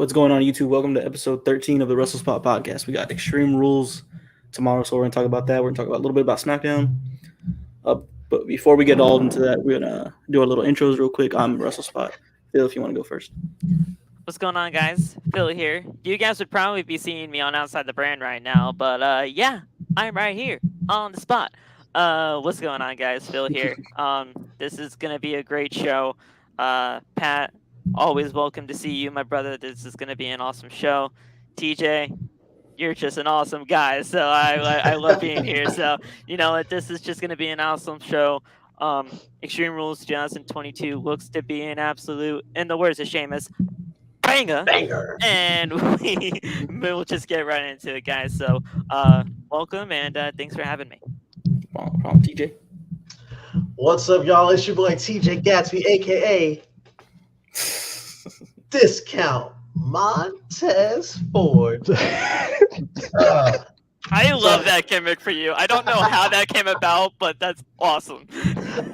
What's going on, YouTube? Welcome to episode 13 of the WRESTLESPOT podcast. We got Extreme Rules tomorrow, so we're going to talk about that. We're going to talk about a little bit about SmackDown. But before we get all into that, we're going to do our little intros real quick. I'm WRESTLESPOT. Phil, if you want to go first. What's going on, guys? Phil here. You guys would probably be seeing me on Outside the Brand right now, but yeah, I'm right here on the spot. What's going on, guys? Phil here. This is gonna be a great show. Pat, always welcome to see you, my brother. This is gonna be an awesome show. TJ, you're just an awesome guy, so I love being here. So you know what, this is just gonna be an awesome show. Extreme Rules 2022 looks to be an absolute, in the words of Sheamus, banger. And we'll just get right into it, guys. So welcome and thanks for having me. Problem, TJ. What's up, y'all? It's your boy TJ Gatsby, aka Discount Montez Ford. I love that gimmick for you. I don't know how that came about, but that's awesome.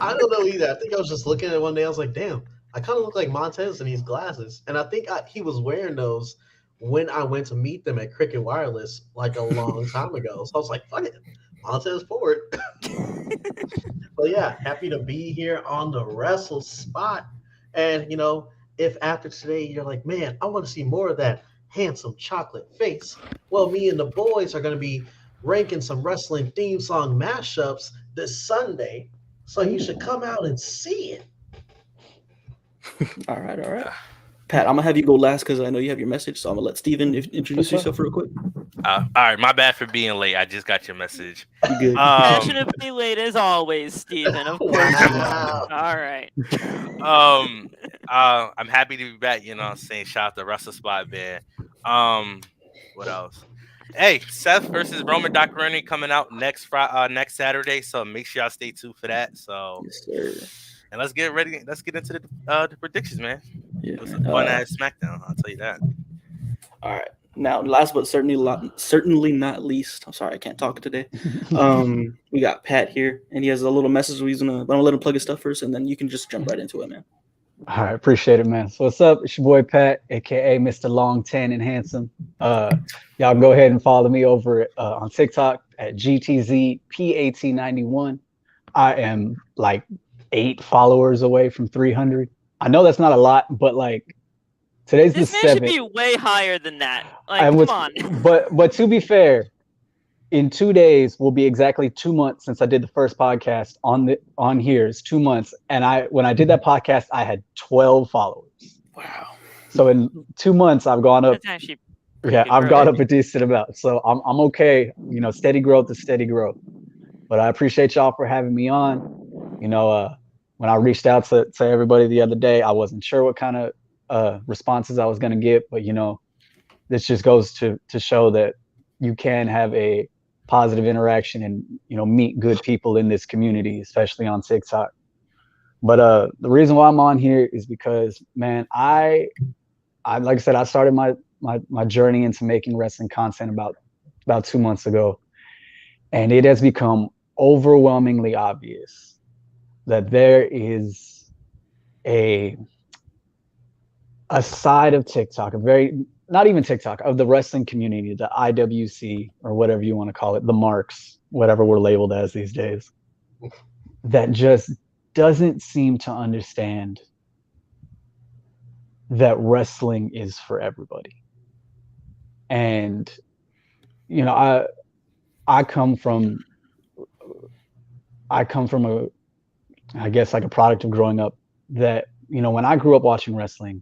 I don't know either. I think I was just looking at it one day. I was like, damn, I kind of look like Montez in these glasses. And I think he was wearing those when I went to meet them at Cricket Wireless like a long time ago. So I was like, fuck it, Montez Ford. But yeah, happy to be here on the WRESTLESPOT. And, you know, if after today you're like, man, I want to see more of that handsome chocolate face, well, me and the boys are going to be ranking some wrestling theme song mashups this Sunday. So you should come out and see it. All right. Pat, I'm going to have you go last because I know you have your message. So I'm going to let Steven introduce yourself real quick. All right, my bad for being late. I just got your message. You good? Passionately late as always, Steven. Of course. Wow. All right. I'm happy to be back. You know what I'm saying? Shout out to WRESTLESPOT, man. What else? Hey, Seth versus Roman Documentary coming out next Saturday. So make sure y'all stay tuned for that. So, Yes, sir. and let's get ready. Let's get into the predictions, man. Yeah, It was a fun ass SmackDown. I'll tell you that. All right. Now, last but certainly not least, I'm sorry, I can't talk today. We got Pat here, and he has a little message. I'm gonna let him plug his stuff first, and then you can just jump right into it, man. All right, appreciate it, man. So what's up? It's your boy Pat, aka Mr. Long Tan and Handsome. Y'all can go ahead and follow me over on TikTok at GTZPAT91. I am like 8 followers away from 300. I know that's not a lot, but like today's This the man 7th. should be way higher than that. Like, come on. But to be fair, in 2 days will be exactly 2 months since I did the first podcast on here. It's 2 months, and when I did that podcast, I had 12 followers. Wow. So in 2 months, I've gone up. That's actually I've gone up a decent amount. So I'm okay. You know, steady growth is steady growth. But I appreciate y'all for having me on. You know, when I reached out to everybody the other day, I wasn't sure what kind of responses I was going to get, but you know, this just goes to show that you can have a positive interaction and, you know, meet good people in this community, especially on TikTok. But the reason why I'm on here is because, man, I like I said, I started my journey into making wrestling content about 2 months ago, and it has become overwhelmingly obvious that there is a side of TikTok, not even TikTok, of the wrestling community, the IWC or whatever you want to call it, the marks, whatever we're labeled as these days, that just doesn't seem to understand that wrestling is for everybody. And, you know, I come from I guess like a product of growing up that, you know, when I grew up watching wrestling,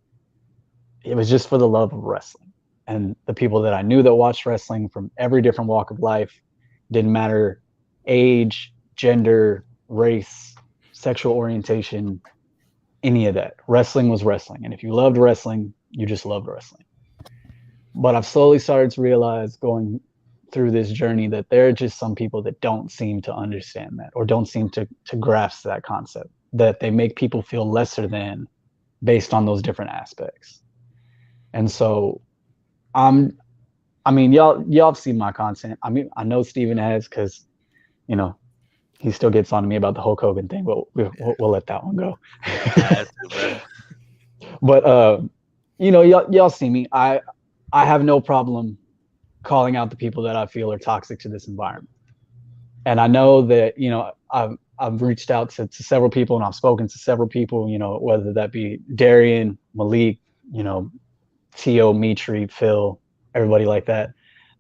it was just for the love of wrestling. And the people that I knew that watched wrestling from every different walk of life, didn't matter age, gender, race, sexual orientation, any of that. Wrestling was wrestling. And if you loved wrestling, you just loved wrestling. But I've slowly started to realize going through this journey that there are just some people that don't seem to understand that, or don't seem to grasp that concept, that they make people feel lesser than based on those different aspects. And so y'all have seen my content. I mean, I know Steven has, because, you know, he still gets on to me about the Hulk Hogan thing, but we'll let that one go. But y'all see me. I have no problem calling out the people that I feel are toxic to this environment. And I know that, I've reached out to several people and I've spoken to several people, whether that be Darian, Malik, Tio, Mitri, Phil, everybody like that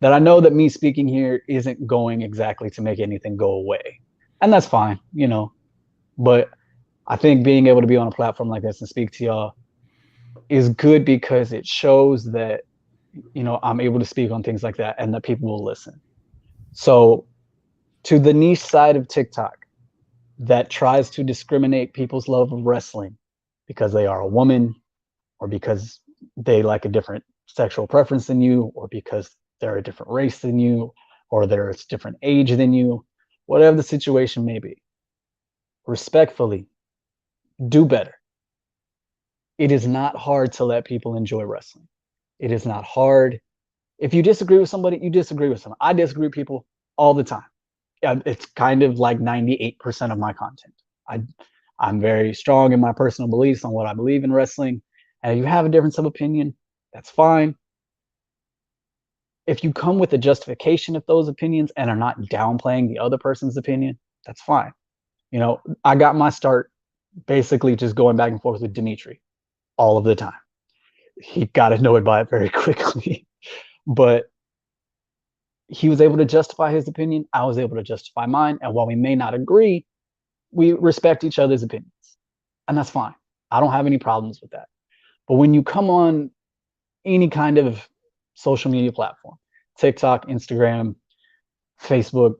I know that me speaking here isn't going exactly to make anything go away. And that's fine, but I think being able to be on a platform like this and speak to y'all is good because it shows that, I'm able to speak on things like that and that people will listen. So to the niche side of TikTok that tries to discriminate people's love of wrestling because they are a woman or because they like a different sexual preference than you or because they're a different race than you or they're a different age than you, whatever the situation may be, respectfully, do better. It is not hard to let people enjoy wrestling. It is not hard. If you disagree with somebody, you disagree with someone. I disagree with people all the time. It's kind of like 98% of my content. I'm very strong in my personal beliefs on what I believe in wrestling. And if you have a difference of opinion, that's fine. If you come with a justification of those opinions and are not downplaying the other person's opinion, that's fine. I got my start basically just going back and forth with Dimitri all of the time. He got annoyed by it very quickly, but he was able to justify his opinion. I was able to justify mine. And while we may not agree, we respect each other's opinions. And that's fine. I don't have any problems with that. But when you come on any kind of social media platform, TikTok, Instagram, Facebook,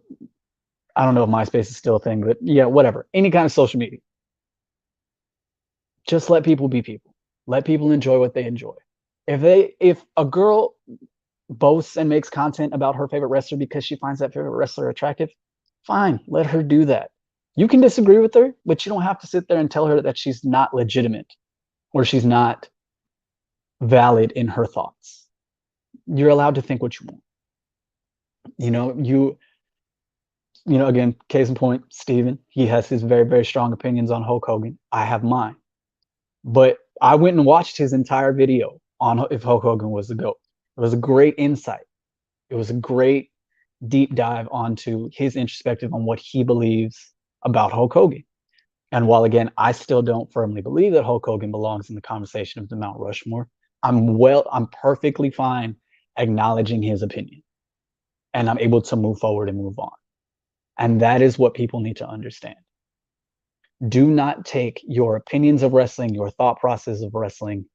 I don't know if MySpace is still a thing, but yeah, whatever, any kind of social media, just let people be people. Let people enjoy what they enjoy. If a girl boasts and makes content about her favorite wrestler because she finds that favorite wrestler attractive, fine, let her do that. You can disagree with her, but you don't have to sit there and tell her that she's not legitimate or she's not valid in her thoughts. You're allowed to think what you want. Again, case in point, Steven, he has his very, very strong opinions on Hulk Hogan. I have mine. But I went and watched his entire video on if Hulk Hogan was the GOAT. It was a great insight. It was a great deep dive onto his introspective on what he believes about Hulk Hogan. And while, again, I still don't firmly believe that Hulk Hogan belongs in the conversation of the Mount Rushmore, I'm perfectly fine acknowledging his opinion. And I'm able to move forward and move on. And that is what people need to understand. Do not take your opinions of wrestling, your thought process of wrestling,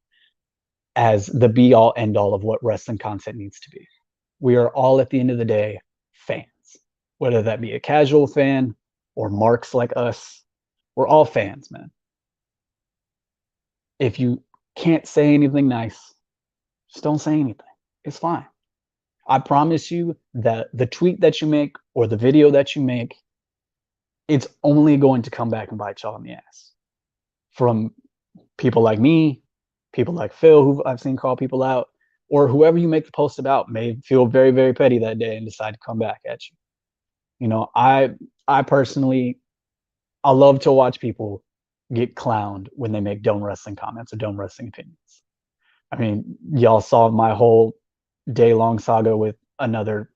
as the be-all, end-all of what wrestling content needs to be. We are all, at the end of the day, fans. Whether that be a casual fan or marks like us, we're all fans, man. If you can't say anything nice, just don't say anything. It's fine. I promise you that the tweet that you make or the video that you make, it's only going to come back and bite y'all in the ass. From people like me, people like Phil, who I've seen call people out, or whoever you make the post about may feel very, very petty that day and decide to come back at you. I personally, I love to watch people get clowned when they make dumb wrestling comments or dumb wrestling opinions. I mean, y'all saw my whole day-long saga with another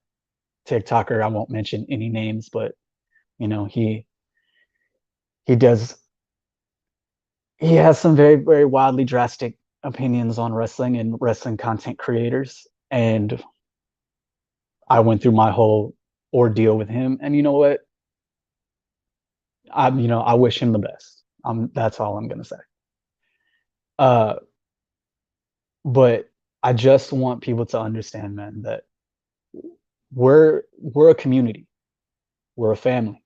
TikToker. I won't mention any names, but he has some very, very wildly drastic opinions on wrestling and wrestling content creators. And I went through my whole ordeal with him. And you know what? I wish him the best. That's all I'm going to say. But I just want people to understand, man, that we're a community. We're a family.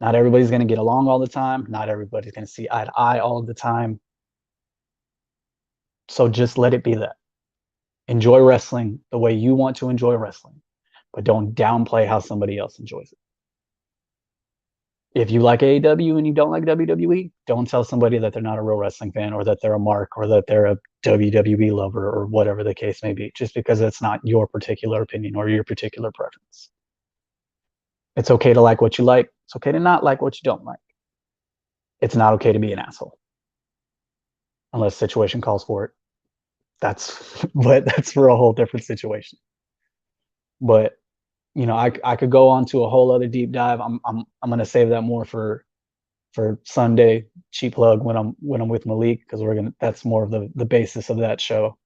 Not everybody's going to get along all the time. Not everybody's going to see eye to eye all the time. So just let it be that. Enjoy wrestling the way you want to enjoy wrestling, but don't downplay how somebody else enjoys it. If you like AEW and you don't like WWE, don't tell somebody that they're not a real wrestling fan or that they're a mark or that they're a WWE lover or whatever the case may be, just because it's not your particular opinion or your particular preference. It's okay to like what you like. It's okay to not like what you don't like. It's not okay to be an asshole. unless situation calls for it. But that's for a whole different situation. But I could go on to a whole other deep dive. I'm gonna save that more for Sunday. Cheap plug when I'm with Malik, because that's more of the basis of that show.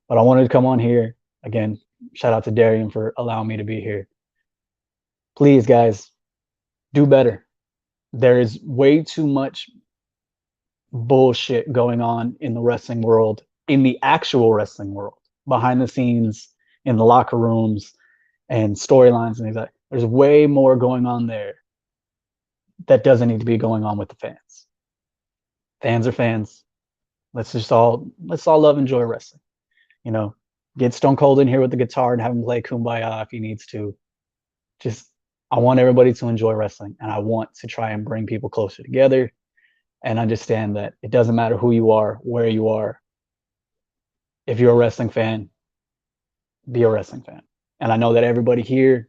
But I wanted to come on here again. Shout out to Darian for allowing me to be here. Please, guys, do better. There is way too much bullshit going on in the wrestling world, in the actual wrestling world, behind the scenes, in the locker rooms, and storylines and things like that. There's way more going on there that doesn't need to be going on with the fans. Fans are fans. Let's all love, enjoy wrestling. Get Stone Cold in here with the guitar and have him play Kumbaya if he needs to. I want everybody to enjoy wrestling, and I want to try and bring people closer together and understand that it doesn't matter who you are, where you are. If you're a wrestling fan, be a wrestling fan. And I know that everybody here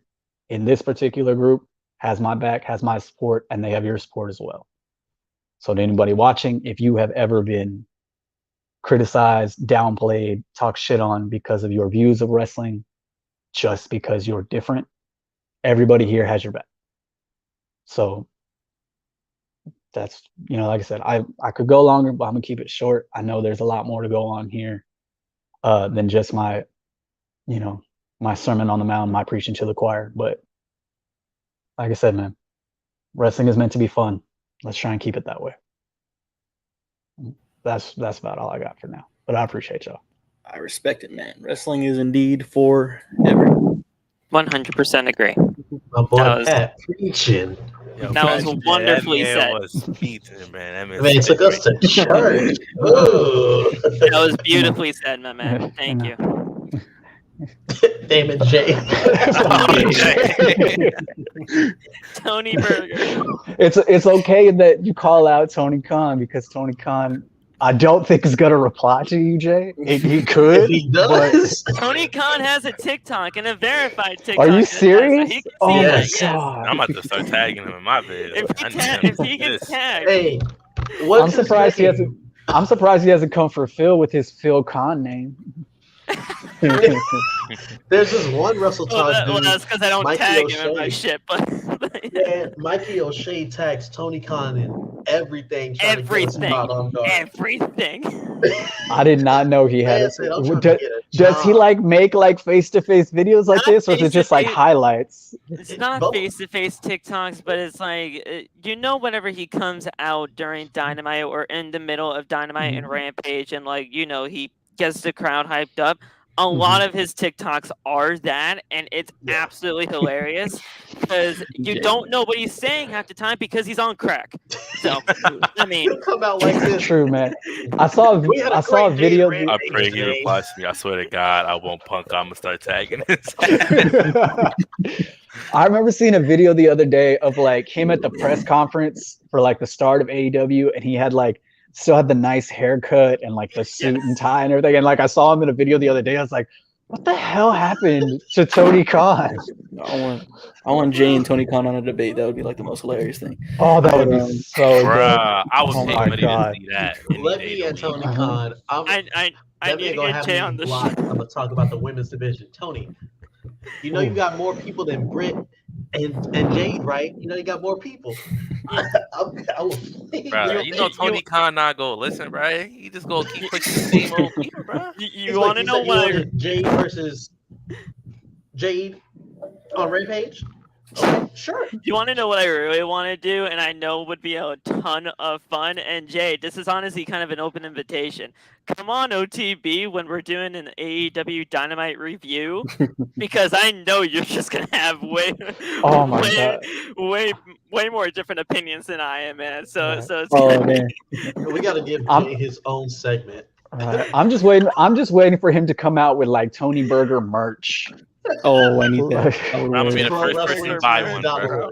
in this particular group has my back, has my support, and they have your support as well. So to anybody watching, if you have ever been criticized, downplayed, talked shit on because of your views of wrestling, just because you're different, everybody here has your back. So that's, like I said, I could go longer, but I'm gonna keep it short. I know there's a lot more to go on here than just my sermon on the mound, my preaching to the choir. But like I said, man, wrestling is meant to be fun. Let's try and keep it that way. That's about all I got for now. But I appreciate y'all. I respect it, man. Wrestling is indeed for everyone. 100% agree. My boy Pat preaching. Yo, That was wonderfully that said. was preaching, man. Man, took us to church. Ooh. That was beautifully said, my man. Thank you. Damn it, Jay. Tony Berger. It's okay that you call out Tony Khan, because Tony Khan, I don't think is gonna reply to you, Jay. He could. If he does. Tony Khan has a TikTok and a verified TikTok. Are you serious? So Oh my yes. God. I'm about to start tagging him in my video. If he gets tagged, Hey, I'm surprised he hasn't come for Phil with his Phil Khan name. There's this one Russell Talk dude. that's because I don't Mikey tag him in my O'Shea. shit. But Yeah, Mikey O'Shea tags Tony Khan in everything. trying to get a spot on guard. everything. I did not know he had Man it. said, I'm trying to get a Does he job. make face-to-face videos like Not this, or is it just like face-to-face. highlights? It's not Both. face-to-face TikToks, but it's like, whenever he comes out during Dynamite or in the middle of Dynamite and Rampage, and he gets the crowd hyped up. A lot of his TikToks are that, and it's absolutely hilarious because you don't know what he's saying half the time because he's on crack. So, I mean, He'll come out like this. True, man. I saw We had a a great video. day, I pray he replies to me. I swear to God, I won't punk. I'm gonna start tagging his I remember seeing a video the other day of like him at the press conference for like the start of AEW, and he had like still had the nice haircut and like the suit and tie and everything. And like I saw him in a video the other day. I was like, what the hell happened to Tony Khan? I want Jay and Tony Khan on a debate. That would be like the most hilarious thing. Oh, that would be so good. Bruh, I was Oh paying my money God. to see that. Let me and Tony Khan. I That need man to gonna get have Jay me on the blocked. show. I'm gonna talk about the women's division. Tony, you know you got more people than Britt and Jade, right? You know you got more people. I will Bruh, you know Tony Khan not go listen, bruh. He just go keep pushing the same old people, bruh. You want to know what? Jade versus Jade on Rampage? Okay, sure. You want to know what I really want to do, and I know would be a ton of fun. And Jay, this is honestly kind of an open invitation. Come on, OTB, when we're doing an AEW Dynamite review, because I know you're just gonna have way more different opinions than I am, man. So it's man. We got to give Jay his own segment. Right. I'm just waiting for him to come out with like Tony Burger merch. Oh, I need that. I'm gonna be the first person to buy one, bro.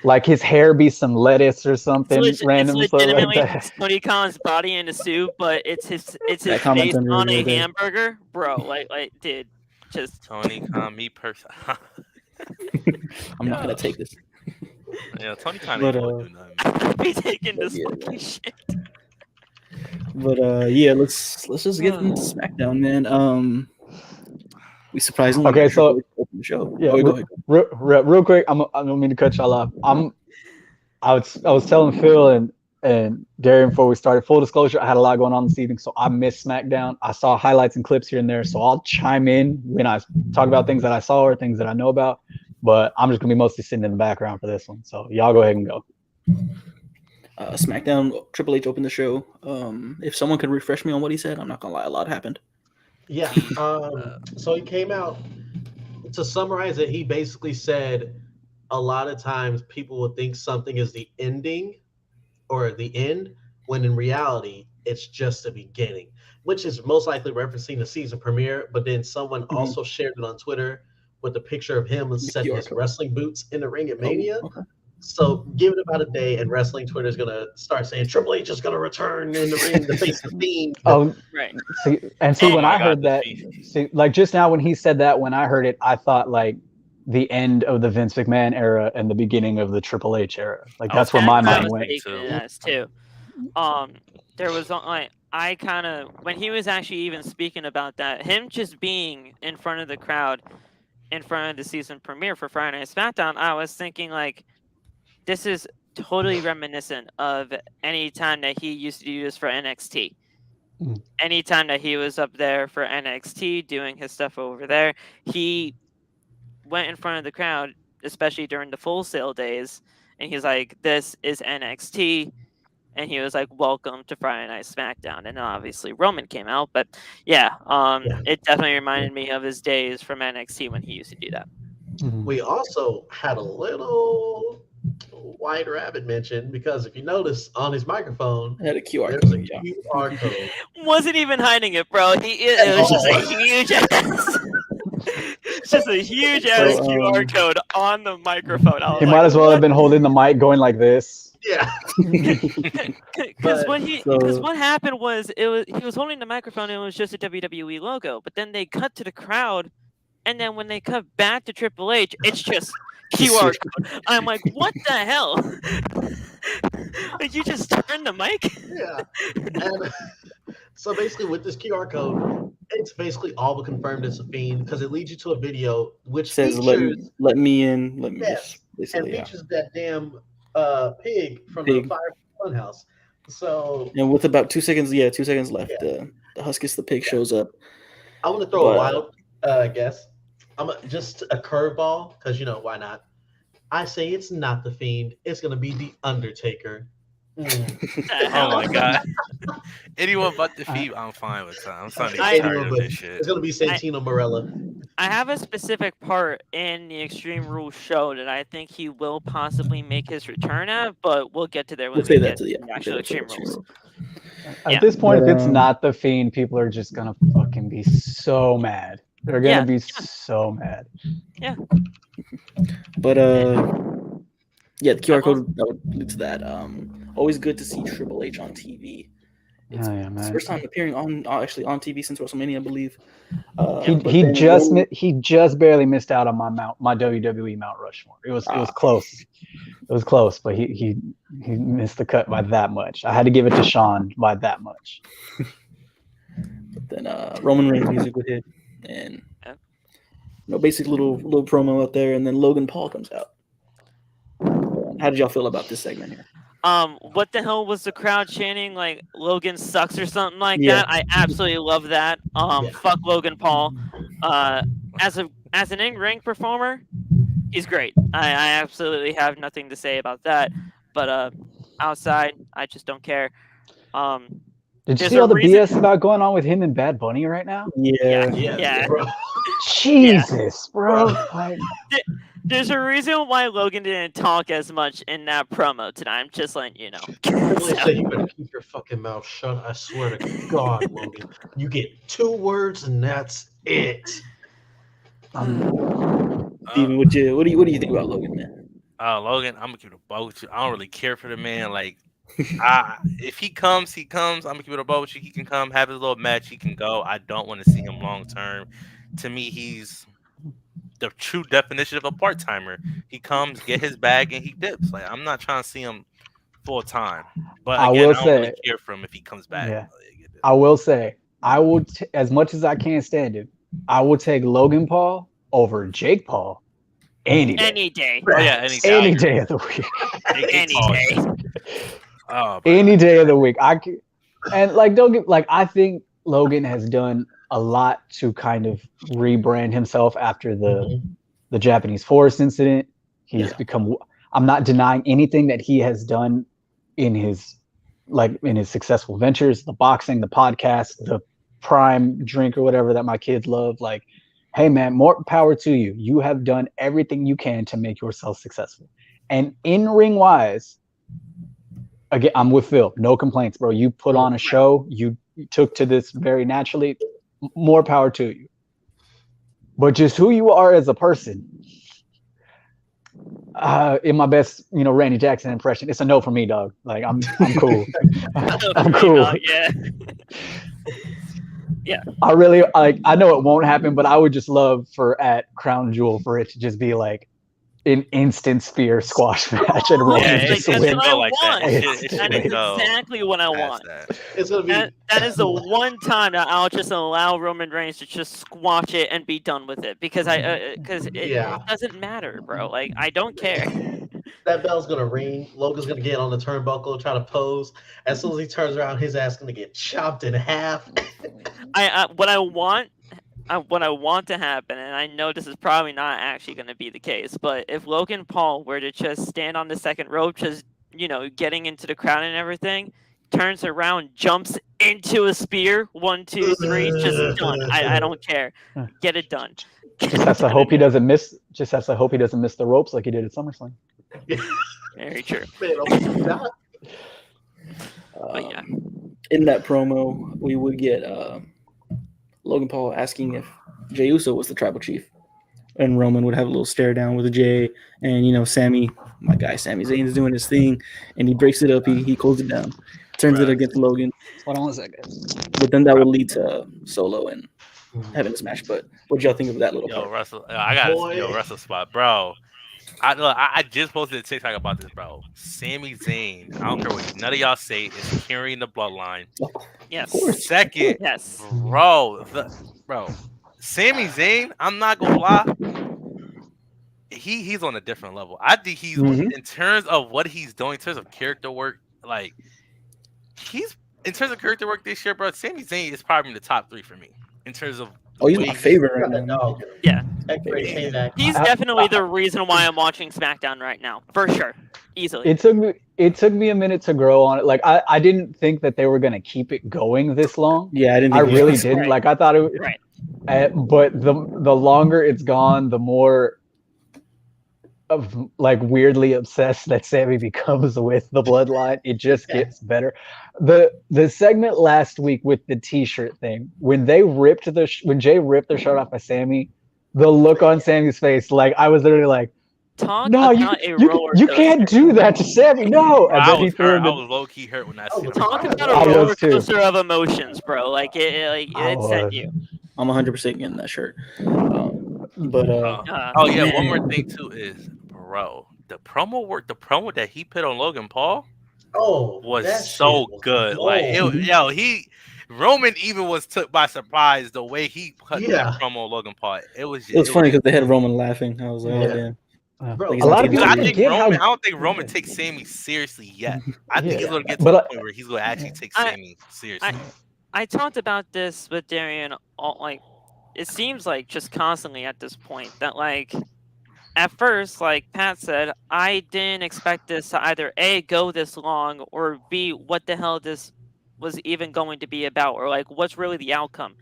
Like his hair be some lettuce or something random it's stuff like legitimately that. Tony Khan's body in a suit, but it's his face comment under on a the other day. hamburger, bro. Like, dude, just Tony Khan, me person. I'm not gonna take this. Yeah, Tony Khan But, ain't gonna do nothing. be taking this fucking shit. But yeah, let's just get into SmackDown, man. We surprisingly Okay, got so- Triple H to open the show. Yeah, Oh, go ahead. real quick, I don't mean to cut y'all off. I was telling Phil and Darian before we started. Full disclosure, I had a lot going on this evening, so I missed SmackDown. I saw highlights and clips here and there, so I'll chime in when I talk about things that I saw or things that I know about. But I'm just gonna be mostly sitting in the background for this one. So y'all go ahead and go. SmackDown, Triple H opened the show. If someone could refresh me on what he said, I'm not gonna lie, a lot happened. Yeah. So he came out to summarize it. He basically said a lot of times people will think something is the ending or the end, when in reality it's just the beginning, which is most likely referencing the season premiere. But then someone also shared it on Twitter with a picture of him setting his wrestling boots in the ring at Mania. Okay. So give it about a day, and wrestling Twitter is gonna start saying Triple H is gonna return in the ring to face the Fiend. Right. See, Oh when my I God, heard the that, Fiend. like just now when he said that, when I heard it, I thought like the end of the Vince McMahon era and the beginning of the Triple H era. Like that's where my That's what I mind was went. taking it as too. There was like I kind of when he was actually even speaking about that, him just being in front of the crowd, in front of the season premiere for Friday Night SmackDown, I was thinking like, this is totally reminiscent of any time that he used to do this for NXT. Mm. Anytime that he was up there for NXT doing his stuff over there, he went in front of the crowd, especially during the Full Sail days, and he's like, "This is NXT," and he was like, "Welcome to Friday Night SmackDown." And then obviously Roman came out, but yeah, it definitely reminded me of his days from NXT when he used to do that. We also had a little White Rabbit mention, because if you notice on his microphone, I had a QR there's code. a Yeah. QR code. Wasn't even hiding it, bro. It was just a huge ass. It's just a huge ass So, QR code on the microphone. I was He like, might as well what? have been holding the mic going like this. Yeah. Because So- what happened was he was holding the microphone and it was just a WWE logo, but then they cut to the crowd, and then when they cut back to Triple H, it's just QR code. I'm like, what the hell? Like, you just turned the mic? Yeah. And so basically with this QR code, it's basically all but confirmed it's a Fiend, because it leads you to a video which Says features let me in. Let me Yes, just and basically, yeah. features that damn pig from Pig. the Fire Funhouse. So And with about 2 seconds, 2 seconds left, Yeah. the Huskus the pig shows up. I want to throw a But- wild guess. Just a curveball, because why not? I say it's not the Fiend. It's gonna be the Undertaker. Oh my God. Anyone but the Fiend, I'm fine with that. I'm starting to get tired of this shit. It's gonna be Santino Morella. I have a specific part in the Extreme Rules show that I think he will possibly make his return at, but we'll get to there when We'll say we that get to to the the actual Extreme Rules. At Yeah. this point, if it's But, not the Fiend, people are just gonna fucking be so mad. They're gonna Yeah. be so mad. But yeah, the QR code that would lead to that. Always good to see Triple H on TV. It's Oh, yeah, his man. first time appearing on TV since WrestleMania, I believe. He just barely missed out on my WWE Mount Rushmore. It was close. It was close, but he missed the cut by that much. I had to give it to Sean by that much. But then Roman Reigns music would hit, and basic little promo out there, and then Logan Paul comes out. How did y'all feel about this segment here? What the hell was the crowd chanting, like Logan sucks or something like Yeah. that? I absolutely love that. Fuck Logan Paul. As an in-ring performer, he's great. I absolutely have nothing to say about that. But outside, I just don't care. Did you There's see a all the reason- BS about going on with him and Bad Bunny right now? Yeah. Bro. Jesus, bro. Like, There's a reason why Logan didn't talk as much in that promo tonight. I'm just letting you know. Triple H said, "You better keep your fucking mouth shut. I swear to God, Logan. You get 2 words and that's it." Steven, what do you think about Logan, man? Logan, I'm gonna keep it above with you. I don't really care for the man. Like, if he comes, he comes. I'm gonna keep it above with you. He can come, have his little match. He can go. I don't want to see him long term. To me, he's the true definition of a part timer. He comes, get his bag, and he dips. Like, I'm not trying to see him full time. But I again, will I don't really say- care for him if he comes back. Yeah. I will say, I will as much as I can't stand him, I will take Logan Paul over Jake Paul any day. Any day. Oh yeah, Any day of the week. Any day. Oh, Any day of the week. And like, don't get like, I think Logan has done a lot to kind of rebrand himself after the Japanese forest incident. He's become. I'm not denying anything that he has done in his successful ventures, the boxing, the podcast, the prime drink or whatever that my kids love. Like, hey man, more power to you. You have done everything you can to make yourself successful. And in ring wise, again, I'm with Phil. No complaints, bro. You put on a show. You took to this very naturally. More power to you. But just who you are as a person, in my best, Randy Jackson impression, it's a no for me, dog. Like, I'm cool. I'm cool. Yeah. I really I know it won't happen, but I would just love for at Crown Jewel for it to just be like an instant spear squash match and Roman That's just win. what I like that. want. It That is should go exactly what I want. that. It's gonna be That is the one time that I'll just allow Roman Reigns to just squash it and be done with it because it doesn't matter, bro. Like, I don't care. that bell's gonna ring. Logan's gonna get on the turnbuckle, try to pose. As soon as he turns around, his ass gonna get chopped in half. What I want to happen, and I know this is probably not actually going to be the case, but if Logan Paul were to just stand on the second rope, just getting into the crowd and everything, turns around, jumps into a spear, 1, 2, 3, just done. I don't care. Get it done. Just has to hope he doesn't miss. Just has to hope he doesn't miss the ropes like he did at SummerSlam. Very true. But yeah, in that promo, we would get Logan Paul asking if Jey Uso was the tribal chief, and Roman would have a little stare down with Jey, and Sammy, my guy Sami Zayn, is doing his thing, and he breaks it up, he closes it down, turns it against Logan. Hold on one second. But then that would lead to Solo and having this match. But what y'all think of that little part? Russell, I got Wrestle Spot, bro. I just posted a TikTok about this, bro. Sami Zayn, I don't care what none of y'all say, is carrying the bloodline. yes. Second, Yes. bro, Sami Zayn, I'm not gonna lie, he's on a different level. I think he's in terms of what he's doing, in terms of character work, like he's in terms of character work this year, bro. Sami Zayn is probably in the top 3 for me in terms of. Oh, he's my favorite right now. Yeah. He's definitely the reason why I'm watching SmackDown right now, for sure, easily. It took me a minute to grow on it. Like I didn't think that they were gonna keep it going this long. Yeah, I didn't. I really didn't. Right. Like I thought it was. Right. But the longer it's gone, the more of like weirdly obsessed that Sammy becomes with the bloodline. It just gets better. The segment last week with the T-shirt thing, when Jay ripped the shirt off of Sammy, the look on Sammy's face, like I was literally like, no, you can't do that to Sammy. No, and then I was low key hurt when I seen him. Talk about a roller coaster of emotions, bro. Like it sent you. I'm 100% getting that shirt. One more thing too is, bro, the promo that he put on Logan Paul was so good. Like Roman even was took by surprise the way he put that promo on Logan Paul. It was funny because they had Roman laughing. I was like, oh damn. Bro, a lot of people I don't think Roman takes Sammy seriously yet. I think he's gonna get to the point where he's gonna actually take Sammy seriously. I talked about this with Darian. It seems like just constantly at this point that like at first, like Pat said, I didn't expect this to either A, go this long, or B, what the hell this was even going to be about, or like what's really the outcome.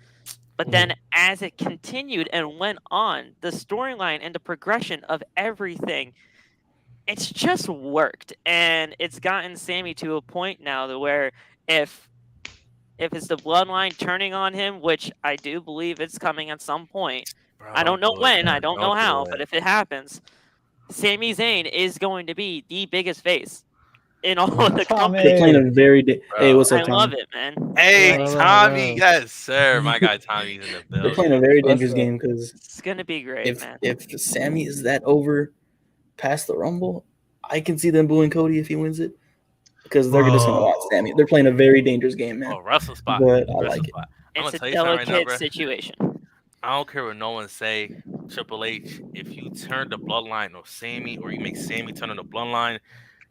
But then as it continued and went on, the storyline and the progression of everything, it's just worked. And it's gotten Sammy to a point now that where if it's the bloodline turning on him, which I do believe it's coming at some point, bro, I don't know when, I don't know how, but if it happens, Sami Zayn is going to be the biggest face in all of the company. They're playing a very hey, what's up, I Tommy? love it, man. Hey, Tommy, yes, sir. My guy Tommy's in the building. They're playing a very dangerous game because it's gonna be great, man. If Sammy is that over past the Rumble, I can see them booing Cody if he wins it. because they're just gonna watch Sammy. They're playing a very dangerous game, man. Oh, WrestleSpot. But I like it. I'm It's gonna a tell you something right now, delicate bro. situation. I don't care what no one say. Triple H, if you turn the bloodline of Sammy or you make Sammy turn on the bloodline,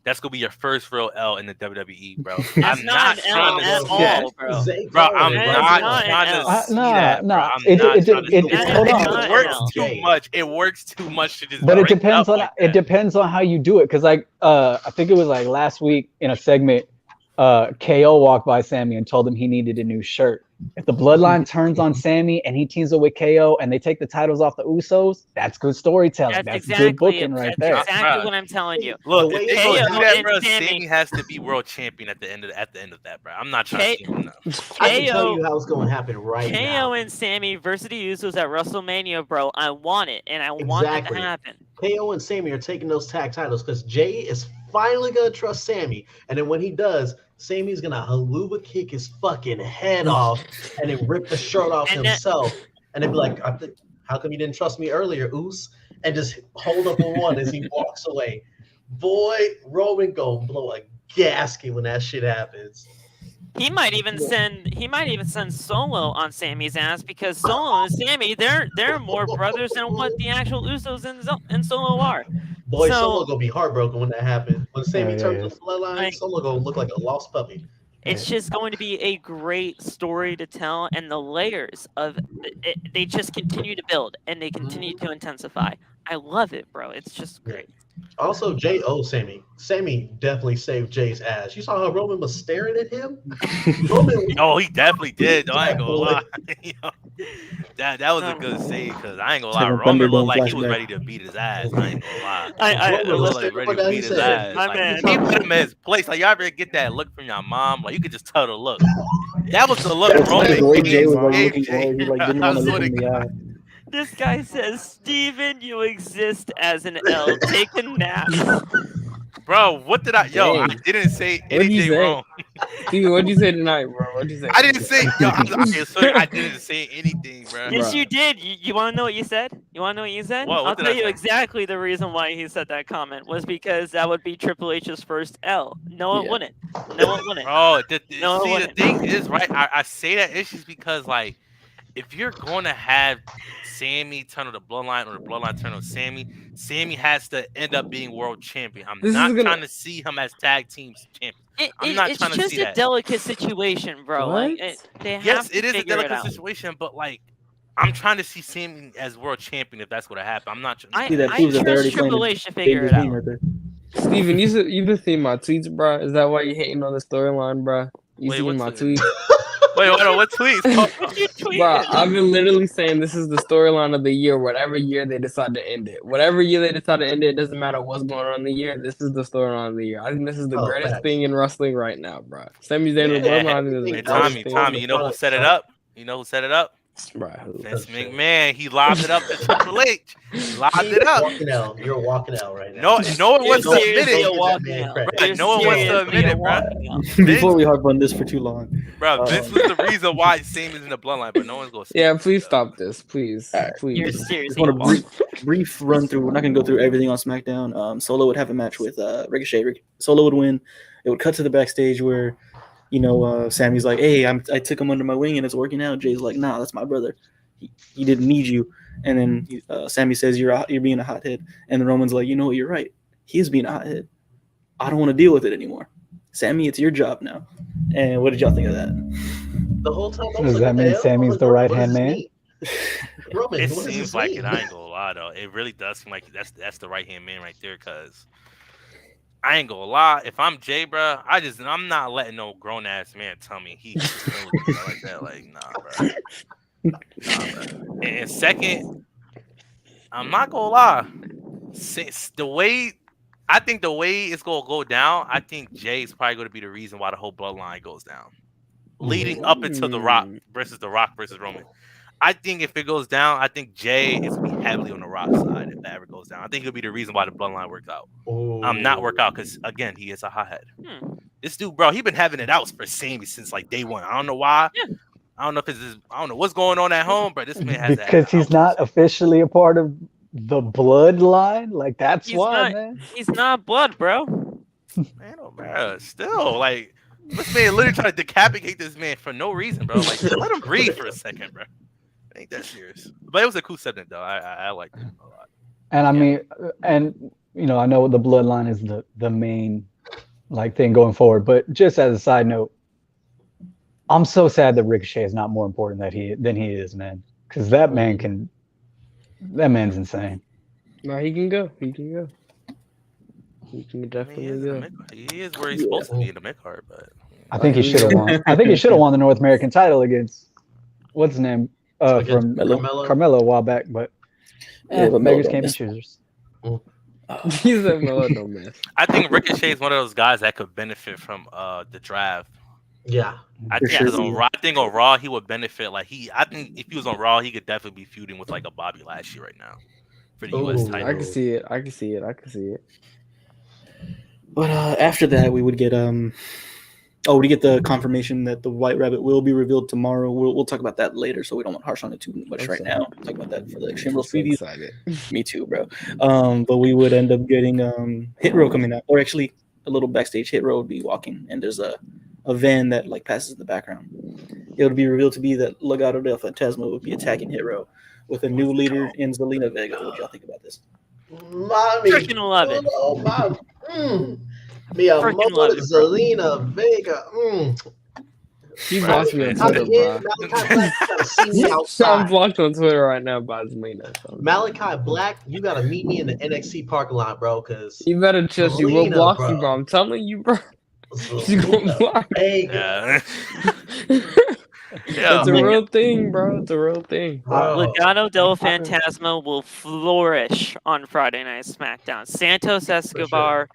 that's gonna be your first real L in the WWE, bro. That's I'm not not an trying L to at see all, that. bro. Bro, I'm That is not not an trying L. to see that, bro. I'm not it trying to see That that. is not It an works L. too much. It works too much to just But it break depends up on like it that. depends on how you do it. Because like I think it was like last week in a segment, KO walked by Sammy and told him he needed a new shirt. If the bloodline turns on Sammy and he teams up with KO and they take the titles off the Usos, that's good storytelling. That's good booking right there. That's exactly what I'm telling you. Look, The if way they it's go KO do that, and bro, Sammy- Sammy has to be world champion at the end of that, bro. I'm not trying to see him now. I can tell KO you how it's going to happen right KO now. and Sammy versus the Usos at WrestleMania, bro. I want it, and I want that to Exactly. happen. KO and Sammy are taking those tag titles because Jay is finally going to trust Sammy. And then when he does, Sammy's going to haluva kick his fucking head off and then rip the shirt off And that- himself. And then be like, how come you didn't trust me earlier, Oos? And just hold up a one as he walks away. Boy, Roman gonna blow a gasket when that shit happens. He might even send Solo on Sammy's ass because Solo and Sammy, they're more brothers than what the actual Usos and Solo are. Boy, So- Solo gonna be heartbroken when that happens. When Sammy Yeah, turns yeah. to the bloodline, Like- Solo gonna look like a lost puppy. It's just going to be a great story to tell, and the layers of it, they just continue to build and they continue to intensify. I love it, bro. It's just great. Also, Jay owes Sammy. Sammy definitely saved Jay's ass. You saw how Roman was staring at him? Roman, Oh, he definitely did. Though. I ain't gonna Boy. lie. You know, that was a good save because I ain't gonna lie. Like a Roman looked Thunderdome like he was flashback. ready to beat his ass. I ain't gonna lie. Roman He was looked like staring ready at to that. beat He his said, ass. "My Like, man." he put him in his place. Like, y'all ever get that look from your mom? Like, you could just tell the look. That was the look That's Roman the way gave Jay was like gave looking Jay. away. He like didn't I want to swear look to in the God. eye. This guy says, Steven, you exist as an L. Take a nap. Bro, what did I? Yo, I Dang. didn't say What'd you anything say? wrong. Stevie, what'd you say tonight, bro? What'd you say? I didn't say. Yo, I swear I didn't say anything, bro. Yes, Bruh. you did. You want to know what you said? You want to know what you said? What I'll did tell I you say? exactly the reason why he said that comment was because that would be Triple H's first L. No, it Yeah. wouldn't. No, it wouldn't. Bro, No, it see, the wouldn't. thing is, right? I say that it's just because, like, if you're going to have Sammy turn on the bloodline or the bloodline turn on Sammy, Sammy has to end up being world champion. I'm This is not gonna- trying to see him as tag team champion. I'm not It's trying to just see a that. delicate situation, bro. Like What? they have Yes, to it is a figure it delicate out. situation, but like, I'm trying to see Sammy as world champion if that's what happened. I'm not. See, that I proves that they're trust already playing Triple a H to figure dangerous it out. game right there. Steven, you've been seeing my tweets, bro. Is that why you hating on the storyline, bro? You Wait, seeing what my tweet? tweets? Wait, what tweets? Oh, What you tweeting? Bro, I've been literally saying this is the storyline of the year, whatever year they decide to end it. Whatever year they decide to end it, it doesn't matter what's going on in the year. This is the storyline of the year. I think this is the Oh, greatest facts. thing in wrestling right now, bro. Sami Zayn with Yeah. Bloodline, I think this is the Hey, greatest thing. Tommy, you know who set it up? You know who set it up? Bro, who? Vince McMahon. He lobbed it up to Triple H. Lobbed it You're up. walking out. You're walking out right now. No one wants to You're admit seriously it, a walking Man, out. crap. You're No one wants to seriously admit a it, bro. walking out. Before we harp on this for too long, bro. Vince was the reason why Sammy's in the bloodline, but no one's gonna. Speak Yeah, about please it, stop this, please, Alright. You're please. seriously just want a a walking brief run through. We're not gonna go through everything on SmackDown. Solo would have a match with Ricochet. Solo would win. It would cut to the backstage where, Sammy's like, "Hey, I took him under my wing and it's working out." Jay's like, "Nah, that's my brother. He didn't need you." And then Sammy says, "You're being a hothead." And then Roman's like, "You know what? You're right. He is being a hothead. I don't want to deal with it anymore. Sammy, it's your job now." And what did y'all think of that? The whole time. I Does was like, that what the mean hell? Sammy's I was the like, what right-hand does this man? mean? Roman, It what does seems this like mean? it. I ain't gonna lie though. It really does seem like that's the right hand man right there. Cause I ain't gonna lie. If I'm Jay, bro, I'm not letting no grown ass man tell me he can swing with me like that. Like, nah, bro. And second, I'm not gonna lie. Since I think the way it's gonna go down, I think Jay's probably gonna be the reason why the whole bloodline goes down, leading up into the Rock versus Roman. I think if it goes down, I think Jay is gonna be heavily on the Rock side if that ever goes down. I think he'll be the reason why the bloodline works out. Not work out because again, he is a hothead. This dude, bro, he been having it out for Sammy since like day one. I don't know why. Yeah. I don't know if I don't know what's going on at home, but this man has Because he's not officially a part of the bloodline. Like that's He's why, not. man. He's not blood, bro. Man, oh man, still like this man literally tried to decapitate this man for no reason, bro. Like, just let him breathe for a second, bro. Ain't that serious? But it was a cool segment though. I liked it a lot. And I mean, and you know, I know the bloodline is the main like thing going forward, but just as a side note, I'm so sad that Ricochet is not more important than he is, man. Because that man's insane. No, he can go. He can go. He can I mean, definitely go. he is where he's supposed to be in the mid card, but I think he should have won. I think he should have won the North American title against what's his name from Carmelo a while back, but but beggars Melo can't be missed. choosers. He's a Melo no man. I think Ricochet is one of those guys that could benefit from the draft. Yeah. I For think, sure. I think on Raw he would benefit. Like I think if he was on Raw, he could definitely be feuding with like a Bobby Lashley right now for the U.S. Ooh. title. I can see it. I can see it. I can see it. But after that, we would get we get the confirmation that the White Rabbit will be revealed tomorrow. We'll talk about that later, so we don't want to harsh on it too much right now. We'll talk about that for the Extreme Rules So preview. excited. Me too, bro. But we would end up getting Hit Row coming out, or actually a little backstage. Hit Row would be walking, and there's a van that like passes in the background. It would be revealed to be that Legado del Fantasma would be attacking Hit Row with a new leader in Zelina Vega. What y'all think about this? Mommy. Freaking love it. Oh, my. Mi amor, Freaking love it, bro. Zelina Vega. He blocked me on I'm Twitter, in. bro. Malachi Black, you gotta see me I'm outside. blocked on Twitter right now by Zelina. So. Malachi Black, you gotta meet me in the NXT parking lot, bro, because You better chill. She will Zelina, block bro. you, bro. I'm telling you, bro. She's gonna block. Vega. Yeah. It's a real thing, bro. It's a real thing. Bro. Legado del Fantasma will flourish on Friday Night SmackDown. Santos Escobar,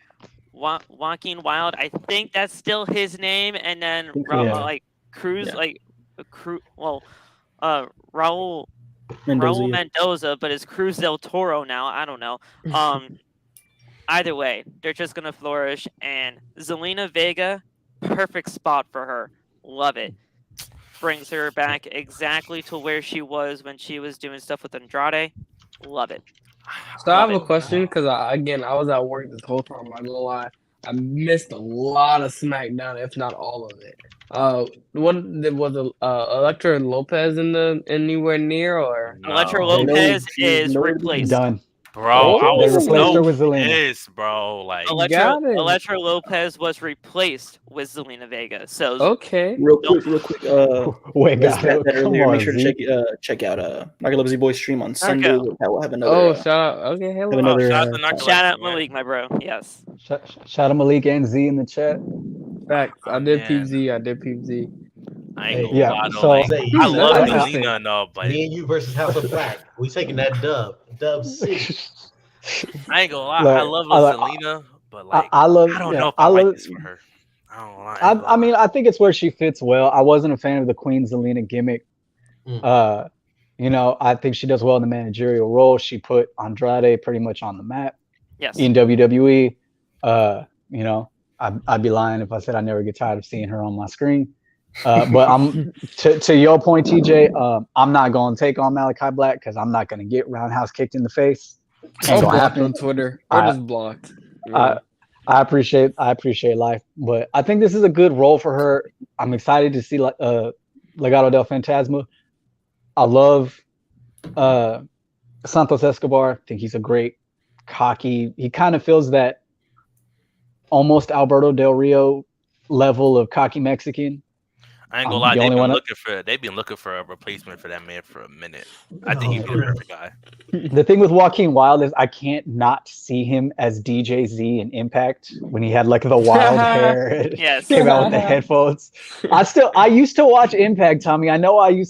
Joaquin Wild, I think that's still his name, and then like Cruz, Raul Mendoza, but it's Cruz del Toro now. I don't know. Either way, they're just gonna flourish, and Zelina Vega, perfect spot for her. Love it. Brings her back exactly to where she was when she was doing stuff with Andrade. Love it. So I have a question because I was at work this whole time. I'm not gonna lie, I missed a lot of SmackDown, if not all of it. Was Elektra Lopez anywhere near or? No. Elektra Lopez is replaced. Done. Bro, I They was replaced her so with Zelina. pissed, bro. Like, Got it. Elektra Lopez was replaced with Zelina Vega. So Okay. Real quick. Wait, Let's guys, chat that come earlier. on, Make sure to Z. check out Narcolepsy Boys stream on Sunday. Narco. We'll have another. Shout out. Okay, hello. have another shout out to Narcolepsy, shout out man. Malik, my bro. Yes. Shout out Malik and Z in the chat. Facts. I did man. peep Z. I did peep Z. I ain't gonna Yeah, lie, though. so- Like, Say, I love I- Zelina, no, but Me and you versus House of Black. We taking that dub. Dub 6. I ain't gonna lie. Like, I love I- Zelina, but like, I love. I don't yeah, know if I I like love. this for her. I don't lie. I mean, I think it's where she fits well. I wasn't a fan of the Queen Zelina gimmick. You know, I think she does well in the managerial role. She put Andrade pretty much on the map Yes. in WWE. You know, I'd be lying if I said I never get tired of seeing her on my screen. But I'm to your point, TJ. I'm not going to take on Malachi Black because I'm not going to get roundhouse kicked in the face. I'm Ain't gonna blocked happen. on Twitter. Or just blocked. I appreciate life, but I think this is a good role for her. I'm excited to see Legado del Fantasma. I love Santos Escobar. I think he's a great cocky. He kind of feels that almost Alberto Del Rio level of cocky Mexican. I ain't gonna I'm lie. the only one- They've been looking for a replacement for that man for a minute. I think he'd be the perfect guy. The thing with Joaquin Wild is I can't not see him as DJZ in Impact when he had like the wild hair. and Yes. Came out with the headphones. I used to watch Impact, Tommy. I know I'd be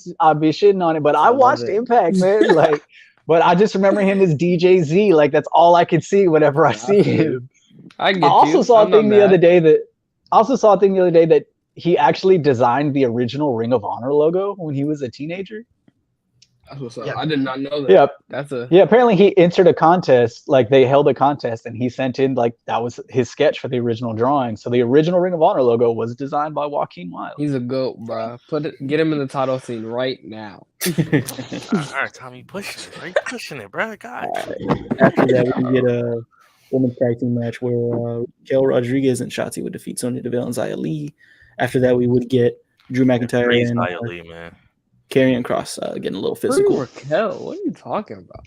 shitting on it, but I love watched it. Impact, man. Like, but I just remember him as DJZ. Like that's all I could see whenever I see him. I get I also you. saw I'm a thing not the other mad. day that he actually designed the original Ring of Honor logo when he was a teenager. That's what's up. Yeah. I did not know that. Yeah. That's a Yeah, apparently he entered a contest, like they held a contest and he sent in like that was his sketch for the original drawing. So the original Ring of Honor logo was designed by Joaquin Wild. he's a goat, bro. Get him in the title scene right now. All right, Tommy, pushing it, bro. You pushing it, bro. God. After that, we get women's tag team match where Raquel Rodriguez and Shotzi would defeat Sonya Deville and Xia Li. After that, we would get Drew McIntyre Praise and Xia Li, man. Karrion Kross getting a little Free physical. Raquel, what are you talking about?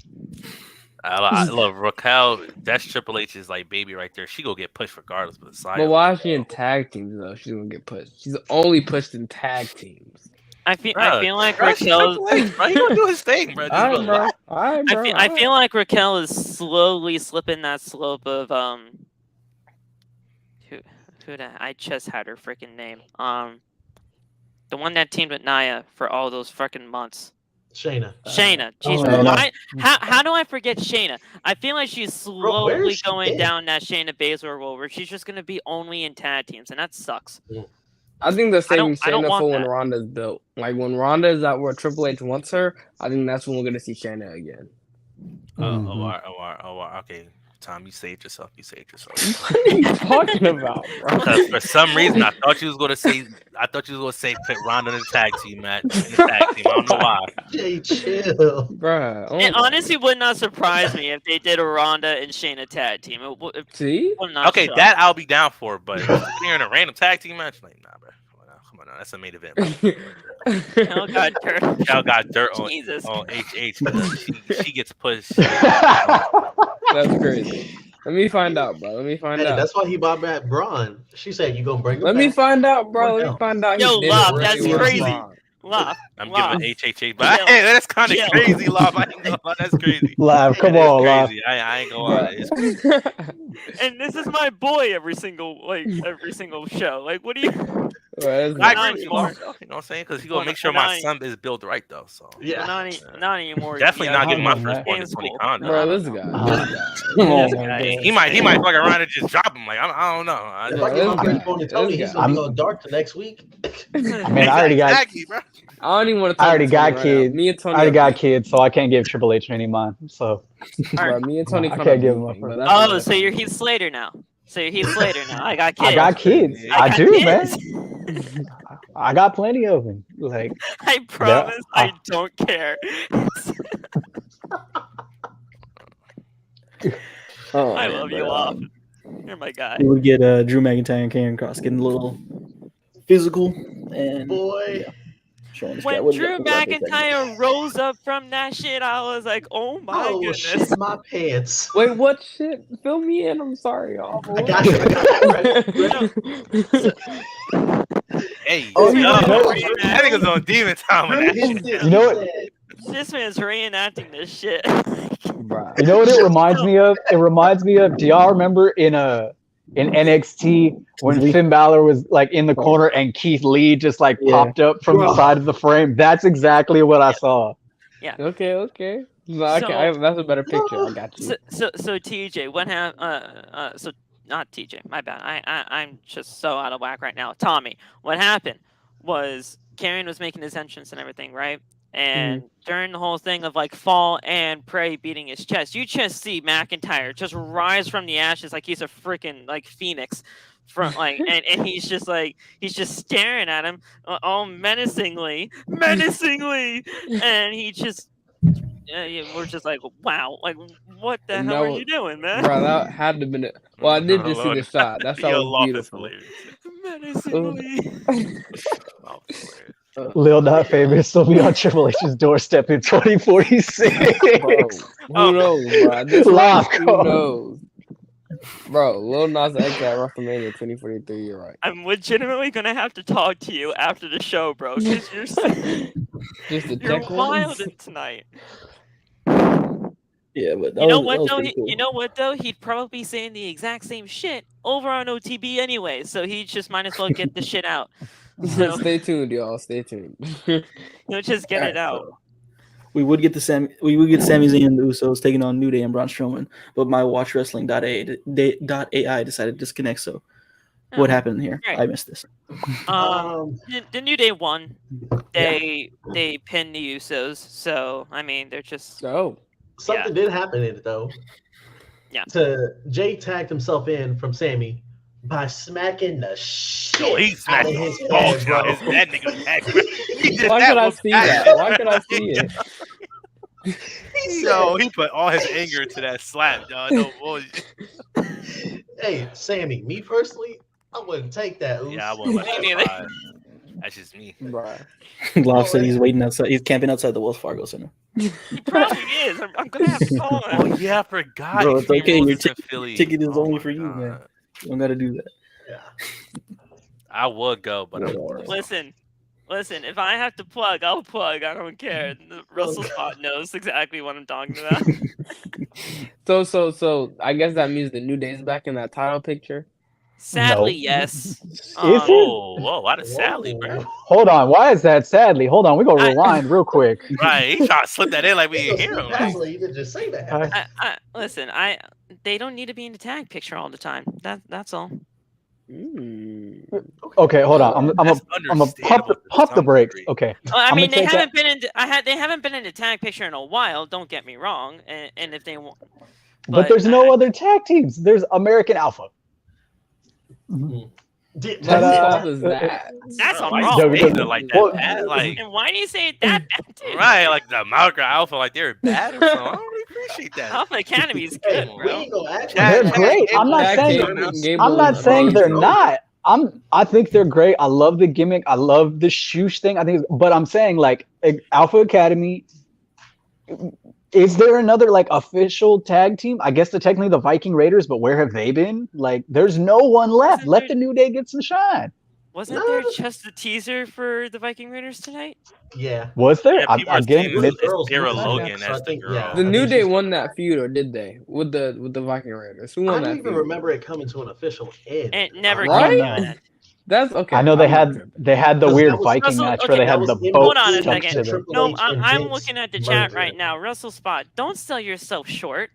I love Raquel. That's Triple H's like baby right there. She gonna get pushed regardless. But But why is she in tag teams though? She's gonna get pushed. She's only pushed in tag teams. I feel like Raquel's. He gonna do his thing, bro. All right, bro. I feel like Raquel is slowly slipping that slope of I just had her freaking name. The one that teamed with Nia for all those freaking months. Shayna. Jeez, how do I forget Shayna? I feel like she's slowly going down that Shayna Baszler road where she's just gonna be only in tag teams, and that sucks. I think the same I don't Shayna want for when that. Ronda's built. Like when Ronda is at where Triple H wants her, I think that's when we're gonna see Shayna again. Okay. Tom, you saved yourself. What are you talking about, bro? Because for some reason, I thought you was gonna say put Ronda in the tag team match. I don't know why. Jay, chill. Bro, It honestly would not surprise me if they did a Ronda and Shayna tag team. see? Okay, that I'll be down for, but you're in a random tag team match, like, nah, bro. Come on now. That's a main event. Cal got dirt. Cal got dirt Jesus. on HH because she gets pushed. That's crazy. Let me find out, bro. Let me find Hey, out. that's why he bought back Braun. She said, "You gonna bring him Let me back?" find out, bro. Let me find out. Yo, He did Lop, it that's really crazy. wrong. Lop, I'm Lop. giving HHH, but hey, that's kind of crazy, Lop. I ain't gonna lie, that's crazy. Live, come That is on, live. crazy. I ain't gonna lie. It's crazy. And this is my boy every single show. Like, what do you? Bro, I Not agree with you, anymore. Lop, though. You know what I'm saying? Because he gonna Well, make sure not my son is built right, though. So Yeah. Not anymore. definitely Yeah, not getting my man. firstborn to Game's 20 cool. condoms. bro, this guy. Oh, This my guy. God. He might fuck around and just drop him. Like I don't know. If I get my this firstborn to Tony, guy. he's gonna be on dark the next week. I mean, I already got, Exactly, bro. I don't even want to. I already got kids. Me and Tony. I already got are kids, so I can't give Triple H any of mine. So Bro, me and Tony. I kinda can't give him beefing, a but first. that's Oh, another so you're conversation. Heath Slater now. I got kids. I got kids. Yeah. I got do, kids. man. I got plenty of them. Like, I promise Yeah. I don't care. Oh, I man, love but, you, Lop. You're my guy. We would get Drew McIntyre and Karrion Kross getting a little physical and Boy, showing his When what we Drew got this segment. McIntyre rose up from that shit, I was like, oh my oh goodness. shit, my pants. Wait, what shit? Fill me in. I'm sorry, y'all. I got you. Hey, Oh, yo, you know that nigga's on demon time with that shit. You know what? This man's reenacting this shit. Bro. You know what it reminds me of? It reminds me of. Do y'all remember in NXT when Finn Balor was like in the corner and Keith Lee just like popped up from the side of the frame? That's exactly what I saw. Okay. No, that's a better picture. I got you. So TJ, what happened? So not TJ, my bad. I'm just so out of whack right now. Tommy, what happened was Karrion was making his entrance and everything, right? And during the whole thing of like fall and pray beating his chest, you just see McIntyre just rise from the ashes like he's a freaking like phoenix from like and he's just staring at him all menacingly and he just we're just like, wow, like what the hell are you doing, man? Bro, that had to have been it. Well, I did just see the shot. That shot was beautiful. Menacingly. Lil Not Famous will be on Triple H's doorstep in 2046. Bro, who knows, bro? This Lock. who knows? Bro, Lil Nas X at WrestleMania 2043, you're right. I'm legitimately gonna have to talk to you after the show, bro, because you're Just the you're tech wilding tonight. Yeah, but You know what though? You know what though? He'd probably be saying the exact same shit over on OTB anyway, so he just might as well get the shit out. So, Stay tuned, y'all. Stay tuned. just get it out. We would get Sami Zayn and the Usos taking on New Day and Braun Strowman, but my WatchWrestling.ai decided to disconnect. So, what happened here? Right. I missed this. The New Day won. They pinned the Usos, so I mean they're just Something did happen in it though. Yeah. Jay tagged himself in from Sammy by smacking the shit He out smacked of his oh, head, bro. that nigga was acting. Why could I see that? Why could I see it? He Yo, he put all his anger into that slap, yo. No bullshit. Hey, Sammy, me personally, I wouldn't take that. Yeah, I wouldn't let Me that neither. ride. That's just me. Bruh. Love said he's waiting outside. He's camping outside the Wells Fargo Center. He probably is. I'm gonna have to call Oh him. yeah, I forgot. Bro, it's Extreme okay. Rules Your is in Philly. ticket is Oh only my for you, God. man. You don't got to do that. Yeah. I would go, but I'm Listen. If I have to plug, I'll plug. I don't care. The Russell Spot knows exactly what I'm talking about. So I guess that means the New Day's back in that title picture. Sadly, No. yes. Is Um, it? whoa, why the Sally, bro? Hold on. Why is that? Sadly, hold on. We gonna rewind real quick. Right, he trying to slip that in like we didn't hear him. Like, Actually, you did just say that. Listen, they don't need to be in the tag picture all the time. That's all. Okay, hold on. I'm That's gonna understandable to pump the some brakes. degree. Okay. Well, I I'm mean, gonna they take haven't been in. They haven't been in the tag picture in a while. Don't get me wrong. And if they want, But there's no other tag teams. There's American Alpha. Did- What Ta-da. fault is that? that's Bro, on why you wrong. saying it like that Well, bad? Like, And why do you say it that bad? Too? right, like the America Alpha, like they're bad or something. I don't really appreciate that. Alpha Academy is Hey, good, we bro. ain't gonna act They're like great. I'm not Jack saying- Gable I'm not is saying they're amazing. not. I think they're great. I love the gimmick. I love the shoosh thing. I think, but I'm saying like Alpha Academy. Is there another like official tag team? I guess technically the Viking Raiders, but where have they been? Like, there's no one left. Isn't Let there- the New Day get some shine. Wasn't there just a teaser for the Viking Raiders tonight? Yeah. Was there? Yeah, people are Again, saying missed- Girls Sarah lose. Logan So I as the think, girl. yeah. The I New think Day she's- won that feud, or did they? With the Viking Raiders, who I won don't that even feud? remember it coming to an official end. It never Right? came to No. an end. That's okay. I know they I'm not had tripping. the Because weird that was- Viking Russell- match okay, where they that had was the in boat Hold on a stuck second. to the. Triple No, H and I'm Vince looking at the chat merger. right now. Russell Spot, don't sell yourself short.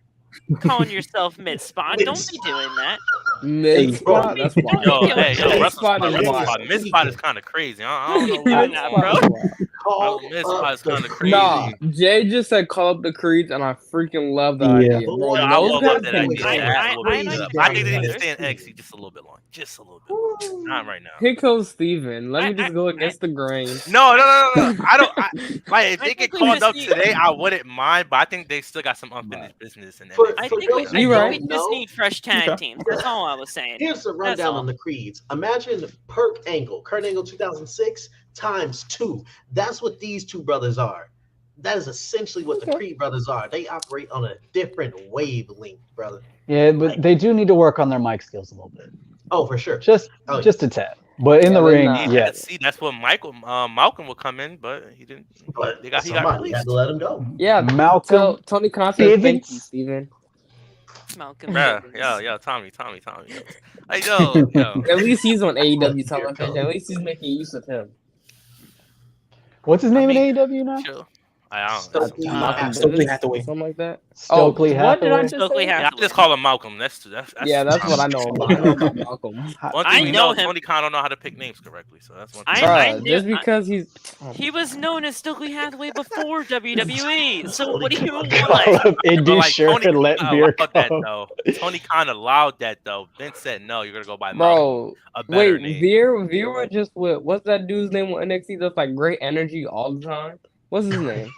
Calling yourself mid spot. Don't be doing that. Mid spot. Hey, That's bro. wild. Yo, Yo, hey, yo, Mid Russell spot Spot, is Russell wild. Spot, Mid Spot is kind of crazy. I don't know Doing what's that, going bro. on. Call Mid Spot is up kind the of crazy. Nah, Jay just said call up the Creeds, and I freaking love that Yeah. idea, bro. Yo, I Those will guys love that can idea. I- go. That will be I good. like I the think they need to brothers. stay in NXT just a little bit long. Just a little bit long. Not right now. Here goes Steven. Let me just go I- against the grain. No. I don't. Like, if I they get think we called just up need- today, I wouldn't mind. But I think they still got some unfinished business in For- NXT. I for think we, those I You think right. we just know- need fresh tag Okay. teams. That's all I was saying. Here's the That's rundown all. on the Creeds. Imagine Kurt Angle 2006 times 2. That's what these two brothers are. That is essentially what the Creed brothers are. They operate on a different wavelength, brother. Yeah, but they do need to work on their mic skills a little bit, Oh, for sure. just Oh, a tad. But in Yeah, the they're ring, not. yeah. That's what Malcolm would come in, but he didn't. But He got somebody had released. to let him go. Yeah, Malcolm tell Tony Khan says thank you, Bivens. Steven. Malcolm. Bruh, Bivens. yo, Tommy. Like, yo. At least he's on AEW television. At least he's making use of him. What's his name mean, in AEW now? Chill. I don't. Stokely Malcolm Stokely Bivens, Hathaway. something like that. Stokely what did I Hathaway. just Stokely say? Hathaway. Yeah, I just call him Malcolm. That's Yeah, that's what I know about. I know about Malcolm. One I thing we know know, him. Tony Khan don't know how to pick names correctly, so that's one thing. I Bruh, knew- just because he's He was known as Stokely Hathaway before WWE. So what do you want? Indie But like shirt and let Khan beer allowed that go. though. Tony Khan allowed that though. Vince said no, you're gonna go by Malcolm, bro. a better Wait, name. Veer was just with what's that dude's name on NXT? That's like great energy all the time. What's his name?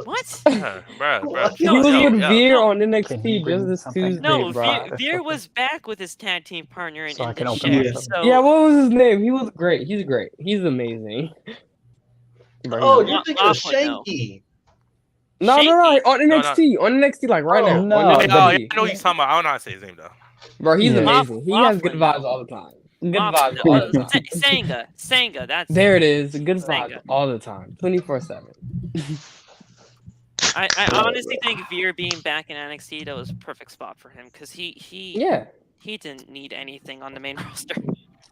What? Yeah, bruh. He was with Veer no. on Can you NXT bring just this something? Tuesday, No, bro. Veer was back with his tag team partner in, So I in can the open ship. my- So Yeah, what was his name? He was great. He's great. He's amazing. Bro, Oh, he's you're thinking of Laughlin, though. Shanky. no, Shaky. on NXT, on NXT, like right Oh, now. no. on Oh, NXT. yeah, I know what you're talking about. I don't know how to say his name though. Bro, he's Yeah. amazing. He has good Laughlin, vibes all the time. Good Laughlin, vibes all the time. Sanga. That's There it is. Good vibes Sanga. all the time. 24/7. I honestly think Veer being back in NXT that was a perfect spot for him because he Yeah. didn't need anything on the main roster.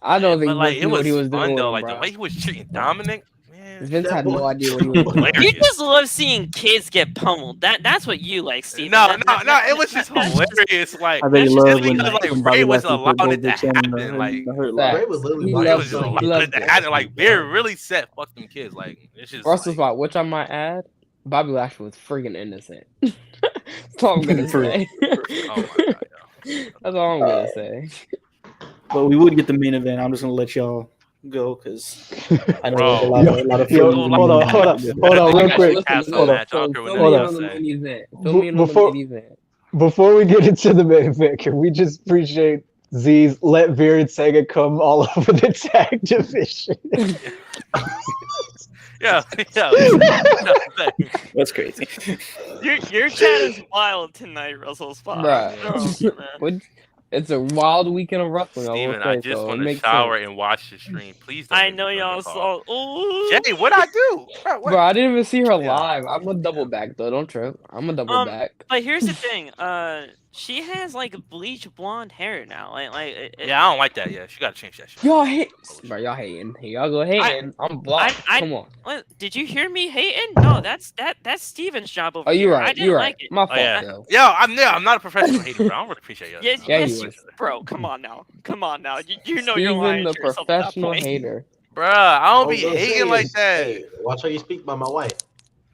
I don't think But like Vince it knew was what he was fun doing. though. with Like him, the bro. way he was treating Dominic, man. Vince That had boy- no idea what he was doing. You just love seeing kids get pummeled. That's what you like, Steven. No, That- it was just that's hilarious. Like I bet That's you just love when because, like, Bobby Ray was Lashley put allowing it Goldberg to Chin in happen, like, the hurt Facts. lock. Ray was literally He like, it loves was just it. like, He loves the it. habit, like Bear really said, "Fuck them kids." Like it's just Russell like, spot, which I might add, Bobby Lashley was freaking innocent. That's all I'm gonna For say. oh my god, yo. That's all I'm gonna say. But we would get the main event. I'm just gonna let y'all go because I know Bro. there's a lot of Yo, Philly hold on, hold on, real quick. Listen, Hold on. I don't care what fill me in anyone on the say. main event. Fill me in on the Before- main event. Before we get into the main event, can we just appreciate Z's let Veer and Sega come all over the tag division? Yeah. That's crazy. Your chat is wild tonight, Russell Spot. Bruh. What? It's a wild weekend of wrestling. Steven, I I will say just so. want It to makes shower sense. and watch the stream. Please don't. I make me know join the y'all call. saw. Ooh. Jay, what'd I do? Bro, what? Bro, I didn't even see her Yeah. live. I'm a double back though. Don't trip. I'm a double back. But here's the thing. She has like bleach blonde hair now. Yeah, I don't like that. Yeah, she gotta change that shit. Y'all hate, bro. Y'all hating. Y'all go hating. I'm blocked. Come on. What? Did you hear me hating? No, that's Steven's job over Oh, here. you're I right. didn't You're like right. it. My fault, yeah. though. Yo, I'm not a professional hater, bro. I don't really appreciate you. Yes, Yeah, yes, he you, was. bro. Come on now. You know you're Steven, lying the to yourself at that professional point. hater. Bro, I don't I'm be gonna hating say like is, that. Hey, watch how you speak about my wife.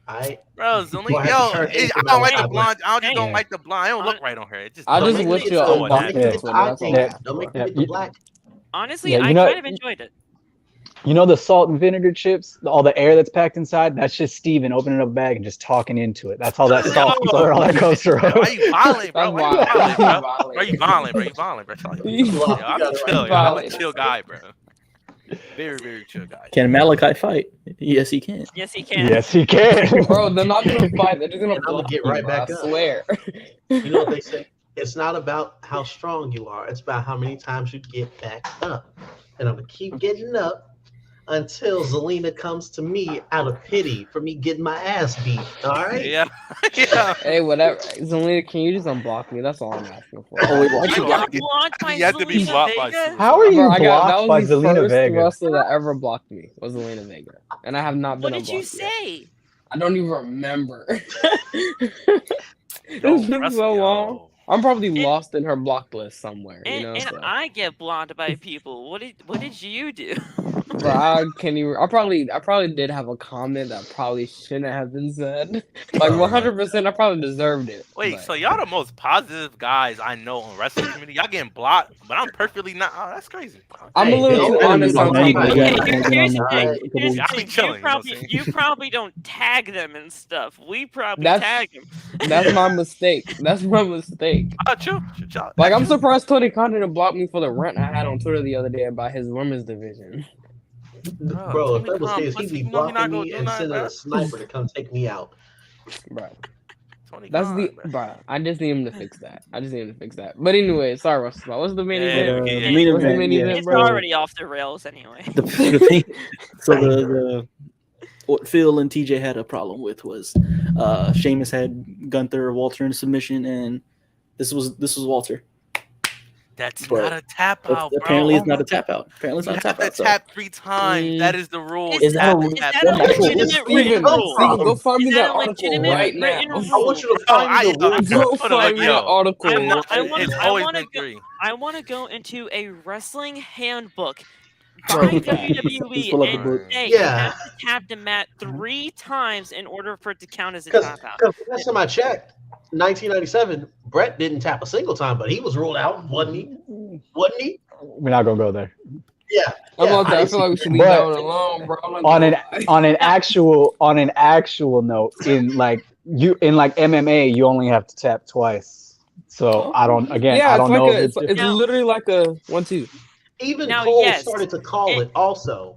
Bro, Zilly, Well, I yo, have to turn I into don't like the Malachi blonde. I just Hey. don't like the blonde. I don't look right on her. It just I Don't just make wish me you get unblocked don't make me it get for the me. eye That's all thing. I ask Don't make for. me get the black. Honestly, Yeah, I you know- kind of enjoyed it. You know the salt and vinegar chips, all the air that's packed inside? That's just Steven opening up a bag and just talking into it. That's all that salt, all that goes through. Why you violent, bro? That's Why you wild. violent, bro? Violent. Why you violent, bro? You violent, bro. Chill out. You Yo, I'm got it chill. right. Yo. I'm a Violent. chill guy, bro. Very, very chill guy. Can Malachi fight? Yes, he can. Yes, he can. Yes, he can. Bro, they're not gonna fight. They're just gonna And I'ma block get you, right bro. back I up. swear. You know what they say? It's not about how strong you are. It's about how many times you get back up. And I'm gonna keep getting up until Zelina comes to me out of pity for me getting my ass beat. All right? Yeah. Yeah. Hey, whatever. Zelina, can you just unblock me? That's all I'm asking for. Oh, wait, You You got are- blocked by You have to be Zelina blocked by Vega? suicide. How are you Bro, that blocked by was the Zelina first Vega? wrestler that ever blocked me was Zelina Vega, and I have not been What did you unblocked yet. say? I don't even remember. Yo, It's been wrestle- so yo. long. I'm probably And- lost in her block list somewhere. You And, know, and so. I get blocked by people. What did you do? Bro, I can't even. I probably did have a comment that probably shouldn't have been said. Like 100%, I probably deserved it. Wait, but- so y'all the most positive guys I know on wrestling community. Y'all getting blocked, but I'm perfectly not. Oh, that's crazy. I'm Hey, a little don't too honest enemy sometimes. my Yeah, Okay, wife. yeah. here's the Alright. thing. Here's the Yeah, I be thing. chilling, you know what I'm saying? You probably don't tag them and stuff. We probably That's- tag them. That's my mistake. That's my mistake. Oh, chill. Like, I'm surprised Tony Khan didn't block me for the rant I had on Twitter the other day about his women's division. Bro, if that was his, he'd be you know he not blocking gonna me do and nothing, sending bro. a sniper to come take me out. Bro, Tony that's Khan, the. bro. Bro, I just need him to fix that. But anyway, sorry, Russell. What's the main Yeah, event? yeah, the main What's the event, main yeah. event, It's bro? already off the rails anyway. The thing, so what Phil and TJ had a problem with was Sheamus had Gunther, Walter in submission, and this was Walter. That's But not a tap out, bro. Apparently, it's Oh not my- a tap out. Apparently, it's You not a have tap to out. So. tap 3 times. Mm. That is the rule. Is that that, a- is that what a actual- legitimate Steven, written rule? Steven, go find me Is that that a article legitimate right now. written I rule? want you to Oh, find the rules. Go Hold on, find me yo. that article I'm not- right I wanna- It's now. always wanna been go- 3. I want to go into a wrestling handbook Bro, by facts. WWE Please pull up the and book. say you Yeah. have to tap the mat 3 times in order for it to count as a Because tap out. last time I checked, 1997, Brett didn't tap a single time, but he was ruled out, wasn't he? Wasn't he? We're not gonna go there. Yeah. I'm yeah, about to. I I- feel like we should leave But that one alone, bro. I'm not On gonna lie. on an actual note, in MMA, you only have to tap twice. So I don't Yeah, I don't it's like know a. if It's, it's it's Now- literally like a 1-2. Even Now, Cole yes, started to call it also.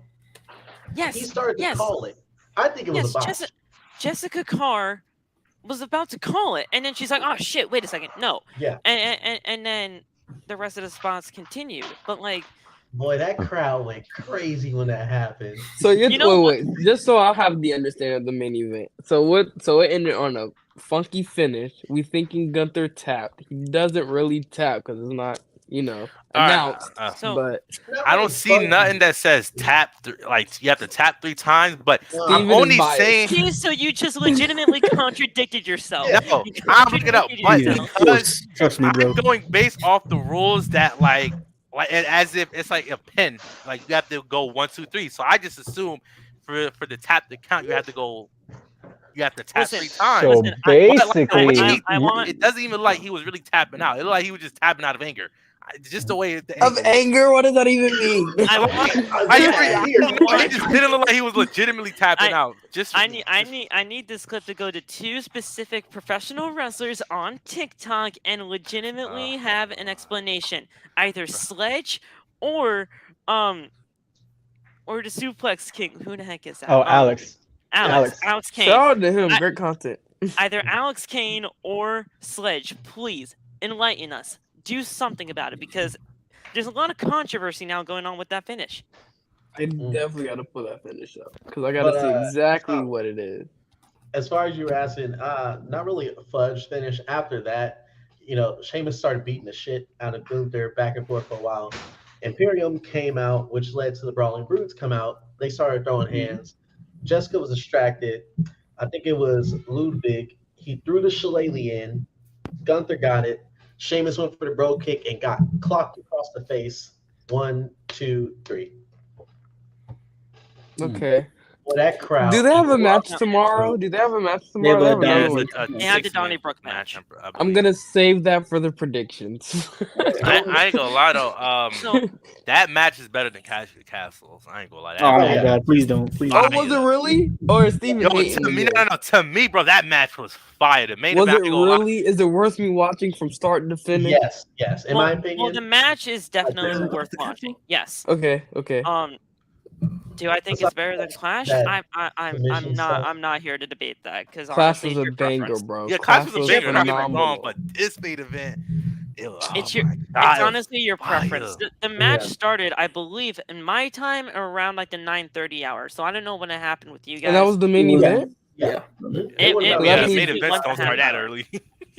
Yes, He started to yes. call it. I think it was yes. a box. Jessica Carr was about to call it, and then she's like, "Oh shit! Wait a second, no!" Yeah. And then the rest of the spots continued. But like, Boy, that crowd went crazy when that happened. So You know wait, just so I have the understanding of the main event. So it ended on a funky finish. We thinking Gunther tapped. He doesn't really tap because it's not, announced. so but I don't see nothing that says tap. Like you have to tap 3 times, but I'm Steven is only biased. saying. see, so you just legitimately contradicted yourself. Yeah. No, You I'm looking it up, contradicted but yourself. because Trust me, bro. I'm going based off the rules that like as if it's like a pin. Like you have to go 1, 2, 3. So I just assume for the tap to count, you have to go. You have to tap Listen, 3 times. so Listen, basically. I want- It doesn't even look like he was really tapping out. It looked like he was just tapping out of anger. Just the way the Of anger? What does that even mean? I want. He just didn't look like he was legitimately tapping out. I need this clip to go to 2 specific professional wrestlers on TikTok and legitimately have an explanation. Either Sledge or the Suplex King. Who the heck is that? Oh, Alex. Alex Kane. Shout out to him. Great content. Either Alex Kane or Sledge, please enlighten us. Do something about it because there's a lot of controversy now going on with that finish. I definitely got to pull that finish up because I got to see exactly what it is. As far as you were asking, not really a fudge finish. After that, Sheamus started beating the shit out of Gunther back and forth for a while. Imperium came out, which led to the Brawling Brutes come out. They started throwing hands. Jessica was distracted. I think it was Ludwig. He threw the shillelagh in. Gunther got it. Sheamus went for the bro kick and got clocked across the face. 1, 2, 3. Okay. Well, that crowd. Do they have a match tomorrow? They have another one? They have the Donnybrook match. I'm gonna save that for the predictions. I ain't gonna lie though. That match is better than Castle's. I ain't gonna lie. Oh my god! Please don't. Please. Oh, don't. was it really? Or Steven? To me, bro, that match was fire. The main was event, it really? Is it worth me watching from start to finish? Yes. In my opinion. Well, the match is definitely worth watching. Yes. Okay. Do I think it's better than Clash? I'm not here to debate that because Clash honestly, was a banger, bro. Yeah, Clash was a banger. Don't get me phenomenal. wrong, but this main event, it's honestly your preference. The match started, I believe, in my time around like the 9:30 hour. So I don't know when it happened with you guys. And that was the main event. Yeah. the main event don't start that early.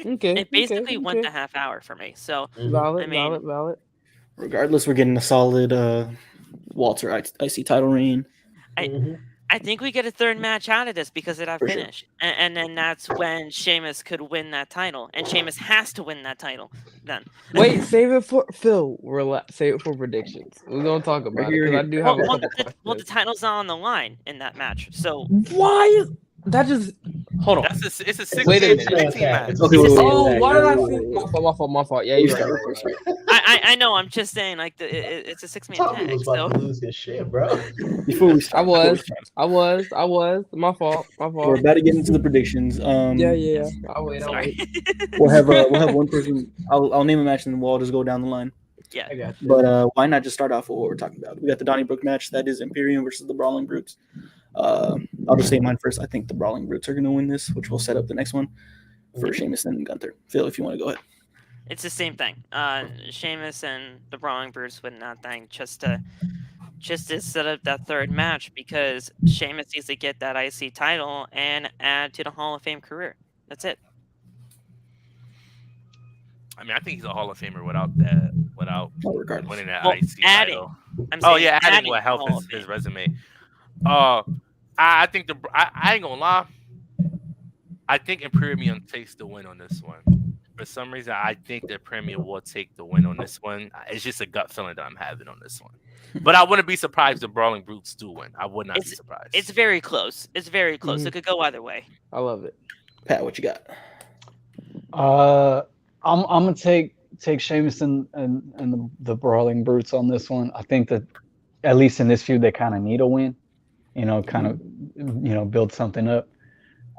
Okay. It basically went the half hour for me. So valid. Regardless, we're getting a solid Walter IC title reign. I think we get a third match out of this because of that finish. Sure. And then that's when Sheamus could win that title. And Sheamus has to win that title then. Wait, save it for Phil. Save it for predictions. We're going to talk about it because I do have a couple questions. Well, the title's not on the line in that match. So why? That just hold on. It's a 16 match. Okay, why did I think? My fault. Yeah, you're right. I know. I'm just saying, like it's a 6-man tag. Was about to lose his shit, bro. Before we start, I was. My fault. We're about to get into the predictions. Yeah. I'll wait. We'll have one person. I'll name a match and then we'll all just go down the line. Yeah. I got you. But why not just start off with what we're talking about? We got the Donnybrook match. That is Imperium versus the Brawling Brutes. I'll just say mine first. I think the Brawling Brutes are going to win this, which will set up the next one for Sheamus and Gunther. Phil, if you want to go ahead. It's the same thing. Sheamus and the Brawling Brutes win that thing just to set up that third match because Sheamus needs to get that IC title and add to the Hall of Fame career. That's it. I mean, I think he's a Hall of Famer without winning that IC title. Adding will help his resume. I think I ain't gonna lie. I think Imperium takes the win on this one. For some reason, I think that Premier will take the win on this one. It's just a gut feeling that I'm having on this one. But I wouldn't be surprised if Brawling Brutes do win. I would not be surprised. It's very close. Mm-hmm. It could go either way. I love it. Pat, what you got? I'm gonna take Sheamus and the Brawling Brutes on this one. I think that at least in this feud they kind of need a win. Build something up.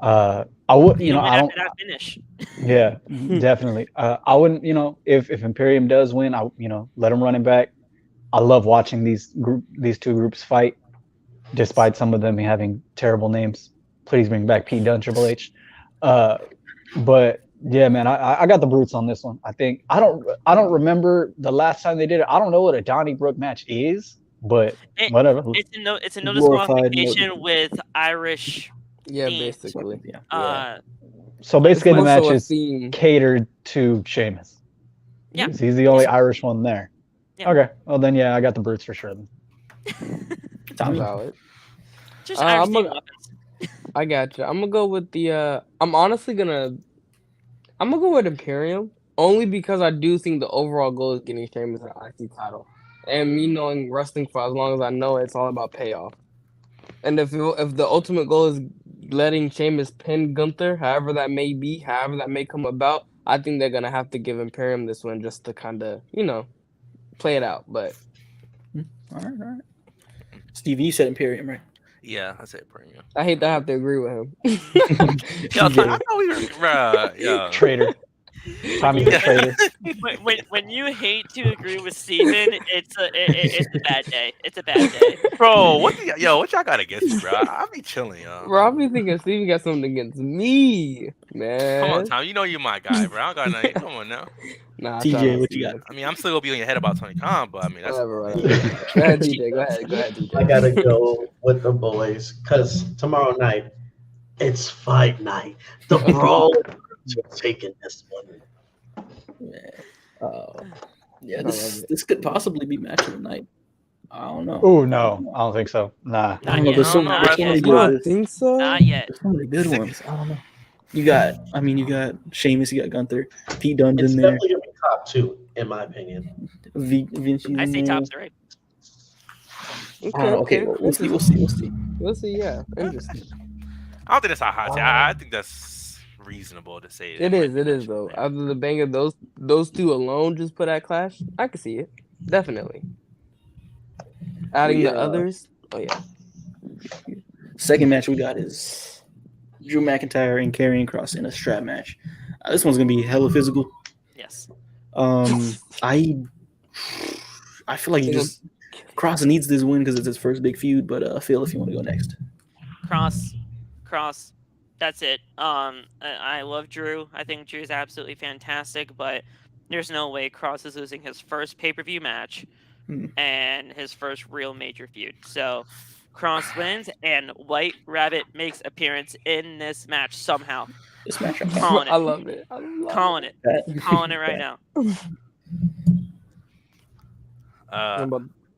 I would, I don't. That finish. Yeah, definitely. I wouldn't, if Imperium does win, let them run it back. I love watching these two groups fight, despite some of them having terrible names. Please bring back Pete Dunne, Triple H. But yeah, man, I got the Brutes on this one. I think I don't remember the last time they did it. I don't know what a Donnybrook match is. But whatever. It's a no disqualification with Irish. Yeah, themes. basically. Yeah. So basically, the match is catered to Sheamus. Yeah, he's the only Irish one there. Yeah. Okay, well then, I got the Brutes for sure. Tommy, valid. Just Irish weapons. I got you. I'm gonna go with the. I'm gonna go with Imperium only because I do think the overall goal is getting Sheamus an IC title. And me knowing wrestling for as long as I know, it's all about payoff. And if the ultimate goal is letting Sheamus pin Gunther, however that may come about, I think they're gonna have to give Imperium this one just to kind of, play it out. But All right. Stevie, you said Imperium, right? Yeah, I said premium. I hate to have to agree with him. Yo, I thought we were, bruh, yo. Traitor. Tommy's a traitor. When you hate to agree with Steven, it's a bad day. It's a bad day. Bro, what y'all got against me, bro? I'll be chilling, yo. Bro, I be thinking Steven got something against me, man. Come on, Tom. You know you're my guy, bro. I don't got nothing. Come on now. Nah, TJ, shout out what you got? Steven. I mean, I'm still gonna be on your head about Tony Khan, but I mean, that's Whatever. Go ahead, DJ. Go ahead, DJ. I gotta go with the boys because tomorrow night it's fight night. The Brawl is taking this one. Yeah, this could possibly be match of the night. I don't know. Oh no, I don't think so. Nah. I don't know. There's so Not many yet. good. think so? Not yet. There's so many good ones. I don't know. You got Sheamus, you got Gunther, Pete Dunne It's in there. definitely gonna be top two, in my opinion. Vinci. I say top three. Okay, well, we'll see. We'll see. Yeah, interesting. I don't think that's a hot take. I think that's reasonable to say. It is though. After the bang of those two alone, just put at Clash, I could see it. Definitely. Adding the others. Oh yeah. Second match we got is Drew McIntyre and Karrion Kross in a strap match. This one's gonna be hella physical. Yes. I feel like Kross needs this win because it's his first big feud. But Phil, if you want to go next, Cross. That's it. I love Drew. I think Drew's absolutely fantastic, but there's no way Kross is losing his first pay-per-view match and his first real major feud. So Kross wins, and White Rabbit makes appearance in this match somehow. this match, Calling it. I love it. Calling it. Calling it right now.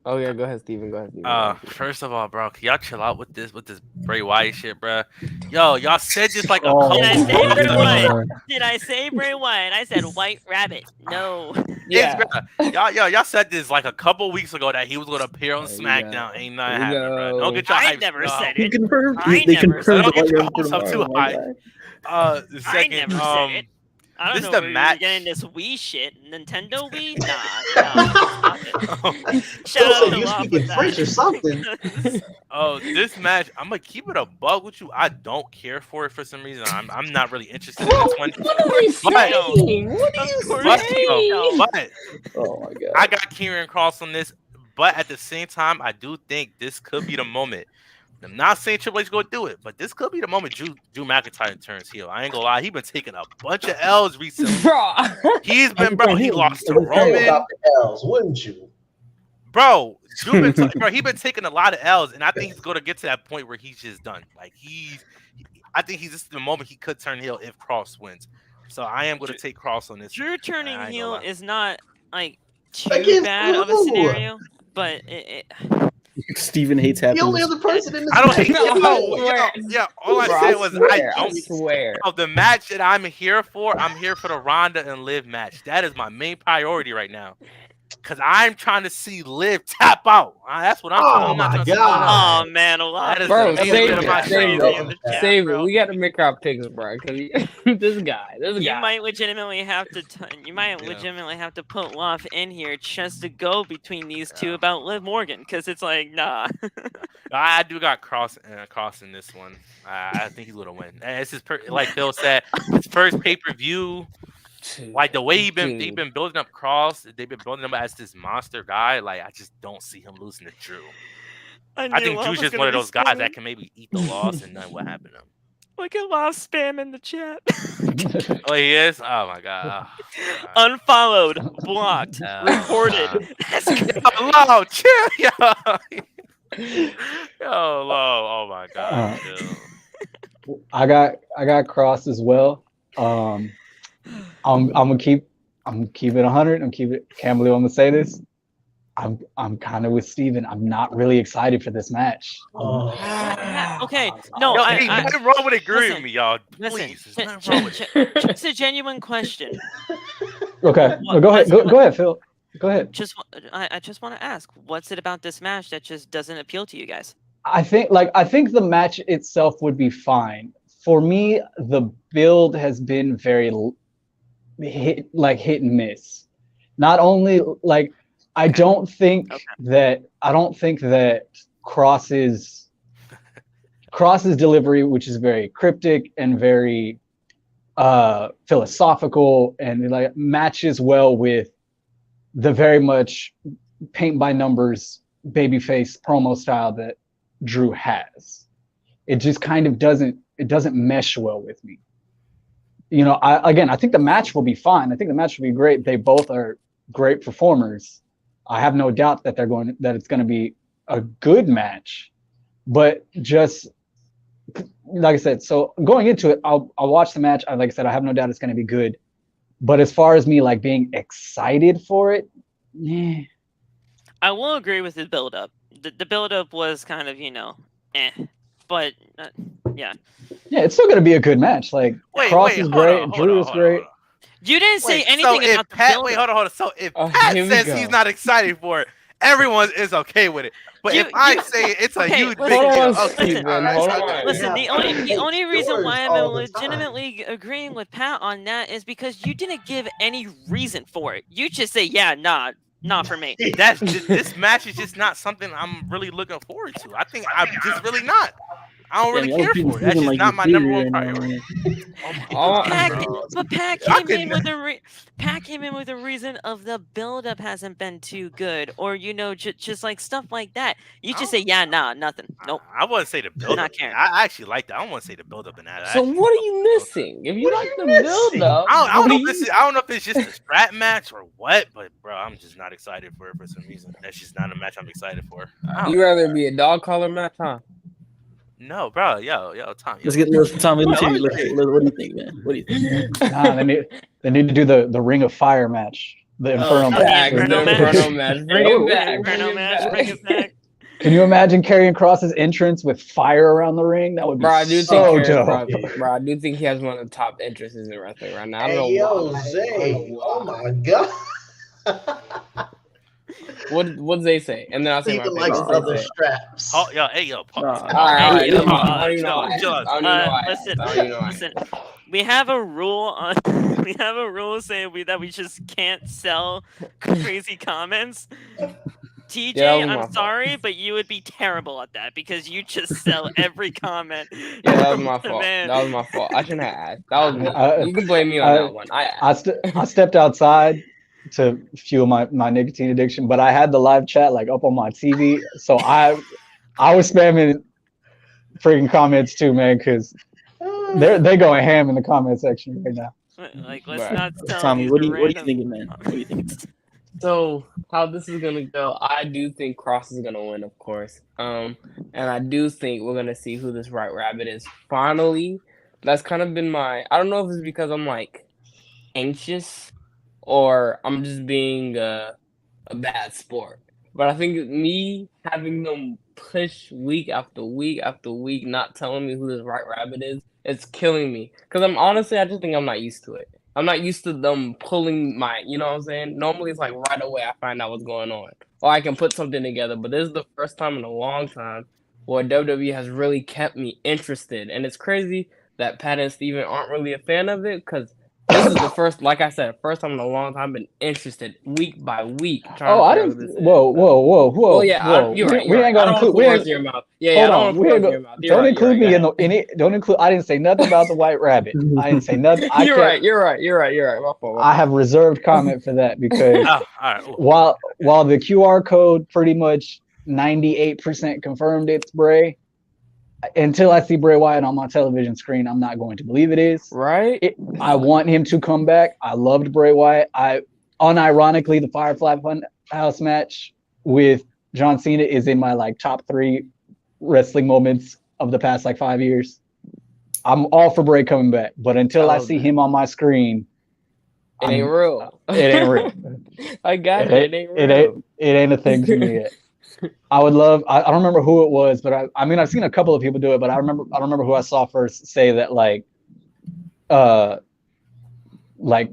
Oh yeah, go ahead, Steven. First of all, bro, can y'all chill out with this Bray Wyatt shit, bro? Yo, y'all said this like a couple Did I say weeks Bray ago. Wyatt? Did I say Bray Wyatt? I said White Rabbit. No. Yes, bro. Y'all said this like a couple weeks ago that he was gonna appear on SmackDown. Ain't nothing happening, bro. Don't get your I hype never up. said They it. confirmed. I They never confirmed said it. it. Don't get your hopes up too high. The I second, never said it. I this don't is know the where match. you're getting this Wii shit. Nintendo Wii? Nah. Stop it. Shout Also, out to you Love speaking with that. French or something. Oh, this match, I'm gonna keep it a bug with you. I don't care for it for some reason. I'm not really interested in this one. What are we saying? What are you saying? But Oh my god! I got Karrion Kross on this. But at the same time, I do think this could be the moment. I'm not saying Triple H go do it, but this could be the moment Drew McIntyre turns heel. I ain't gonna lie, he been taking a bunch of L's recently. Bro. He's been, bro. He lost to Care Roman. about the L's, wouldn't you? Bro, Drew been he been taking a lot of L's, and I think he's gonna get to that point where he's just done. Like I think he's just the moment he could turn heel if Kross wins. So I am gonna take Kross on this. Drew turning I ain't heel gonna lie. is not like too Against bad of a who? scenario, but Steven hates The only happiness. other person in this I don't hate match- yeah. All I Bro, said was I don't. swear. The match that I'm here for the Ronda and Liv match. That is my main priority right now. Because I'm trying to see Liv tap out. That's what I'm Oh I'm not my trying to see God. oh man, a lot. That is Bro, the main save bit of it, my save show. it. Save it. We got to make our picks, bro. Because this guy. You might legitimately have to. Legitimately have to put Love in here just to go between these two about Liv Morgan, because it's like nah. I do got Kross in this one. I think he's gonna win. And it's his like Phil said, his first pay-per-view. Like the way they've been building up Kross, they've been building him as this monster guy. Like I just don't see him losing to Drew. I think Drew's just one of those guys that can maybe eat the loss and then what happened to him. Look at Love spam in the chat. Oh, he is? Oh my god. Unfollowed, blocked, reported. Hello, chill, yo. Yo, low. Oh my god. I got Kross as well. I'm gonna keep it 100. Can't believe I'm gonna say this. I'm kind of with Steven. I'm not really excited for this match. Okay, no, Yo, ain't nothing wrong with agreeing with me, y'all. Listen, Please, there's nothing wrong with it. just a genuine question. Okay, go ahead. Go ahead, Phil. Go ahead. I just want to ask, what's it about this match that just doesn't appeal to you guys? I think the match itself would be fine. For me, the build has been very hit and miss. Not only like I don't think Okay. that Cross's delivery, which is very cryptic and very philosophical, and like matches well with the very much paint by numbers babyface promo style that Drew has. It just kind of doesn't mesh well with me. You know, I think the match will be fine. I think the match will be great. They both are great performers. I have no doubt that it's going to be a good match, but just like I said, so going into it, I'll watch the match. Like I said, I have no doubt it's going to be good. But as far as me like being excited for it, yeah. I will agree with the build-up. The build-up was kind of, but yeah. Yeah, it's still going to be a good match. Like Cross is great, Drew is great. You didn't say anything about the build-up. Wait, hold on. So if Pat says he's not excited for it, everyone is okay with it. But if I say it's a huge big deal, okay. Listen, the only reason why I'm legitimately agreeing with Pat on that is because you didn't give any reason for it. You just say, yeah, nah, not for me. This match is just not something I'm really looking forward to. I think I'm just really not. I don't really care for it. That's just not my number one priority. But Pat came in with a reason of the build-up hasn't been too good, or just like stuff like that. You just say, yeah, nah, nothing. Nope. I wouldn't say the build-up. Not caring. I actually like that. I don't want to say the build-up in that. So what are you missing? If you like the build-up, I don't know if it's just a strap match or what, but bro, I'm just not excited for it for some reason. That's just not a match I'm excited for. You rather be a dog collar match, huh? No, bro. Yo, Tommy. Let's get Tommy. What do you think, man? What do you think? Nah, they need to do the Ring of Fire match, the Inferno match. Inferno match. Bring it back. Can you imagine Karrion Kross's entrance with fire around the ring? That would be so dope. Bro, I do think he has one of the top entrances in wrestling right now. I don't know Yo, Zay. Oh my god. What Zay say? And then I'll say my like other straps. Oh, yo, hey, yo. All right. Listen. We have a rule saying that we just can't sell crazy comments. TJ, Yeah, I'm sorry, but you would be terrible at that because you just sell every comment. Yeah, that was my fault. That was my fault. I shouldn't have asked. That was you can blame me on that one. I stepped outside to fuel my nicotine addiction, but I had the live chat like up on my TV, so I was spamming freaking comments too, man, because they going ham in the comment section right now. Like, let's not tell Tommy, what do you think, man? What do you think? So how this is gonna go, I do think Cross is gonna win, of course. And I do think we're gonna see who this White Rabbit is. Finally, that's kind of been I don't know if it's because I'm like anxious or I'm just being a bad sport. But I think me having them push week after week after week, not telling me who this White Rabbit is, it's killing me. Because I just think I'm not used to it. I'm not used to them pulling you know what I'm saying? Normally it's like right away I find out what's going on. Or I can put something together. But this is the first time in a long time where WWE has really kept me interested. And it's crazy that Pat and Steven aren't really a fan of it because this is the first, like I said, first time in a long time I've been interested week by week. I didn't. Whoa. Oh yeah, you're right. We ain't gonna include. We ain't your mouth. Yeah, don't include me in it. Don't include. I didn't say nothing about the White Rabbit. I didn't say nothing. You're right. My fault. I have reserved comment for that because while the QR code pretty much 98% confirmed it's Bray, until I see Bray Wyatt on my television screen, I'm not going to believe it is. Right? I want him to come back. I loved Bray Wyatt. Unironically, the Firefly Funhouse match with John Cena is in my like top 3 wrestling moments of the past like 5 years. I'm all for Bray coming back, but until I see him on my screen, it ain't real. It ain't real. I got it. It ain't real. It ain't a thing to me yet. I would love. I don't remember who it was, but I mean I've seen a couple of people do it, but I don't remember who I saw first say that like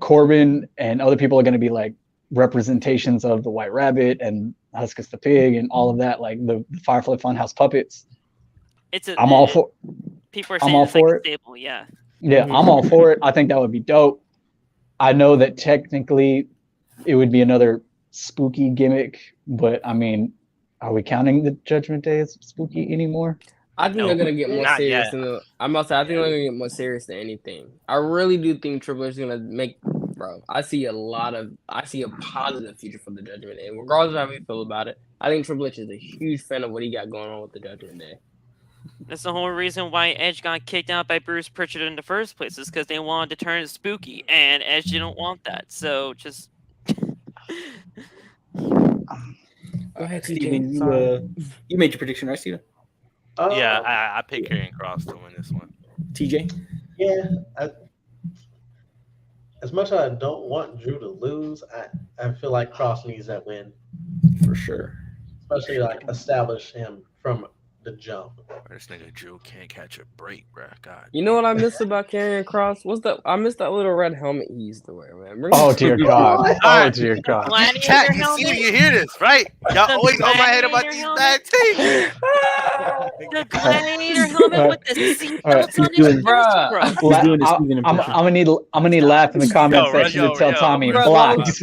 Corbin and other people are going to be like representations of the White Rabbit and Huskus the Pig and all of that, like the Firefly Funhouse puppets. I'm all for. People are saying it's like a staple, yeah. Yeah, I'm all for it. I think that would be dope. I know that technically it would be another spooky gimmick, but I mean, are we counting the Judgment Day as spooky anymore? I think they're gonna get more Not serious. yet. I'm about to say, I think they're gonna get more serious than anything. I really do think Triple H is gonna make, bro. I see a positive future for the Judgment Day, regardless of how we feel about it. I think Triple H is a huge fan of what he got going on with the Judgment Day. That's the whole reason why Edge got kicked out by Bruce Pritchard in the first place, is because they wanted to turn it spooky, and Edge didn't want that. So just. Go ahead, Steven, TJ. you made your prediction, right, Steven? Yeah, I picked Karrion Kross to win this one. TJ? Yeah. As much as I don't want Drew to lose, I feel like Cross needs that win. For sure. Especially like establish him from the jump. This nigga Drew can't catch a break, bro. God. You know what I missed about Karrion Kross? I missed that little red helmet he used to wear, man. Bring Oh it- dear God! Oh dear God! Gladiator Chat, you helmet? see, you hear this, right? Y'all The always on my head about gladiator these bad teams. The gladiator helmet with the seatbelts on He's his doing- Bruh. bro. He's doing his I'm Steven impression. gonna need laugh in the comment Yo, section yo, to tell yo. Tommy Bro, blocked,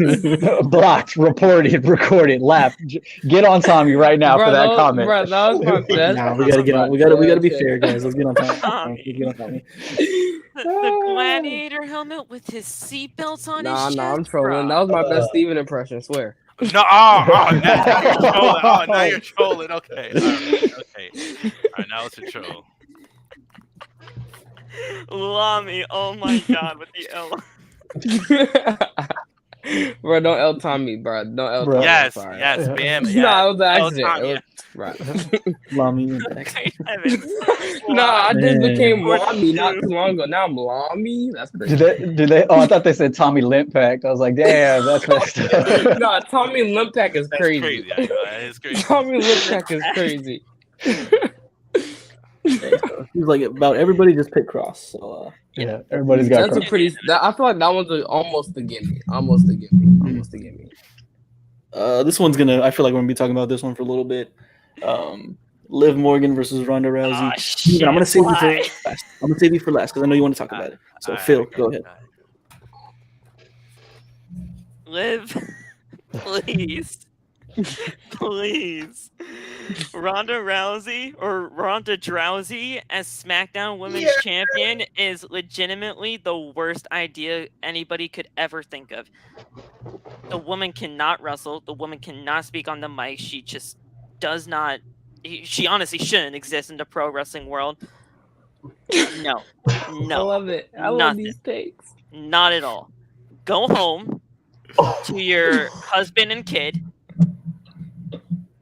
blocked, reported, recorded, laugh. Get on Tommy right now for that comment. Bro, that was my best. Nah, we gotta get on. We gotta be fair, guys. Let's get on time. Let's get on Tommy. The gladiator helmet with his seatbelts on his chest. I'm trolling. That bro. was my best Steven impression, I swear. No, now you're trolling. Oh, now you're trolling. Okay. All right, now it's a troll. Lami, oh my god, with the L. Bro, don't L Tommy, bro. Don't L Bro. Tommy. Yes, sorry. yes, bam. No, Yeah. it was an accident. Tommy, It was, right. Lami. No, I just Man. became Lami not too long ago. Now I'm Lami. That's crazy. Did they? Oh, I thought they said Tommy Limpack. I was like, damn, that's messed up. No, Tommy Limpack is That's crazy. crazy. I know, that is crazy. Tommy Limpack is crazy. He's like about everybody just pick Cross. So Yeah, everybody's got. That's a pretty. I feel like that one's almost a gimme. Almost a gimme. this one's gonna. I feel like we're gonna be talking about this one for a little bit. Liv Morgan versus Ronda Rousey. Oh, Steven, I'm gonna save you for why? last. I'm gonna save you for last because I know you want to talk about it. So All right, Phil, okay, go ahead. all right. Liv, please. Please. Ronda Rousey or Ronda Drowsy as SmackDown Women's Champion is legitimately the worst idea anybody could ever think of. The woman cannot wrestle. The woman cannot speak on the mic. She just does not. She honestly shouldn't exist in the pro wrestling world. No. I No. love it. I love Nothing. these takes. Not at all. Go home to your husband and kid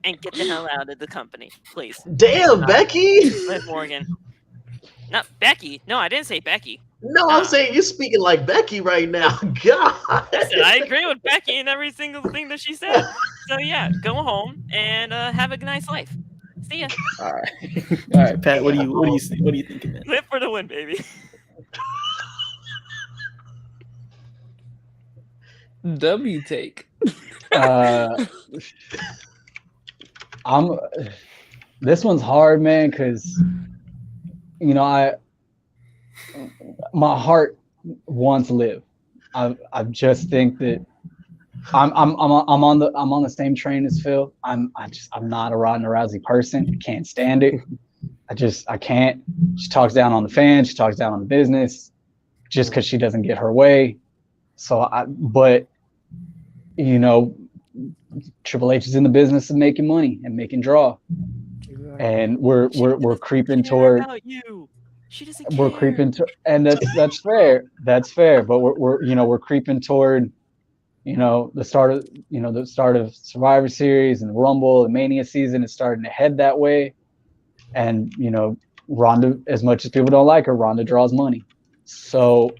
and get the hell out of the company, please. Damn, Becky. Liv Morgan. Not Becky. No, I didn't say Becky. No, I'm saying you're speaking like Becky right now. God. I said I agree with Becky in every single thing that she said. So yeah, go home and have a nice life. See ya. All right, Pat. What do you think, man? Live for the win, baby. W take. This one's hard, man, because my heart wants Liv. I just think that I'm on the same train as Phil. I'm not a Ronda Rousey person. I can't stand it. I can't. She talks down on the fans. She talks down on the business, just because she doesn't get her way. But Triple H is in the business of making money and making draw, and we're creeping toward. About you. She doesn't We're care. creeping to, and that's fair. That's fair. But we're creeping toward, the start of Survivor Series and Rumble and Mania season is starting to head that way. And Ronda, as much as people don't like her, Ronda draws money. So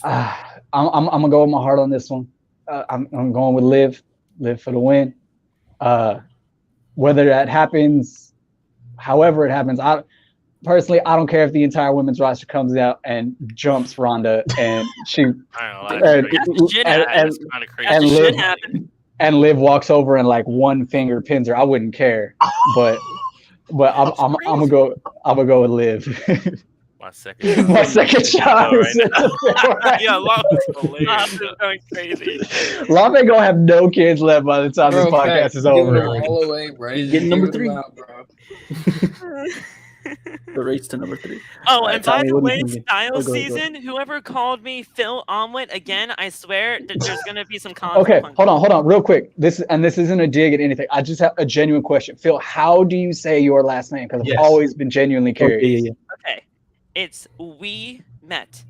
I'm gonna go with my heart on this one. I'm going with Liv for the win. Whether that happens, however it happens, I don't care if the entire women's roster comes out and jumps Ronda and she I don't know. That's kind of crazy. and That Liv- should happen. and Liv walks over and like one finger pins her. I wouldn't care, but I'm gonna go with Liv. My second. My second shot. Right now. Right. Yeah, Lop is Stop, hilarious. it's going crazy. Lop ain't gonna have no kids left by the time this Bro, podcast facts. is Giving over. them all away, bro. He's Just getting number giving 3. them out, bro. The race to number 3. Oh, All right, and by Tommy, the what are way, you thinking? style Oh, go ahead. season, whoever called me Phil Omelet again, I swear that there's gonna be some Okay, consequences. hold on, real quick. This isn't a dig at anything. I just have a genuine question. Phil, how do you say your last name? Because Yes. I've always been genuinely Okay, curious. yeah. Okay, it's we met.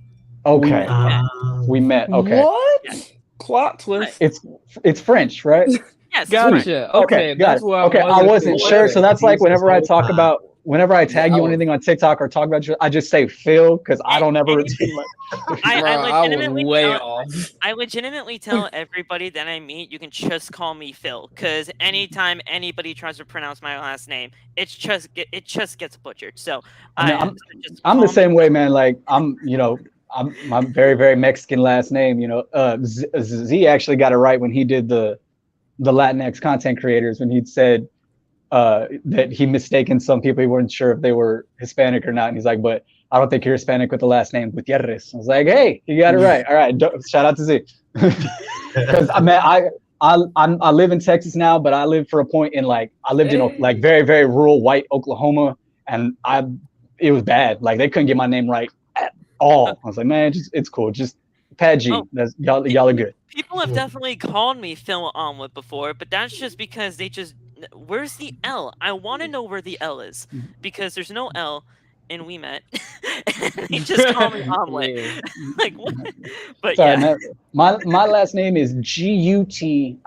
Okay, Um, we met. Okay, What? Yeah. Plot twist. it's French, right? Yes, Gotcha. Okay, Okay, got that's it. what Okay, I wasn't sure. sure. So that's like whenever I talk Yeah, about, whenever I tag Yeah, you I on was- anything on TikTok or talk about you, I just say Phil because I don't ever. I Bro, I was legitimately way tell- off. I legitimately tell everybody that I meet, you can just call me Phil, because anytime anybody tries to pronounce my last name, it just gets butchered. So I mean, just I'm the call me same way, Phil. man. Like I'm my very, very Mexican last name. Z actually got it right when he did the Latinx content creators when he'd said that he mistaken some people. He wasn't sure if they were Hispanic or not, and he's like, "But I don't think you're Hispanic with the last name Gutierrez." I was like, "Hey, you got it right. All right, shout out to Z." Because I live in Texas now, but I lived for a point in I lived in like very, very rural white Oklahoma, and it was bad. Like they couldn't get my name right at all. I was like, man, it's cool. Just Pat G. Oh. That's y'all are good. People have definitely called me Phil Omelet before, but that's just because where's the L? I want to know where the L is, because there's no L in We Met. They just call me Omelet. Yeah. Like what? But Sorry, yeah. man. My last name is Gutierrez,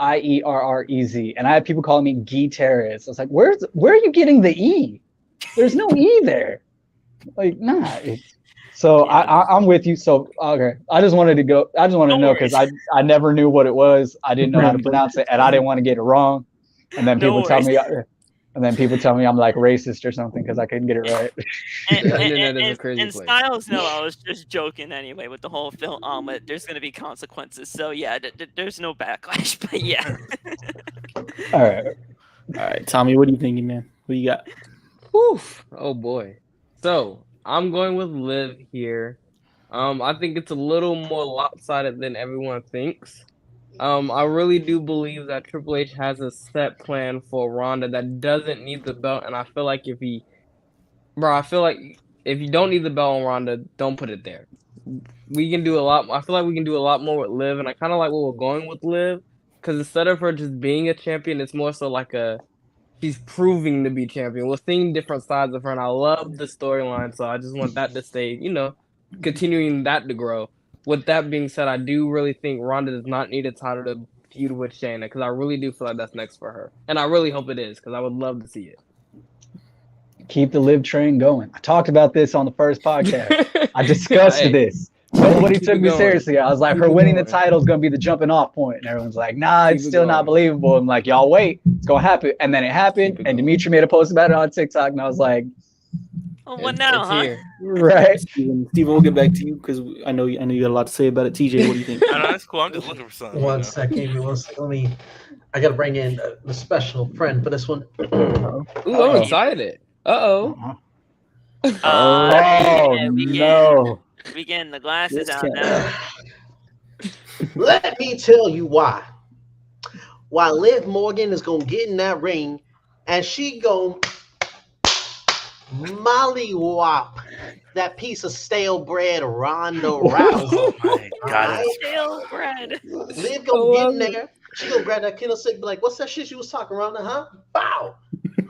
and I had people calling me Gutierrez. I was like, where are you getting the E? There's no E there. Like, nah. So Yeah. I'm with you. So okay, I just wanted to know because I never knew what it was. I didn't know how to pronounce it, and I didn't want to get it wrong. And then No people tell me I'm like racist or something because I couldn't get it right. And, The internet is a crazy and place. Styles know I was just joking anyway with the whole Phil Omelet. There's going to be consequences. So yeah, there's no backlash. But yeah. All right. All right, Tommy, what are you thinking, man? What you got? Oof. Oh boy. So I'm going with Liv here. I think it's a little more lopsided than everyone thinks. I really do believe that Triple H has a set plan for Ronda that doesn't need the belt, and I feel like if you don't need the belt on Ronda, don't put it there. We can do a lot. I feel like we can do a lot more with Liv, and I kind of like what we're going with Liv, because instead of her just being a champion, it's more so like she's proving to be champion. We're seeing different sides of her, and I love the storyline. So I just want that to stay, continuing that to grow. With that being said, I do really think Ronda does not need a title to feud with Shayna, because I really do feel like that's next for her, and I really hope it is, because I would love to see it. Keep the Liv train going. I talked about this on the first podcast. I discussed Hey. this. Nobody Keep took it me going. seriously. I was like, Keep her it winning the going. title is going to be the jumping off point. And everyone's like, nah, Keep it's it still not going. believable. I'm like, y'all wait. It's going to happen. And then it happened. Keep it And going. Dimitri made a post about it on TikTok. And I was like, Oh, what It's now, huh? here. right. Steven, we'll get back to you because I know you got a lot to say about it. TJ, what do you think? I know that's cool. I'm just looking for something. One right second, give me 1 second. I gotta bring in a special friend for this one. Ooh, Uh-oh. I'm excited. Uh-oh. Oh, no. We getting the glasses This out can't- now. Let me tell you why. Why Liv Morgan is gonna get in that ring and she gonna mollywop that piece of stale bread Ronda Rousey. Oh my god. Alright? Stale bread. Liv gonna get in there. She gonna grab that candlestick and be like, what's that shit you was talking around there, huh? Bow.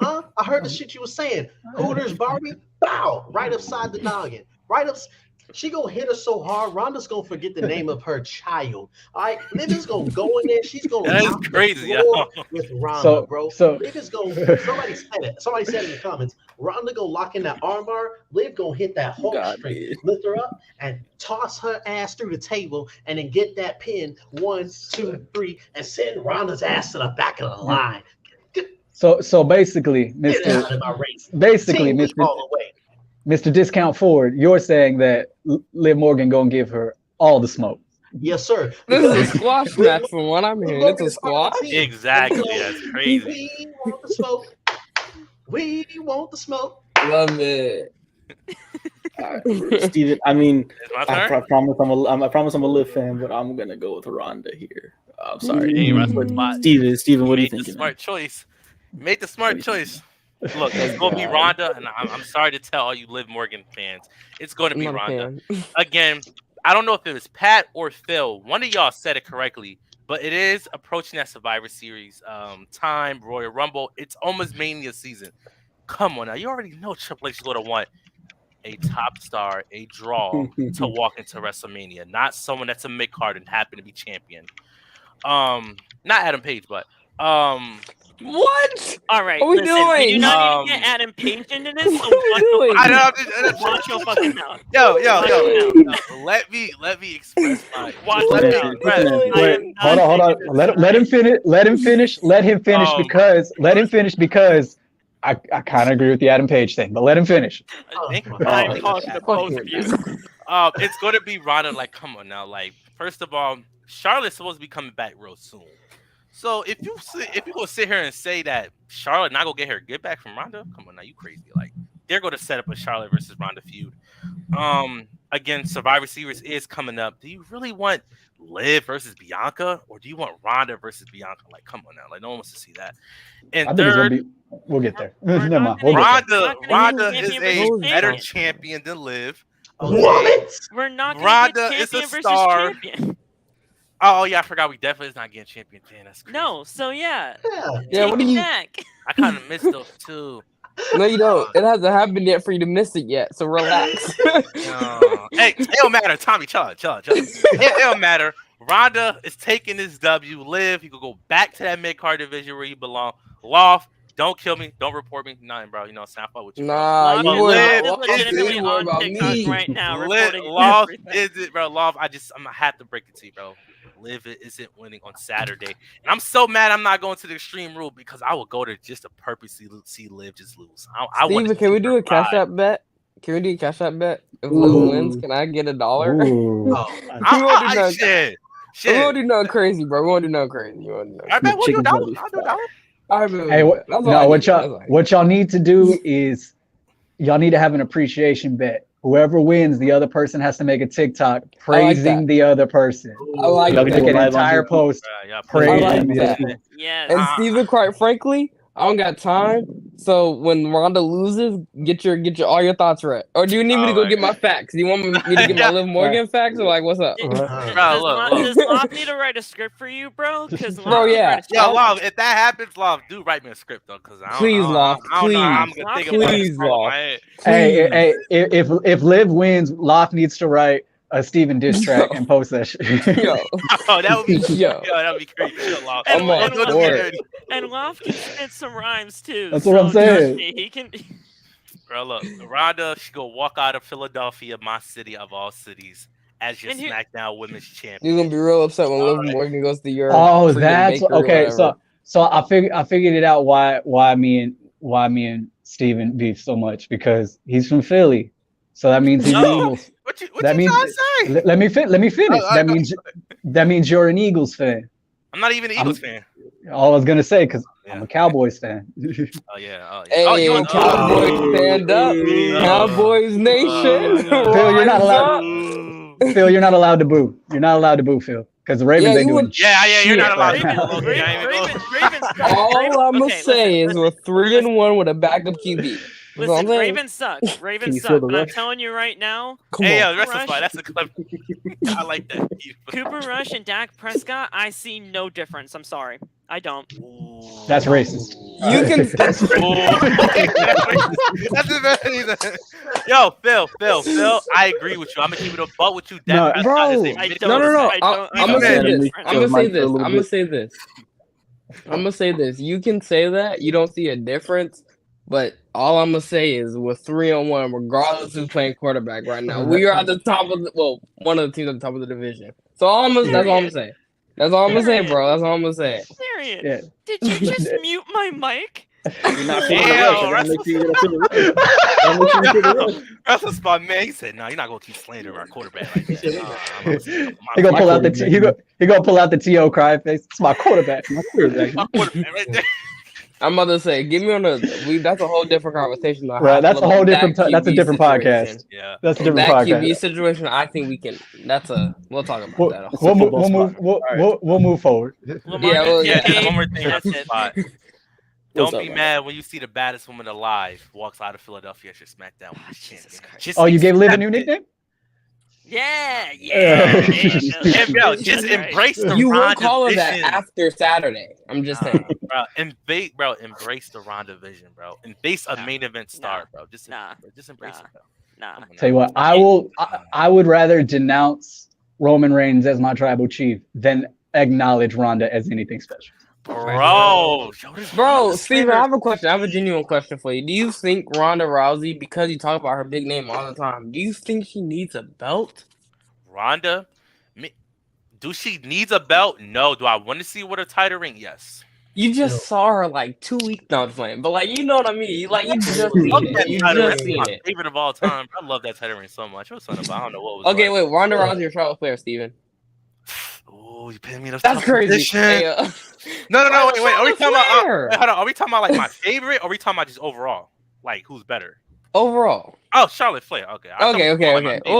Huh? I heard the shit you was saying. Hooters, Barbie, bow. Right upside the noggin. Right up. She gonna hit her so hard, Ronda's gonna forget the name of her child. All right, Liv is gonna go in there. She's gonna That is mop the crazy, floor yo. with Ronda, bro. So Liv is gonna. Somebody said it. Somebody said in the comments. Ronda gonna lock in that armbar. Liv gonna hit that Hulk God, straight, dude. lift her up, and toss her ass through the table, and then get that pin 1, 2, 3, and send Ronda's ass to the back of the line. so basically, Get out Mr. of my race. Basically, Team League Mr. all the way. Mr. Discount Forward, you're saying that Liv Morgan gonna give her all the smoke. Yes, sir. This is a squash match from what I'm hearing. It's a squash? Exactly. That's crazy. We want the smoke. We want the smoke. Love it. Steven, I mean, It's my I turn. promise I'm a Liv fan, but I'm gonna go with Ronda here. I'm sorry, Hey, WRESTLESPOT. Steven, what do you Made the think? smart choice. Made the smart choice. Look, it's gonna be Ronda, and I'm sorry to tell all you Liv Morgan fans, it's gonna be I'm not a Ronda. fan. Again, I don't know if it was Pat or Phil. One of y'all said it correctly, but it is approaching that Survivor Series time, Royal Rumble. It's almost Mania season. Come on now, you already know Triple H is gonna want a top star, a draw to walk into WrestleMania, not someone that's a mid card and happen to be champion. Not Adam Page, but What? All right, What we listen, we do doing? not need to get Adam Page into this. So What are we doing? watch your fucking mouth. yo, let me express my Watch let your me mouth. express. Wait, hold on. Let him finish. Let him finish because I kind of agree with the Adam Page thing, but let him finish. Thank you. I'm talking to both of you. It's going to be Ronda. Like, come on now. Like, first of all, Charlotte's supposed to be coming back real soon. So if you gonna sit here and say that Charlotte not gonna get her get back from Ronda, come on now, you crazy. Like, they're gonna set up a Charlotte versus Ronda feud. Again, Survivor Series is coming up. Do you really want Liv versus Bianca, or do you want Ronda versus Bianca? Like, come on now. Like, no one wants to see that. And I think it's gonna third, be. We'll get there. We're Never not mind. We'll get there. Ronda champion is versus a champion. better champion than Liv. What? We're not gonna Ronda get is a champion versus star. champion. Oh yeah, I forgot we definitely is not getting champion. Damn, that's crazy. No, so yeah. Yeah. Yeah, what do you? Back. I kind of missed those too. No, you don't. It hasn't happened yet for you to miss it yet. So relax. Hey, it don't matter. Tommy, chill. It don't matter. Ronda is taking this W. Liv, you can go back to that mid card division where you belong. Loft, don't kill me. Don't report me. Nothing, bro. You know, snap up with you. Nah, Loft you is worry legitimately about on TikTok me. right now. Liv, reporting Loft everything. is it, bro? Loft, I'm gonna have to break it to you, bro. Liv isn't winning on Saturday, and I'm so mad I'm not going to the Extreme Rule because I will go there just to purposely see Liv just lose. I want. Steven, can we do a cash app bet? Can we do a cash app bet? If Liv wins, can I get $1? Ooh. Oh, Shit. We won't do nothing crazy, bro. We won't do nothing crazy. I bet we'll do Chicken that. nuggets. I'll do that. All right, Hey, what y'all need to do is y'all need to have an appreciation bet. Whoever wins, the other person has to make a TikTok praising the other person. I like Y'all that. can Make do an live on entire here. post Yeah, praising I like the that. other person. Yes. And Steven, quite frankly, I don't got time. So when Ronda loses, get your all your thoughts right. Or do you need me to go get my facts? Do you want me to get my Liv Morgan facts, or like what's up? Does Loft need to write a script for you, bro? Because Bro, yeah. Yeah, Love, if that happens, Love, do write me a script though, because I Please, Love, I don't know how I'm please. gonna think about Please, it. Love. Hey, if Liv wins, Loft needs to write a Steven diss track and post that shit. Yo, Oh, that would be yo. that would be crazy. Chill, Love. And- I'm on and- board. And Loft can spit some rhymes too. That's what I'm so trust saying. me, he can. Bro, look, Ronda, she go walk out of Philadelphia, my city of all cities, as your And here- SmackDown Women's You're Champion. gonna be real upset when Liv Alright. Morgan goes to your Oh, freaking that's bakery or okay. whatever. So I figured it out why me and Steven beef so much, because he's from Philly. So that means he's an Oh. Eagles. What That you means- trying to say? Let me finish. Oh, That means you're an Eagles fan. I'm not even an Eagles fan. All I was gonna say, because I'm Yeah. a Cowboys fan. Oh yeah. Hey, Oh, you Cowboys stand up, Cowboys Nation. Phil, you're not rise allowed- up. Phil, you're not allowed to boo. You're not allowed to boo, Phil, because the Ravens Yeah, ain't you doing would- Yeah, you're not shit allowed right to now. go. Ravens. All I'm gonna Okay, say listen, is we're 3-1 with a backup QB. That's all I'm Listen, saying. Ravens suck. Can Ravens you suck. feel the But I'm rush? telling you right now, Come Hey, on. the rest of the that's a clip. I like that. Cooper Rush and Dak Prescott, I see no difference. I'm sorry, I don't. That's racist. You can. That's the best reason. Yo, Phil, I agree with you. I'm gonna keep it a butt with you. No, Dak bro. Prescott is a I mid- don't. No. I don't. I'm gonna say Man, this. me I'm gonna feel say Mike this. a little I'm gonna bit. say this. I'm gonna say this. You can say that you don't see a difference, but all I'm gonna say is we're 3-1, regardless who's playing quarterback right now. We are at the top of one of the teams at the top of the division. So that's all I'm gonna say. That's all I'm gonna say, bro. That's all I'm gonna say. Serious. Yeah. Did you just mute my mic? You're not feeling Damn, the rush. I gotta make sure you get up in the rush. Gotta make sure you feel the rush. That's a spot, man. He said, "No, you're not gonna keep slandering our quarterback like that." Nah, He gonna My pull out the quarterback. he gonna pull out the T.O. cry face. It's my quarterback. My quarterback. my quarterback right there. I'm about to say, give me on that's a whole different conversation. Though. Right, that's a whole different. That's a QB different situation. podcast. Yeah. That's a different That podcast. QB situation, I think we can. We'll talk about that. It's a football spot. We'll move forward. Yeah. One more thing. That's That's it. spot. What's Don't up, be man? mad when you see the baddest woman alive walks out of Philadelphia at your SmackDown. Jesus Christ. Just Oh, you gave Liv a accept new it. nickname? Yeah. Yeah, bro, just embrace the You Ronda won't call her vision. that after Saturday. I'm just saying. Bro, embrace the Ronda vision, bro. Embrace a main event star, bro. Just embrace it, bro. Nah. Come on Tell you what, I would rather denounce Roman Reigns as my tribal chief than acknowledge Ronda as anything special. Bro, Steven, I have a question. I have a genuine question for you. Do you think Ronda Rousey, because you talk about her big name all the time, do you think she needs a belt? Ronda, do she needs a belt? No. Do I want to see what her title ring? Yes. You just saw her like 2 weeks now playing, but like you know what I mean. Like you just seen it. You just seen my it. favorite of all time. I love that title ring so much. It was something about I don't know what was. Okay, wait. Ronda Rousey or Charlotte Flair, Steven? Oh, you paying me enough. That's crazy. Hey, No. Wait. Are we talking about? Flair? Hold on. Are we talking about like my favorite? Or are we talking about just overall? Like who's better? Overall. Oh, Charlotte Flair. Okay. Okay. We're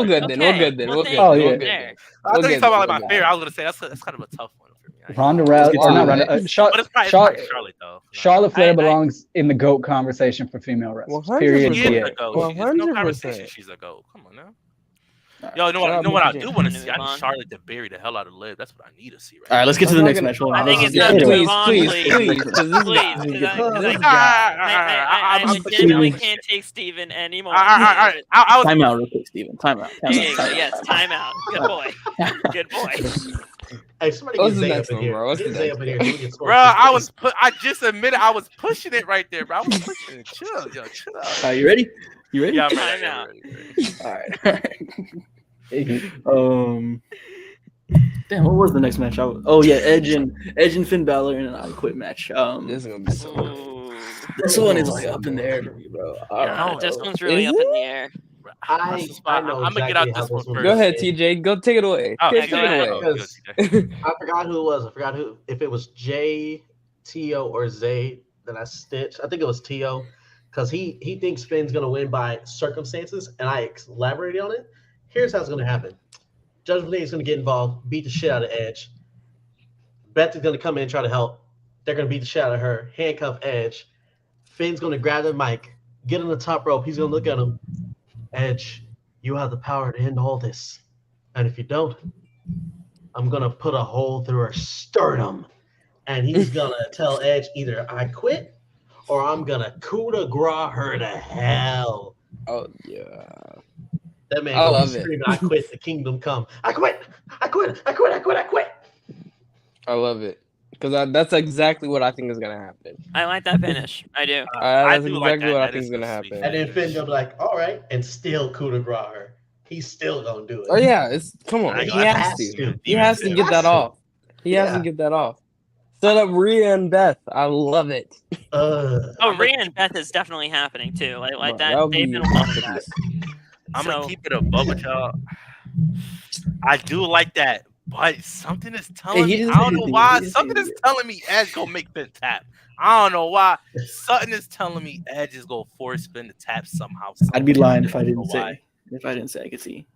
good then. Okay. We're good. Oh, yeah. We're good. There. I thought you Okay, talking about like okay. my favorite. I was gonna say that's kind of a tough one for me. Ronda Rousey, or not Ronda, But it's probably Charlotte though. Charlotte Flair I- belongs in the GOAT conversation for female wrestlers. 100%. Period. She is Yeah. a goat. 100%. No conversation. She's a goat. Come on now. Yo, you know what I do want to see? I need Charlotte to bury the hell out of Liv. That's what I need to see right All right, let's get to the next match. Hold on. I think it's Let's time get to to it. move on, Please, please. please, because this is Please, I legitimately can't take Steven anymore. I was Time out real quick, Steven. Time out. There you go. Yes, time out. Good boy. Good boy. Hey, somebody What's get the Zay next up in one, here. bro? What's Get the Zay next up in here. one? So we can score bro. some I just admitted I was pushing it right there, bro. I was pushing it. Chill, yo, chill out. You ready? You ready? Yeah, I'm Time ready. out. All right. Damn, what was the next match? Edge and Finn Balor in an I Quit match. This is gonna be so. Ooh. This one is like up in the air for me, bro. I don't know. This one's really Is up in it? the air. I know I'm gonna get exactly out how this one this one first. Go ahead, TJ. Go take it away. Oh, Take go it ahead. away. I forgot who it was. I forgot who. If it was Jay, T.O., or Zay that I stitched. I think it was T.O. because he thinks Finn's gonna win by circumstances, and I elaborated on it. Here's how it's gonna happen. Judgment Day is gonna get involved, beat the shit out of Edge. Beth is gonna come in and try to help. They're gonna beat the shit out of her, handcuff Edge. Finn's gonna grab the mic, get on the top rope. He's gonna look at him. Edge, you have the power to end all this. And if you don't, I'm going to put a hole through her sternum. And he's going to tell Edge either I quit or I'm going to coup de grace her to hell. Oh yeah. That man I gonna love be it. screaming, I quit, the kingdom come. I quit. I quit. I quit. I quit. I quit. I love it because that's exactly what I think is gonna happen. I like that finish. I do. That's do like exactly that. what I That think is is gonna a happen. sweet And then Finn gonna be like, all right, and still coup de grace her. He's still going to do it. Oh yeah, come on. I He know, has has to. to. He has to He get has that to. off. He has to Yeah. get that off. Set up Rhea and Beth. I love it. Oh, I'm Rhea and Beth is definitely happening too. Like Bro, that. that would They've be been wanting that. I'm So- gonna keep it above with y'all. I do like that, but something is telling he me. didn't I say don't know anything. why. He didn't say Something is telling me Edge gonna make Finn tap. I don't know why. Something is telling me Edge is gonna force Finn to tap somehow. I'd be lying if I didn't know why. say. If I didn't say I could see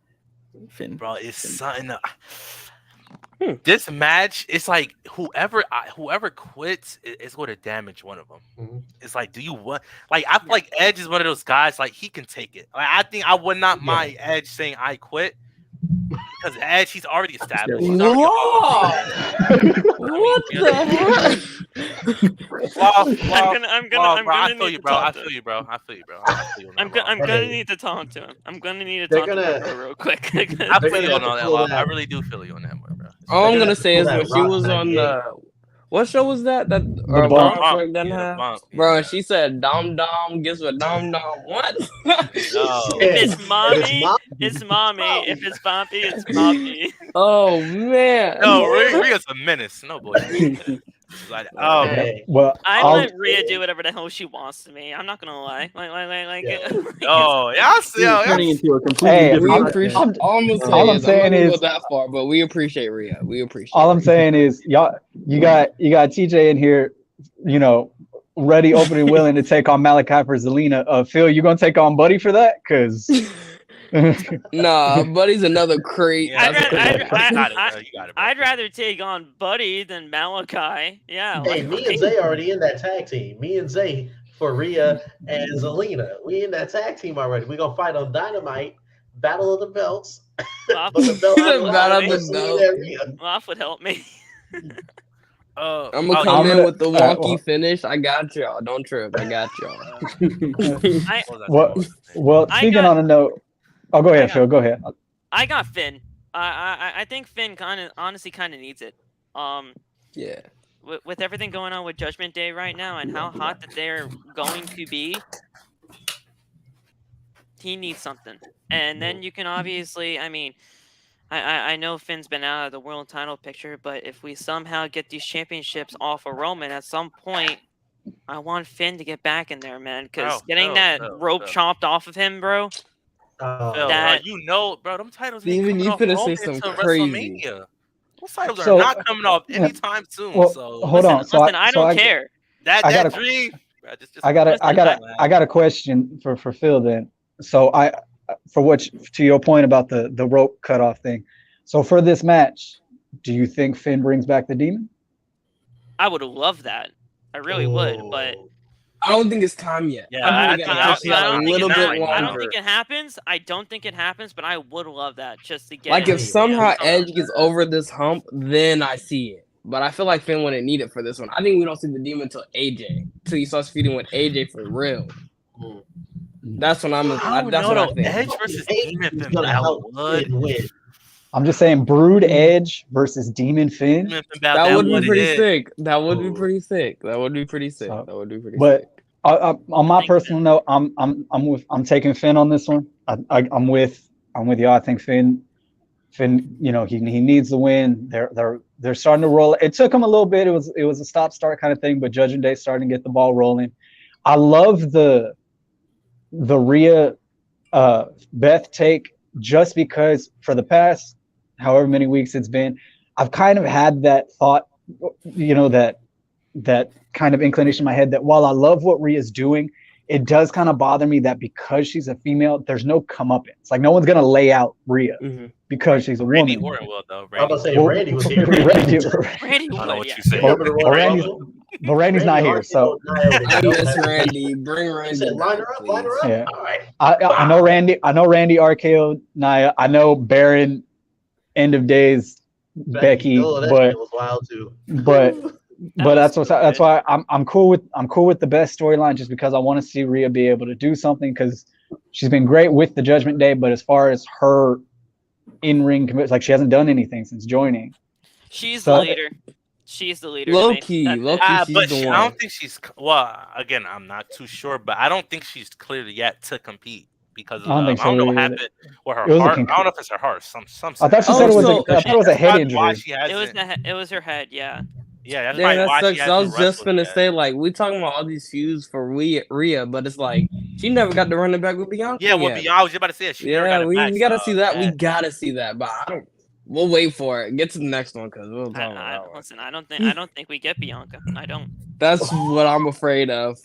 Finn. Bro, it's something. This match, it's like whoever quits is going to damage one of them. Mhm. It's like, do you want? Like, I feel like Edge is one of those guys. Like, he can take it. Like, I think I would not mind Edge saying I quit because Edge, he's already established. He's already What the heck? I'm gonna I need feel to you, bro. talk I to feel him. you, bro. I feel you, bro. I feel you on I'm that, gonna Okay. need to talk to him. I'm gonna need to They're talk to gonna- him real quick. I They're feel gonna you have on to that pull one. that. I really do feel you on that one, bro. All I'm They're gonna gonna say is pull when that she rock was back on in. the what show was that? That Bump. Raw Bump. SmackDown Yeah, the had? bump. Bro, Yeah. and she said Dom Dom gives a Dom Dom what? No. If it's mommy, mom- it's mommy. If it's Poppy, it's Poppy. Oh man. No, Rhea's a menace. No boy. Like, oh, Hey. Well, I I'll- let Rhea do whatever the hell she wants to me. I'm not gonna lie. Yeah. oh, yeah, I see. It's turning into a completely Hey, We different. appreciate. I'm- all I'm gonna say all I'm is, saying I'm not gonna is- go that far, but we appreciate Rhea. We appreciate. all I'm Rhea. saying is, y'all, you got TJ in here, you know, ready, open, and willing to take on Malachi for Zelina. Phil, you gonna take on Buddy for that? Cause Nah, Buddy's another crate. Yeah, I'd, That's rather, a I'd, crate. I, you got it, I'd rather take on Buddy than Malachi. Yeah. Hey, me and Zay already in that tag team. Me and Zay for Rhea and Zelina. We in that tag team already. We gonna fight on Dynamite, Battle of the Belts. Woff But the belt Battle of the Zelina and Rhea. would help me. I'm gonna come in with the wonky finish. I got y'all. Don't trip. I got y'all. well, speaking on a note, go ahead, Phil. Go ahead. I got Finn. I think Finn honestly kind of needs it. Yeah. With everything going on with Judgment Day right now and how hot that they're going to be, he needs something. And then you can obviously, I mean, I know Finn's been out of the world title picture, but if we somehow get these championships off of Roman at some point, I want Finn to get back in there, man. Because getting that rope chopped off of him, bro. You know, bro, them titles ain't Even coming you off finna Roman say some till crazy. WrestleMania. Those titles are not coming off anytime soon. Well, so hold on. So listen, I don't care. That dream. Bro, I got a question for Phil then. So to your point about the rope cutoff thing. So for this match, do you think Finn brings back the Demon? I would love that. I really would, but I don't think it's time yet. Yeah, I don't think it happens. I don't think it happens, but I would love that just to get. Like if somehow Edge gets over this hump, then I see it. But I feel like Finn wouldn't need it for this one. I think we don't see the Demon until AJ, till he starts feuding with AJ for real. That's when I'm. That's what I think. Edge versus Demon Finn would. I'm just saying, Brood Edge versus Demon Finn. That would be pretty sick. That would be pretty sick. But on my personal note, I'm taking Finn on this one. I'm with y'all. I think Finn, you know, he needs the win. They're starting to roll. It took him a little bit. It was a stop start kind of thing, but Judgment Day starting to get the ball rolling. I love the Rhea Beth take, just because for the past however many weeks it's been, I've kind of had that thought, you know, that kind of inclination in my head that while I love what Rhea's doing, it does kind of bother me that because she's a female, there's no comeuppance. Like no one's gonna lay out Rhea because she's a Randy woman. Orton will though. I was about to say Randy was here. Randy I don't know what you say. But Randy's not here, so I miss Randy. Bring Randy. Line her up. yeah. All right. I know Randy. RKO Nia. I know Baron. End of Days Becky, that was wild too. but that's why I'm cool with the best storyline, just because I want to see Rhea be able to do something, because she's been great with the Judgment Day, but as far as her in-ring commit, like she hasn't done anything since joining. She's the leader. She's the leader. Low key, she's but the one. I don't think she's. Well, again, I'm not too sure, but I don't think she's clear yet to compete. Because I don't know what happened with her heart. I don't know if it's her heart. Some. I thought she said it was a head injury. It was her head. Yeah. Yeah, that's probably why she hasn't I was just gonna yet. say, like, we talking about all these feuds for Rhea, but it's like she never got to run it back with Bianca. Yeah, well, I was just about to say it. We gotta see that. We gotta see that, but I don't. We'll wait for it. Get to the next one because we'll talk about it. Listen, I don't think we get Bianca. I don't. That's what I'm afraid of.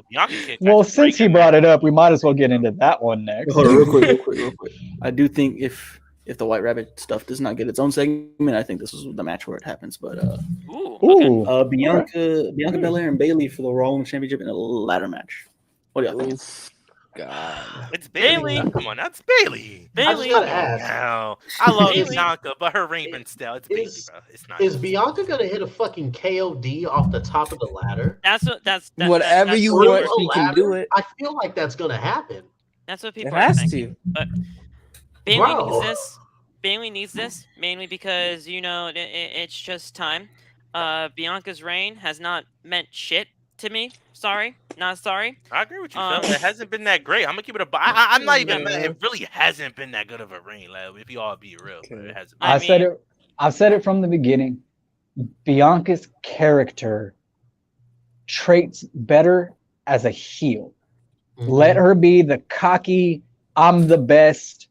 Yo, well, since he brought it up, we might as well get into that one next. Hold on, real quick. I do think if the White Rabbit stuff does not get its own segment, I think this is the match where it happens. But Bianca Belair and Bayley for the Raw Women's Championship in a ladder match. What do y'all think? God, it's Bayley. Come on, that's Bayley. I just gotta ask. No, I love Bianca, but her Raven style, it's Bayley, bro. It's not. Is Bianca gonna hit a fucking KOD off the top of the ladder? Whatever you want, she can do it. I feel like that's gonna happen. That's what people are thinking. But Bayley needs this. Bayley needs this mainly because it's just time. Bianca's reign has not meant shit to me. Sorry, not sorry. I agree with you, Phil. It hasn't been that great. I'm gonna keep it I'm not even. It really hasn't been that good of a reign, like, if you all be real. It hasn't. I've said it from the beginning. Bianca's character traits better as a heel. Mm-hmm. Let her be the cocky, I'm the best,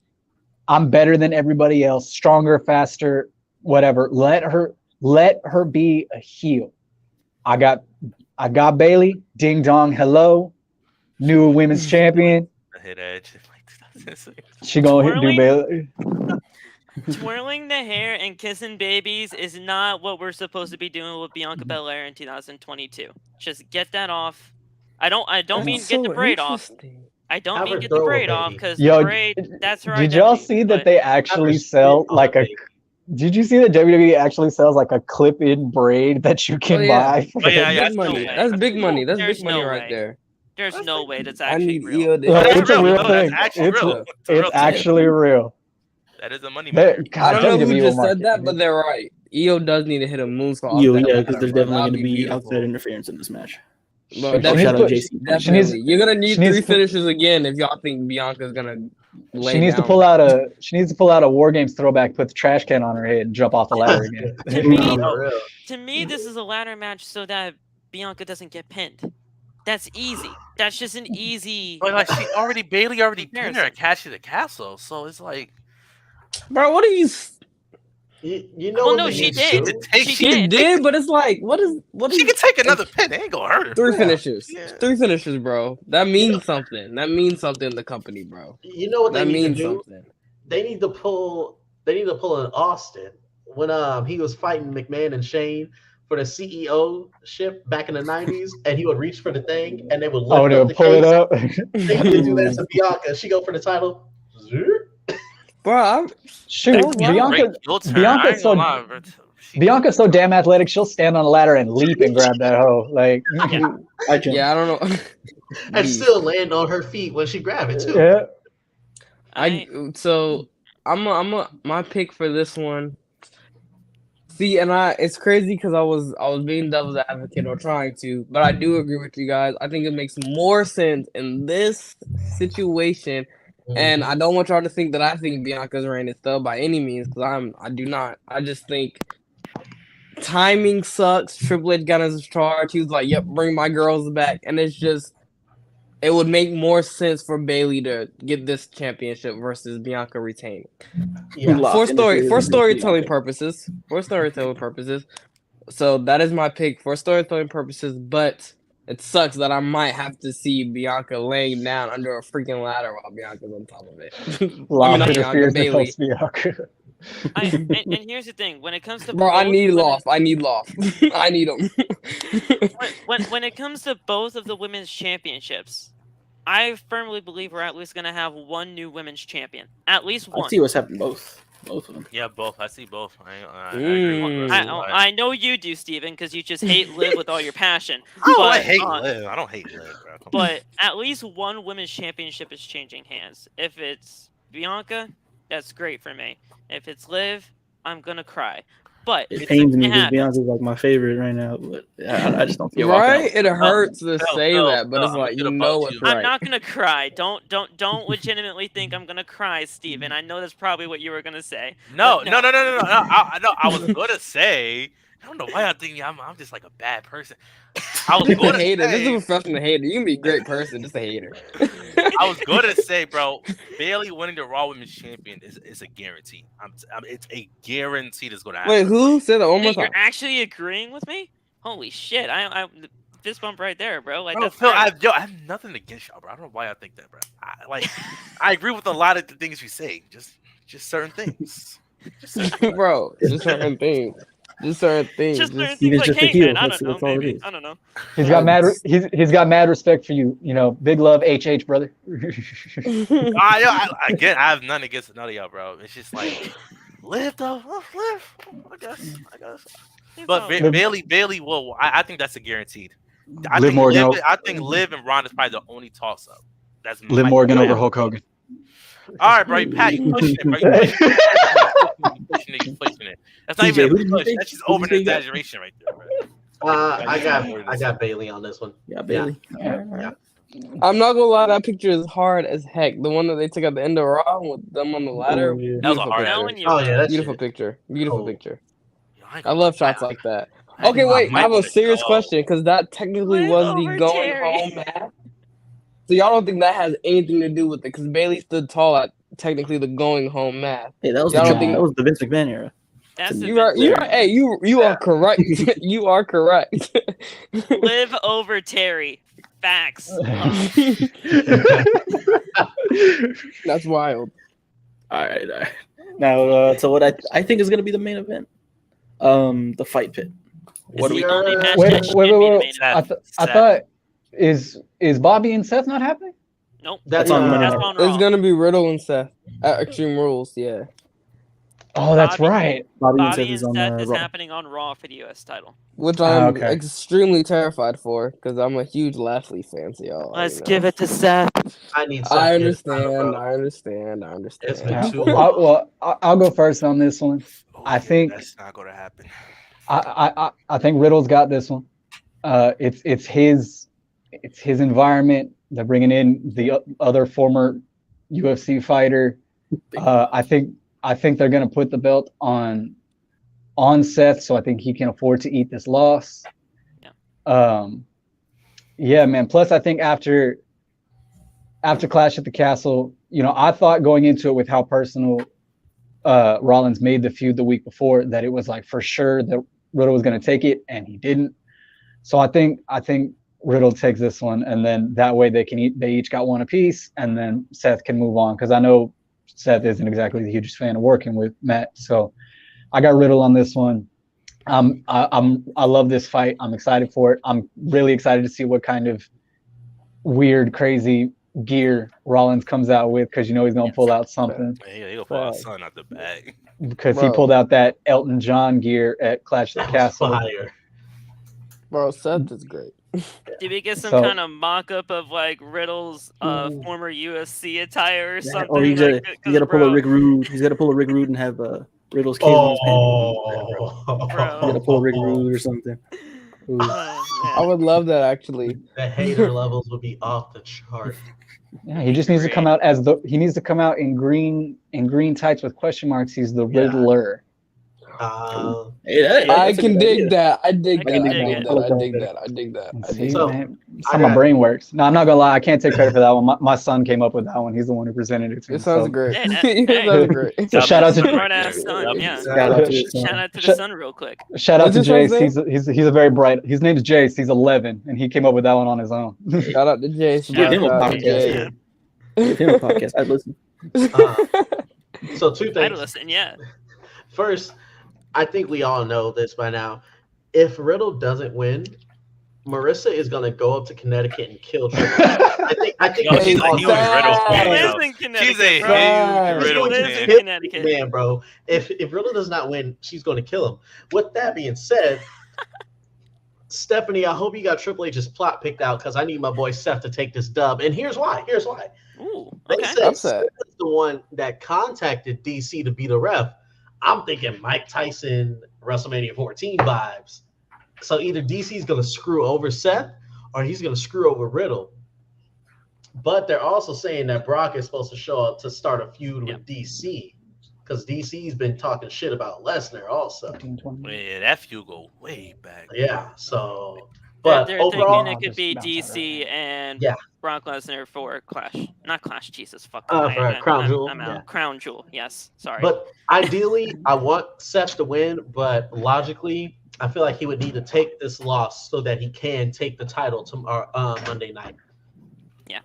I'm better than everybody else, stronger, faster, whatever. Let her be a heel. I got I got Bailey. Ding dong, hello. New women's champion. I hit Edge. She gonna do Twirling? Bailey. Twirling the hair and kissing babies is not what we're supposed to be doing with Bianca Belair in 2022. Just get that off. I don't mean That's get the so braid off. interesting. I don't Have mean her get the throw a braid off baby. because Yo, the braid, that's her Did y'all identity, see that but- they Have her actually spit sell on like the a? baby. Did you see that WWE actually sells like a clip-in braid that you can Oh, yeah. buy? Oh, yeah, Big that's money. no way. That's big That's money. That's There's big money no right way. there. There's no way that's I actually need real. EO to No, hit it's a that. real No, thing. that's actually It's real. it's actually real. That is a money They- maker. God, I don't know who WWE just will said that, market. but they're right. EO does need to hit a moonsault. off Yeah, that because ladder, there's bro. definitely That'd going to be be beautiful. outside interference in this match. Bro, Oh, definitely, shout out put- JC. definitely. You're gonna need she needs 3 to put- finishes again if y'all think Bianca's gonna lay She needs to down. pull out a War Games throwback, put the trash can on her head, and jump off the ladder again. To me, For real. to me, this is a ladder match so that Bianca doesn't get pinned. That's easy. That's just an easy. But like Bailey already pinned her Comparison. at Cash at the Castle, so it's like Bro, what are you? You know Well, what no, they she need to did. do? She She did. did, but it's like, what is? she can take another pin. They ain't gonna hurt her. 3 Yeah. finishes? Yeah. 3 finishes, bro. That means something. That means something in the company, bro. You know what they That need to means do? something. They need to pull an Austin when he was fighting McMahon and Shane for the CEO ship back in the 90s, and he would reach for the thing and they would lift Oh, they up would the pull it case. up. They need to do that to Bianca. She go for the title. Bro, Shoot, That's wild. Bianca. Great heel turn. Bianca's I ain't so- gonna lie, bro. Bianca's so damn athletic. She'll stand on a ladder and leap and grab that hoe. Like, I jump. yeah, I don't know. And still land on her feet when she grab it too. yeah. My pick for this one. See, and it's crazy because I was being devil's advocate or trying to, but I do agree with you guys. I think it makes more sense in this situation, and I don't want y'all to think that I think Bianca's reign is thug by any means, because I do not. I just think timing sucks. Triple H got his charge. He was like, "Yep, bring my girls back," and it's just. It would make more sense for Bailey to get this championship versus Bianca retaining. Yeah. Locked in the For field. storytelling purposes. So that is my pick for storytelling purposes, but it sucks that I might have to see Bianca laying down under a freaking ladder while Bianca's on top of it. Loft not interferes Bianca, that helps Bianca. and here's the thing: when it comes to Bro, I both need women- Loft. I need Loft. I need him. when it comes to both of the women's championships, I firmly believe we're at least going to have one new women's champion. At least I one. see what's happening both of them. Yeah, both. I see both. I agree with I, that. I know you do, Steven, because you just hate Liv with all your passion. Oh, I but, hate uh, Liv. I don't hate Liv, bro. Come on. But at least one women's championship is changing hands. If it's Bianca, that's great for me. If it's Liv, I'm going to cry. But It it's pains me gonna because happen. Bianca's like my favorite right now, but I just don't feel Right? It hurts to no, say no, that, but no, it's I'm like, gonna you bug know you. it's right. I'm not gonna cry. Don't legitimately think I'm gonna cry, Steven. I know that's probably what you were gonna say. No. But I was gonna say. I don't know why I think I'm just like a bad person. I was Just a gonna hater. This is say. a professional hater. You can be a great person, just a hater. I was gonna say, bro, Bailey winning the Raw Women's Champion is a guarantee. It's a guarantee that's gonna happen. Wait, who said that one more Wait, you're time? actually agreeing with me? Holy shit! I fist bump right there, bro. Like Bro, that's Phil, great. I have nothing against y'all, bro. I don't know why I think that, bro. I agree with a lot of the things you say. Just certain things. Just certain things. Bro, just certain things. Just certain things. Just certain Just- He things was like just a Hangman. heel. I That's- don't know. that's all it Maybe is. I don't know. He's got mad. He's got mad respect for you. You know, big love, HH brother. I have nothing against none of y'all, bro. It's just like Liv though. Liv. I guess. It's But all- Bailey will. I think that's a guaranteed. I Liv think Morgan. I think Liv and Ronda's probably the only toss up. That's Liv my- Morgan over Hulk Hogan. All right, bro. Pat, you pushing it, bro. You pushing it. That's not TJ, even who a did you push. say- That's just who did over you say you got? exaggeration right there, bro. I got Bailey on this one. Yeah, Bailey. I'm not gonna lie, that picture is hard as heck. The one that they took at the end of Raw with them on the ladder. Oh, yeah. That was a Beautiful hard picture. Telling you, Oh yeah, that's Beautiful shit. picture. Beautiful Oh. picture. Ain't I gonna love lie. shots like that. I Okay, ain't wait. gonna I have lie. a serious Oh. question because that technically Liv was the over going Terry. home match. So y'all don't think that has anything to do with it? Because Bailey stood tall at technically the going home match. Hey, that was Y'all the don't think- that was the Vince McMahon era. that's the You are. Vince Hey, you are correct. You are correct. Liv over Terry. Facts. That's wild. All right. Now, to what I think is going to be the main event, the fight pit. What do It's we? the only match Wait, that should be the main event. I thought is Bobby and Seth not happening? Nope. That's on Monday That's night. on It's Raw. gonna be Riddle and Seth at Extreme Rules. Yeah. Oh, that's Bobby- right. Bobby and Bobby Seth and is on Seth is Raw. happening on Raw for the US title. Which I'm okay. extremely terrified for because I'm a huge Lashley fan. So y'all, Let's give it to Seth. I need Seth I to get his title, understand. bro. I understand. It's been Yeah, too well, long. I'll go first on this one. I think that's not going to happen. I think Riddle's got this one. It's his environment. They're bringing in the other former UFC fighter. I think they're gonna put the belt on Seth, so I think he can afford to eat this loss. Yeah, man. Plus, I think after Clash at the Castle, I thought going into it with how personal Rollins made the feud the week before that it was like for sure that Riddle was going to take it, and he didn't. So I think Riddle takes this one, and then that way they each got one apiece, and then Seth can move on because I know Seth isn't exactly the hugest fan of working with Matt. So I got Riddle on this one. I love this fight. I'm excited for it. I'm really excited to see what kind of weird, crazy gear Rollins comes out with because he's going to pull out something. Yeah, he'll pull out something out the bag. Because he pulled out that Elton John gear at Clash of the Castle. Fire. Bro, Seth is great. Did we get some kind of mock-up of like Riddle's former UFC attire or something? Or he's got to pull a Rick Rude. He's got to pull a Rick Rude and have Riddle's kids on his pants. He's got to pull a Rick Rude or something. I would love that actually. The hater levels would be off the chart. Yeah, he just needs to come out in green tights with question marks. He's the Riddler. I can dig that. I dig that. I dig that. See, man, that's how my brain works. No, I'm not gonna lie. I can't take credit for that one. My son came up with that one. He's the one who presented it to me. It sounds great. It sounds great. So shout out to Shout out to the son real quick. Shout out to Jace. He's a very bright. His name's Jace. He's 11, and he came up with that one on his own. Shout out to Jace. Give him a podcast. Give him a podcast. I'd listen. So two things. I'd listen. Yeah. First, I think we all know this by now. If Riddle doesn't win, Marissa is gonna go up to Connecticut and kill Triple H. I think she's a huge Riddle fan. She's a huge Riddle fan. Man, bro. If Riddle does not win, she's gonna kill him. With that being said, Stephanie, I hope you got Triple H's plot picked out because I need my boy Seth to take this dub. And here's why. Ooh, They okay. said Seth is the one that contacted DC to be the ref. I'm thinking Mike Tyson, WrestleMania 14 vibes. So either DC's going to screw over Seth or he's going to screw over Riddle. But they're also saying that Brock is supposed to show up to start a feud with DC because DC's been talking shit about Lesnar also. Yeah, that feud go way back. Yeah, so... But they're overall, thinking it could be DC and Brock Lesnar for Clash. Not Clash, Jesus. Fuck. Crown Jewel. I'm out. Crown Jewel, yes. Sorry. But ideally, I want Seth to win, but logically, I feel like he would need to take this loss so that he can take the title tomorrow, Monday night. Yeah.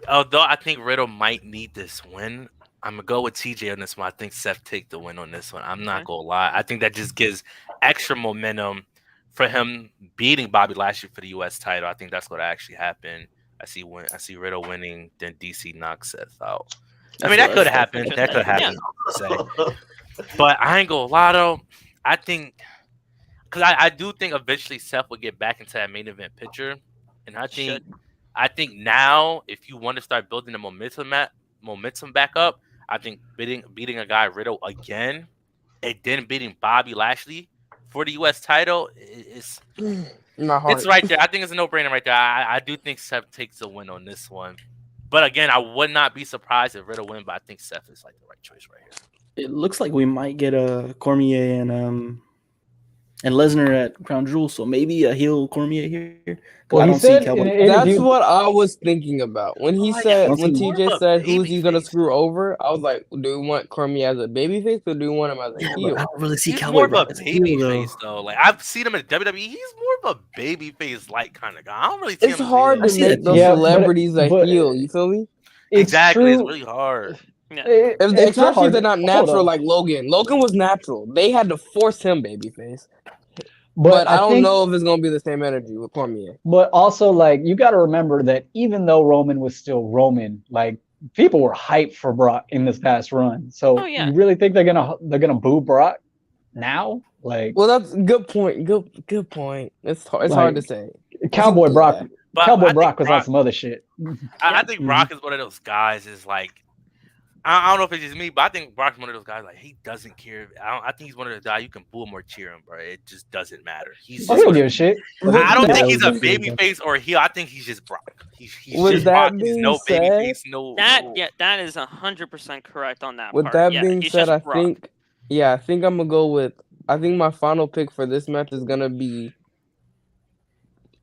Although I think Riddle might need this win, I'm gonna go with TJ on this one. I think Seth take the win on this one. I'm not gonna lie. I think that just gives extra momentum for him beating Bobby Lashley for the U.S. title. I think that's what actually happened. I see Riddle winning, then DC knocks Seth out. I mean, that could happen. That could happen. But I ain't gonna lie though. I think because I do think eventually Seth will get back into that main event picture, and I think now if you want to start building the momentum back up. I think beating a guy Riddle again and then beating Bobby Lashley for the U.S. title is it's right there. I think it's a no-brainer right there. I do think Seth takes the win on this one. But again, I would not be surprised if Riddle win, but I think Seth is like the right choice right here. It looks like we might get a Cormier and and Lesnar at Crown Jewel. So maybe a heel Cormier here. 'Cause Well, I he don't see said in Cowboy. an That's interview. what I was thinking about when he Oh, said yeah, when he's more TJ of a said who's he gonna babyface. screw over. I was like, do we want Cormier as a babyface or do we want him as a Yeah, heel? but I don't really see He's Cowboy more of a Brock as a heel, baby though. face though. Like I've seen him in WWE. He's more of a baby face like kind of guy. I don't really see It's him as hard a to see make that, those yeah, but- celebrities a but- heel. You feel me? It's exactly. It's true. really hard. If It's especially not if hard. they're not Hold natural on. like Logan. Logan was natural. They had to force him babyface. But But I don't think, know if it's gonna be the same energy with Cormier. But also, like, you got to remember that even though Roman was still Roman, like, people were hyped for Brock in this past run. So Oh, yeah. you really think they're gonna boo Brock now? Like, Well, that's a good point. Good point. It's hard to say. Cowboy Brock. Yeah. But I Cowboy think Brock was on some other shit. I think Brock is one of those guys. Is like I don't know if it's just me, but I think Brock's one of those guys. Like he doesn't care. I think he's one of those guys you can boo him or cheer him, bro. It just doesn't matter. He's Oh, just he don't one give of- a shit. I don't think Yeah. he's a baby face or a heel. I think he's just Brock. He's With just that Brock. He's being no baby said- face. No. That is 100% correct on that With part. that Yeah, being he's said, just Brock. I think I'm gonna go with. I think my final pick for this match is gonna be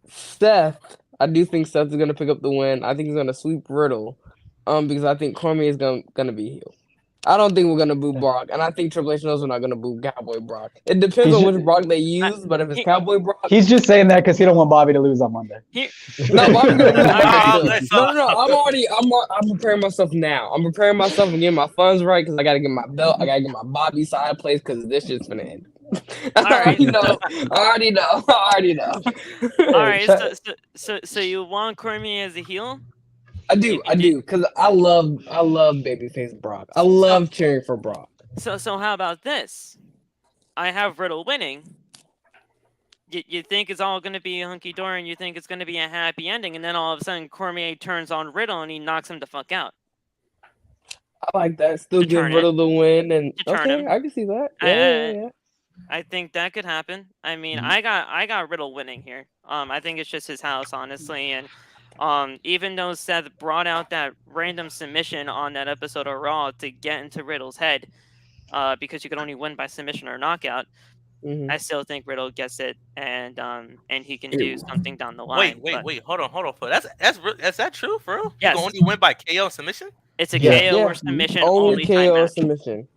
Seth. I do think Seth is gonna pick up the win. I think he's gonna sweep Riddle, because I think Cormier is gonna be heel. I don't think we're gonna boo Brock, and I think Triple H knows we're not gonna boo Cowboy Brock. It depends He's on ju- which Brock they use, but if it's Cowboy Brock, He's just saying that because he don't want Bobby to lose on Monday. no, Bobby's gonna lose Monday let's- too. No. I'm preparing myself now. I'm preparing myself and getting my funds right because I gotta get my belt. I gotta get my Bobby side place because this shit's gonna end. Alright, I already know. All right, Check- so you want Cormier as a heel? I do, because I love babyface Brock. I love cheering for Brock. So how about this? I have Riddle winning. You think it's all going to be hunky dory, and you think it's going to be a happy ending, and then all of a sudden Cormier turns on Riddle and he knocks him the fuck out. I like that. Still To give turn Riddle the win, and To turn him. I can see that. I- Yeah. I think that could happen. I mean, Mhm. I got Riddle winning here. I think it's just his house, honestly, and even though Seth brought out that random submission on that episode of Raw to get into Riddle's head, because you could only win by submission or knockout, Mhm. I still think Riddle gets it, and he can do something down the line. but Wait. Hold on. That's that true, for real? Yes. You can only win by KO submission. It's a Yeah. KO Yeah. or submission Only only time KO match. submission.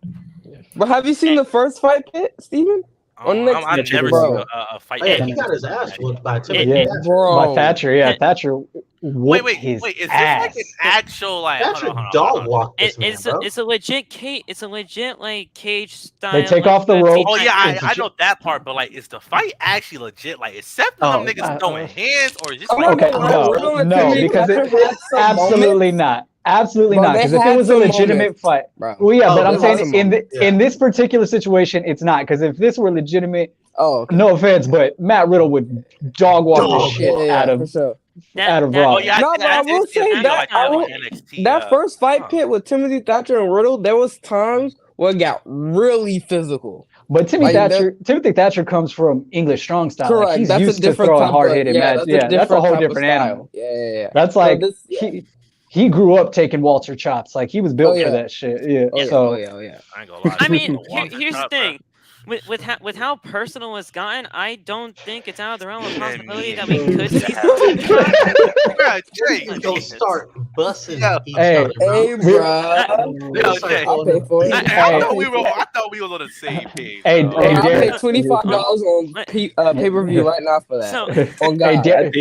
But have you seen the first fight, Pit, Steven? On next- I've never Bro. seen a fight. Oh, yeah, like he that. got his ass whooped by It- Timothy. it- Thatcher. Bro. By Thatcher, yeah, Thatcher. Wait. whooped his Is this ass. like an actual like? Thatcher hold on. dog walked this man, It's bro. a legit cage. It's a legit like cage style. They take like, off the UFC rope. Oh type yeah, match. I know that part, but like, is the fight actually legit? Like, is Seth and Oh, them niggas throwing hands, or is just I'm like? Okay, not gonna lie, Riddle and no, Timothy because Thatcher had some absolutely moments. not. Absolutely Bro, not. they Because if it had was a some legitimate moments. fight, Bro. well, yeah, Oh, but I'm there saying was in some- yeah. in this particular situation, it's not. Because if this were legitimate, Oh, okay. no offense, but Matt Riddle would dog walk the Dog shit walk. out for of sure. out of that- Raw. Oh yeah, No, but I will say that- I will- NXT, That first fight huh. pit with Timothy Thatcher and Riddle, there was times where it got really physical. But Timothy Like, Timothy Thatcher comes from English strong style. Like, Correct. he's That's used a to different throwing type hard of, hitting yeah, matches. that's Yeah, that's a whole type of different style. animal. Yeah. That's So like this, yeah. he grew up taking Walter chops. Like he was built Oh, yeah. for that shit. Yeah. Oh, yeah, So oh, yeah. I ain't gonna lie. I mean, Walter here's the Cup, thing. With how personal it's gotten, I don't think it's out of the realm of possibility that we Yeah. could see something. Bruh, Jay, He's gonna start busting Yeah. each Hey. other, bro. Hey, bro. Yo, Start Jay. I'll calling pay for it. I- I Hey. thought we were on the same page. Hey, bro. hey, I'll Derek. pay $25 on pay-per-view right now for that. So On Hey, God.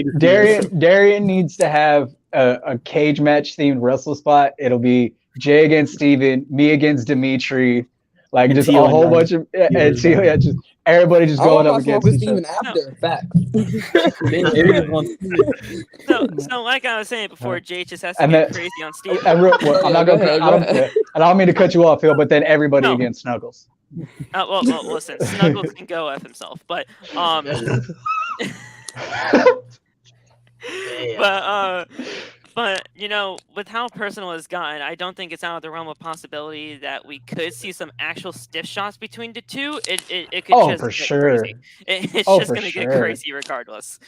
Darian needs to have a cage match themed wrestle spot. It'll be Jay against Steven, me against Dimitri, like And just Tio a and whole Ron. bunch of and Tio, yeah, just everybody just I going want up my smoke against with each other. Steven after. Darian wants- so like I was saying before, Jay just has to And get that- crazy on Steve. And well, I'm not Go gonna. ahead, I don't, go ahead. and I don't mean to cut you off, Phil, but then everybody No. against Snuggles. Well, listen, Snuggles can go F himself, but but you know, with how personal it's gotten, I don't think it's out of the realm of possibility that we could see some actual stiff shots between the two. It could Oh, just for get sure. crazy. It's Oh, just for gonna get sure. crazy regardless.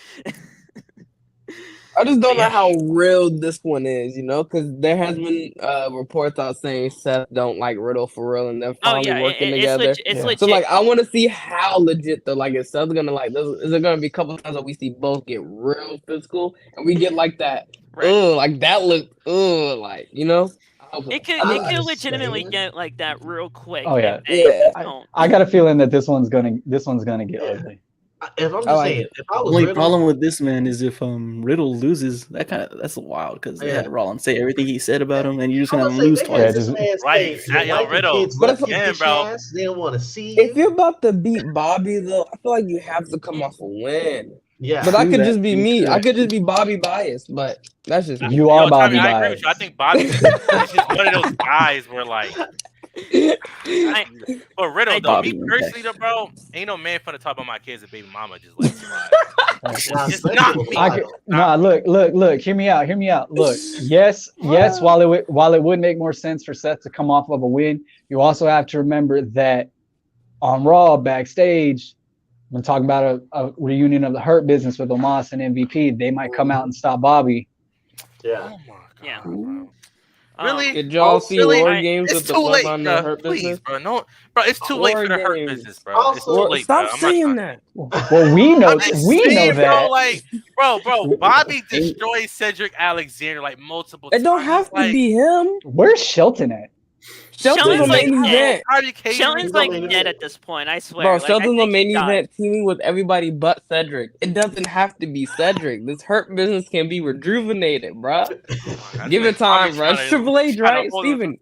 I just don't know Yeah. how real this one is, because there has been reports out saying Seth don't like Riddle for real, and they're Oh finally yeah, working it's together. legit. It's Yeah. legit. So like, I want to see how legit though. Like, is Seth gonna like? Is there gonna be a couple times that we see both get real physical, and we get like that? Right. Like that look, like It could I'm it could just legitimately saying. get like that real quick. Oh, yeah. if they Yeah. don't. I got a feeling that this one's gonna get ugly. If I'm I just like saying, it. if I was Only Riddle, problem with this man is if Riddle loses, that's wild because they Yeah. had Rollins say everything he said about him, and you're just I'm gonna gonna say lose they twice. had Yeah, this just- man Right, say, exactly, your wife and Riddle. kids But left if- your Yeah, bitch bro. ass. They don't want to see If you. you're about to beat Bobby though, I feel like you have to come off a win. Yeah, But I True could that. just be me. I Correct. could just be Bobby biased, but that's just me. You are Yo, Bobby Tommy, I agree with biased. you. I think Bobby is just one of those guys where like, but Riddle though, Bobby me went personally though, bro, ain't no man finna talk about my kids and baby mama just let it slide. Nah, It's especially not with me. I Lotto. could, nah, look. Hear me out. Look, yes. While it would make more sense for Seth to come off of a win, you also have to remember that on Raw backstage, when talking about a reunion of the Hurt Business with Omos and MVP, they might come out and stop Bobby. Yeah. Oh my god, Yeah. bro. Um, Really? Did y'all see really? War I- Games It's with the too late, bloodline bro. and Hurt Please, Business? bro. No, bro. It's too late War for the Hurt Games. Business, bro. It's too Also, late, Stop bro. I'm saying not that. Well, we know I'm just we know saying, bro. that. Like, bro. Bobby destroyed Cedric Alexander like multiple times. It don't have to Like, be him. Where's Shelton at? Shelton's Shelton's the like main dead. event. Harvey Catering. Shelton's He's like the main dead event. at this point. I swear. Bro, Like, I Shelton's the think main he died. event teaming with everybody but Cedric. It doesn't have to be Cedric. This Hurt Business can be rejuvenated, bro. Give it time, bro. It's Triple H, right? Steven,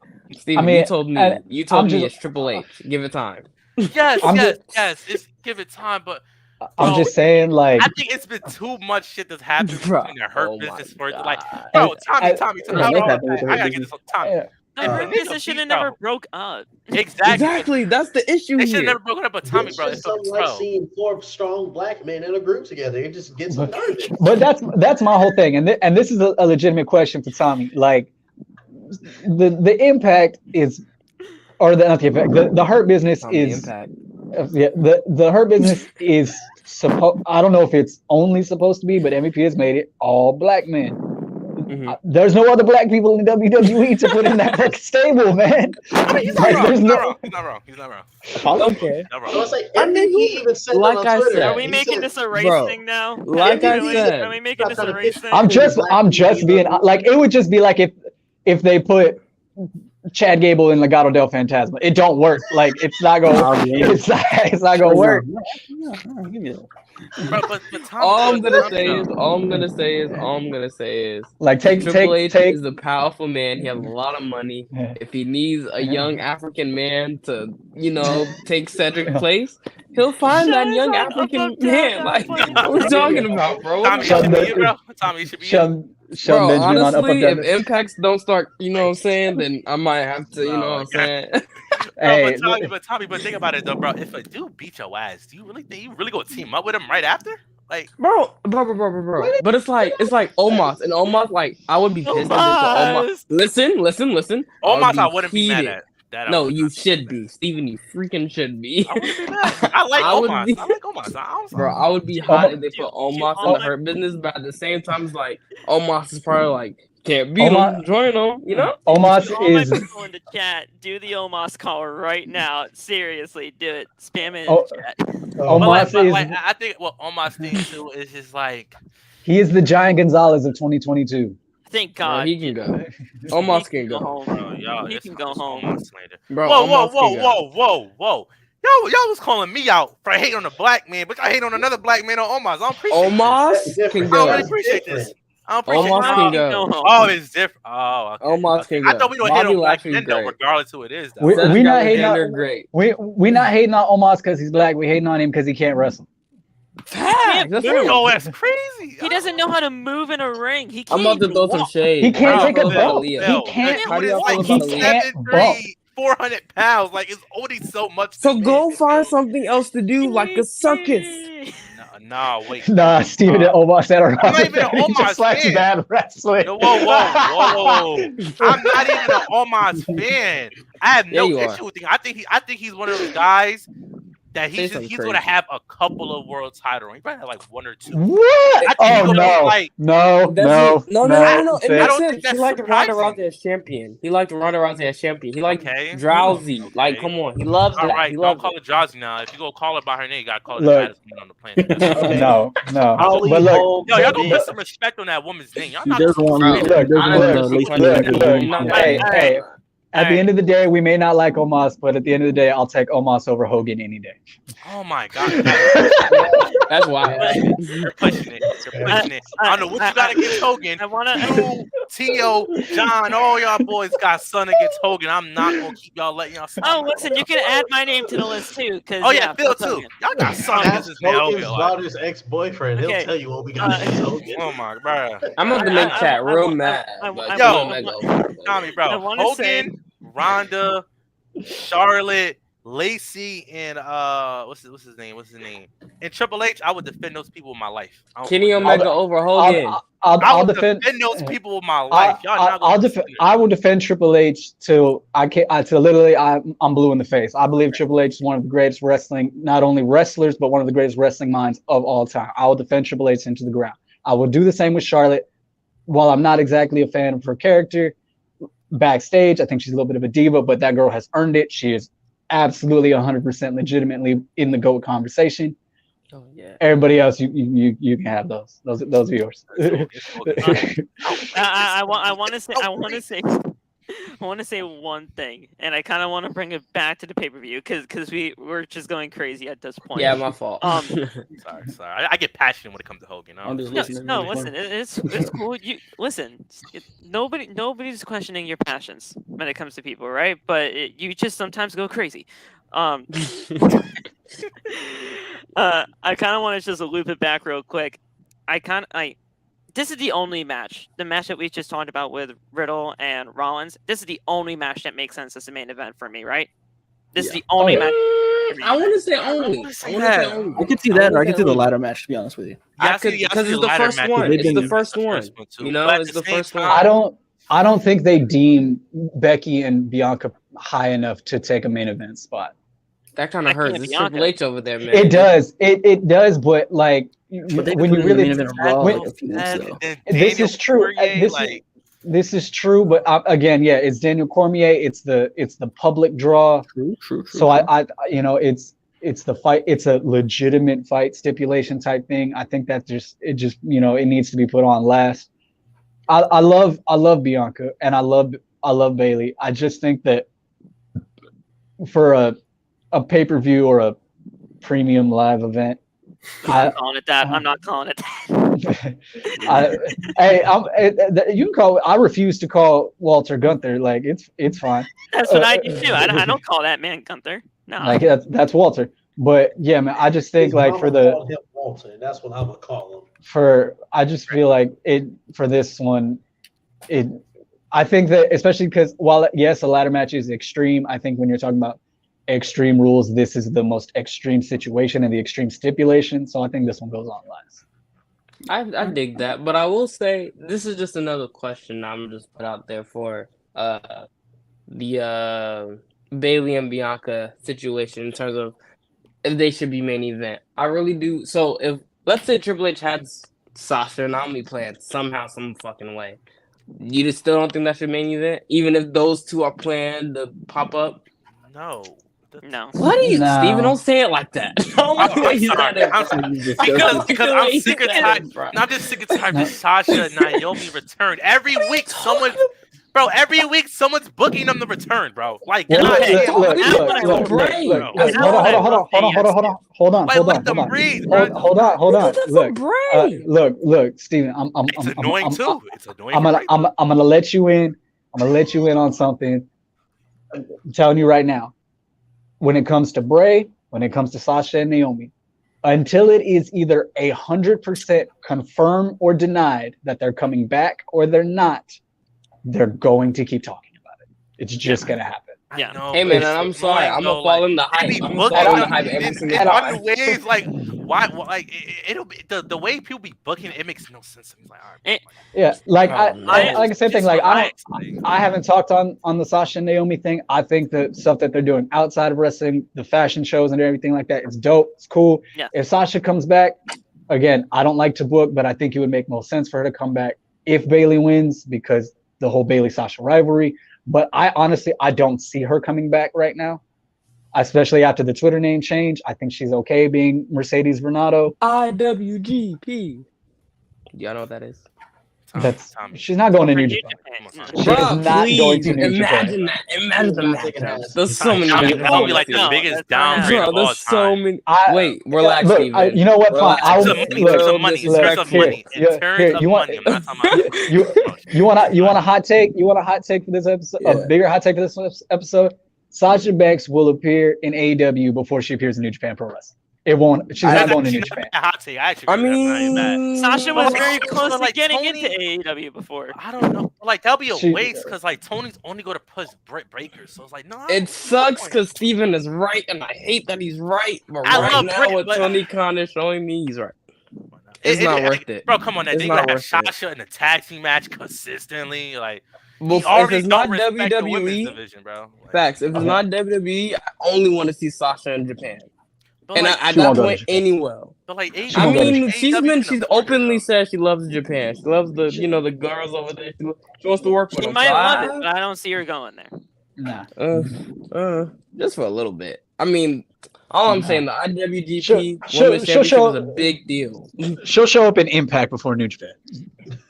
I mean, you told me. I'm just- It's Triple H. Give it time. Yes, I'm yes, just- yes. It's give it time, but I'm Bro, just saying, like, I think it's been too much shit that's happened Bro, between the Hurt oh my Business for God. like, bro, Tommy, Yeah, hold what on, happened with the I Hurt gotta get this on Tommy. The If Hurt a nigga Business should have beat, bro, never broke up. Exactly. Exactly. That's the issue They should have here. never broken up, but Tommy, It's bro, just if a, something like bro, seeing four strong black men in a group together. It just gets them nervous. but that's my whole thing, and this is a legitimate question for Tommy. Like, the impact is, or not the impact. The Hurt Business On the is, impact. yeah. The Hurt Business is supposed. I don't know if it's only supposed to be, but MVP has made it all black men. Mhm. There's no other black people in WWE to put in that fucking stable, man. I mean, he's not Like, wrong. there's He's not no- wrong. He's not wrong. He's not wrong. Okay. Not I wrong. was like, I mean, he even said like that I on Twitter. said- Are we He making said, this a race Bro, thing now? like I Are we- said- are we making this a Stop race trying thing? to I'm just being like, it would just be like if they put Chad Gable in Legado del Fantasma. It don't work. Like, it's not gonna it's not gonna work. Bro, but Tommy, All I'm gonna Tommy, say though. is, Like, Triple H take is a powerful man. He has a lot of money. Yeah. If he needs a young African man to, take Cedric's place, he'll find that young Shut up, African up, down, man. down, Like, fucking what are we talking about, bro? What Tommy, are it we should talking be about? you, bro. Tommy, it should be you. Sean Bro, Benjamin on honestly, Up, if impacts don't start, saying, then I might have to, Oh, what I'm saying? Bro, Hey, but Tommy, but think about it though, bro. If a dude beat your ass, do you really think you really gonna team up with him right after? Like, Bro. But it's like Omos, and Omos, like, I would be pissed if it's Omos. Listen. Omos, I be wouldn't be mad heated. at that. No, you should be, Steven. You freaking should be. I wouldn't be mad. I like I would Omos. be- I like Omos. Bro, I would be hot if they You- put you Omos in all the like- Hurt Business, but at the same time, it's like Omos is probably like, can't beat him, Omos- join him, Omos All my is people in the chat, do the Omos call right now. Seriously, do it. Spam it in Oh, the chat. Omos is I think what Omos thing too is just like, he is the Giant Gonzalez of 2022. Thank Bro, God. he can go. Omos can go. home. bro, y'all, He it's can go it's home. Omos slander. Bro, Whoa, Omos can go. whoa. Y'all was calling me out for hating on a black man, but I hate on another black man on Omos. I don't appreciate Omos That's can different. I don't go. really appreciate this. I don't appreciate Omos this. can go. home. Oh, it's different. Oh, okay. Omos Okay. can I go. thought we don't hate Bobby on black Lashley's men though, great. regardless who it is. Though. We Cedric not hating Alexander, on- great. We not hating on Omos because he's black. We hating on him because he can't wrestle. Facts. That's move. it. Oh, that's crazy. He doesn't know how to move in a ring. He I'm can't about to throw some walk. shade. He can't How do take a y'all feel about bump. Aaliyah? He can't. How do y'all like feel he about Aaliyah? can't bump. 400 pounds. Like it's only so much. So to go me. find something else to do, like a circus. No, wait. Nah, Steven and Omos that are I'm not even an he Omos just likes fan. bad wrestling. No, whoa. I'm not even an Omos fan. I have no Yeah, you are. issue with him. I think he's one of those guys that Say he's something going to crazy. have a couple of world title reigns. He probably have like 1 or 2. What? I think Oh he's gonna be like, no. No. It I makes don't sense. think that's He liked Ronda surprising. Rousey as champion. He liked Ronda Rousey as champion. He liked Okay. Drowsy. Okay. Like, come on. He loves All that. right, He don't loves call it. her Drowsy now. If you go call her by her name, you gotta call her the Look. baddest woman on the planet. Okay. No. Holly But look, Holm Yo, y'all said gonna it. put some respect on that woman's name. Y'all He not does gonna want Bro, me. He look, does want look, Lacey look, to be look. you know, Hey, at the Alright. end of the day, we may not like Omos, but at the end of the day, I'll take Omos over Hogan any day. Oh my god. that's wild. You're pushing it. You're pushing it. I don't know what you got against Hogan. I wanna. You, Tio, John, all y'all boys got son against Hogan. I'm not gonna keep y'all letting y'all slide. Oh, listen, you can add my name to the list too. Cause Oh yeah, Phil fuck too. Hogan. Y'all got son Ask against this man Hogan's Hogan. Like, daughter's ex-boyfriend. Okay. He'll tell you what we got against Hogan. oh my bro. I'm about to make chat real mad. Tommy, bro. wanna say- Hogan, Ronda, Charlotte, Lacey, and what's his name? And Triple H, I would defend those people with my life. Kenny Omega over Hogan. I'll defend those people with my life. Y'all not gonna defend it. I will defend Triple H till I'm blue in the face. I believe Triple H is one of the greatest not only wrestlers, but one of the greatest wrestling minds of all time. I will defend Triple H into the ground. I will do the same with Charlotte. While I'm not exactly a fan of her character backstage, I think she's a little bit of a diva, but that girl has earned it. She is absolutely 100% legitimately in the GOAT conversation. Oh yeah. Everybody else, you can have those. Those are yours. I want to say one thing, and I kind of want to bring it back to the pay-per-view because we're just going crazy at this point. Yeah, my fault. Sorry. I get passionate when it comes to Hogan. I'm just No, listening. no, listen, it's cool. You listen. Nobody's questioning your passions when it comes to people, right? But you just sometimes go crazy. I kind of want to just loop it back real quick. This is the only match, the match that we just talked about with Riddle and Rollins. This is the only match that makes sense as the main event for me, right? This is the only match. I want to say only. I can see that, or I can see the latter match. To be honest with you, Because it's the first one. It's the first one. You know, it's the first one. I don't think they deem Becky and Bianca high enough to take a main event spot. That kind of hurts. It's Triple H over there, man. It does. It does. But like, when you really, this is true. This is true. But again, yeah, it's Daniel Cormier. It's the public draw. True. So I it's the fight. It's a legitimate fight stipulation type thing. I think that it needs to be put on last. I love Bianca and I love Bailey. I just think that for a pay-per-view or a premium live event, I'm not calling it that. You can call. I refuse to call Walter Gunther. Like it's fine. That's what I do too. I don't call that man Gunther. No. Like that's Walter. But yeah, man, I just think like for the him Walter, that's what I'm gonna call him. I just feel like for this one, I think that especially because while yes, a ladder match is extreme, I think when you're talking about extreme rules, this is the most extreme situation and the extreme stipulation. So I think this one goes on last. I dig that, but I will say this is just another question I'm just put out there for the Bailey and Bianca situation in terms of if they should be main event. I really do. So if let's say Triple H had Sasha and Naomi playing somehow, some fucking way, you just still don't think that should main event, even if those two are planned to pop up? No. What are you, Steven? Don't say it like that. Because I'm sick and tired. Not just sick and tired of Sasha and Naomi return. Every week someone's booking them to return, bro. Like, hold on. Look, Steven. It's annoying too. It's annoying. I'm gonna let you in. I'm gonna let you in on something. I'm telling you right now. When it comes to Bray, when it comes to Sasha and Naomi, until it is either 100% confirmed or denied that they're coming back or they're not, they're going to keep talking about it. It's just going to happen. Yeah. I know, Hey but man, it's and I'm sorry, annoying, I'm though, gonna fall in the they hype. be I'm gonna booking fall in the them hype every in single other time. ways. Like, why? Like, it'll be the way people be booking. It makes no sense to me. Like, all right, It- Yeah, like Oh, I no. like the same thing. Just Like relax, like, I haven't talked on the Sasha and Naomi thing. I think the stuff that they're doing outside of wrestling, the fashion shows and everything like that, it's dope. It's cool. Yeah. If Sasha comes back, again, I don't like to book, but I think it would make most sense for her to come back if Bayley wins because the whole Bayley Sasha rivalry. But I honestly don't see her coming back right now, especially after the Twitter name change. I think she's okay being Mercedes Renato. IWGP. Y'all know what that is? Tommy. She's not going to For New New Japan. Japan. She Bruh, is not going please to New Japan. imagine that. Imagine the Not taking matchups. ass. There's so many Tommy, matchups. that would be like No, the biggest that's not downgrade Bro, of all there's so time. many. Wait, relax, Look, Steven. you know what? Fine. Relax. I In will, terms look, of money, in look, terms of here, money, in yeah, terms here, of you want- money. I'm not talking about you want a hot take? You want a hot take for this episode? Yeah. A bigger hot take for this episode? Sasha Banks will appear in AEW before she appears in New Japan Pro Wrestling. It won't. She's not going to New Japan. A hot take. I actually I agree with that. That's not even mean, Sasha was But, very like, close to like, getting Tony- into AEW before. I don't know. Like, that'll be a She- waste because, like, Tony's only going to push breakers. So it's like, no. it sucks because Steven is right, and I hate that he's right. But I right love now, Britt, what but- Tony Khan is showing me, he's right. It's not worth it. Bro, come on. It's They not gotta have worth it. Sasha in a tag team match consistently. Like, Well, he already if it's don't not respect the women's WWE, division, bro. Like, facts. If it's not WWE, I only want to see Sasha in Japan. but, And like, at She that won't go to point, Japan. anywhere. but like, She I won't go to mean, AEW she's can afford it, openly though. said she loves Japan. She loves the the girls over there. She wants to work with She them. might So love it, but I don't see her going there. Nah. just for a little bit. I mean, all I'm Nah. saying, the IWGP She'll- Women's she'll Championship show- is a big deal. She'll show up in Impact before New Japan.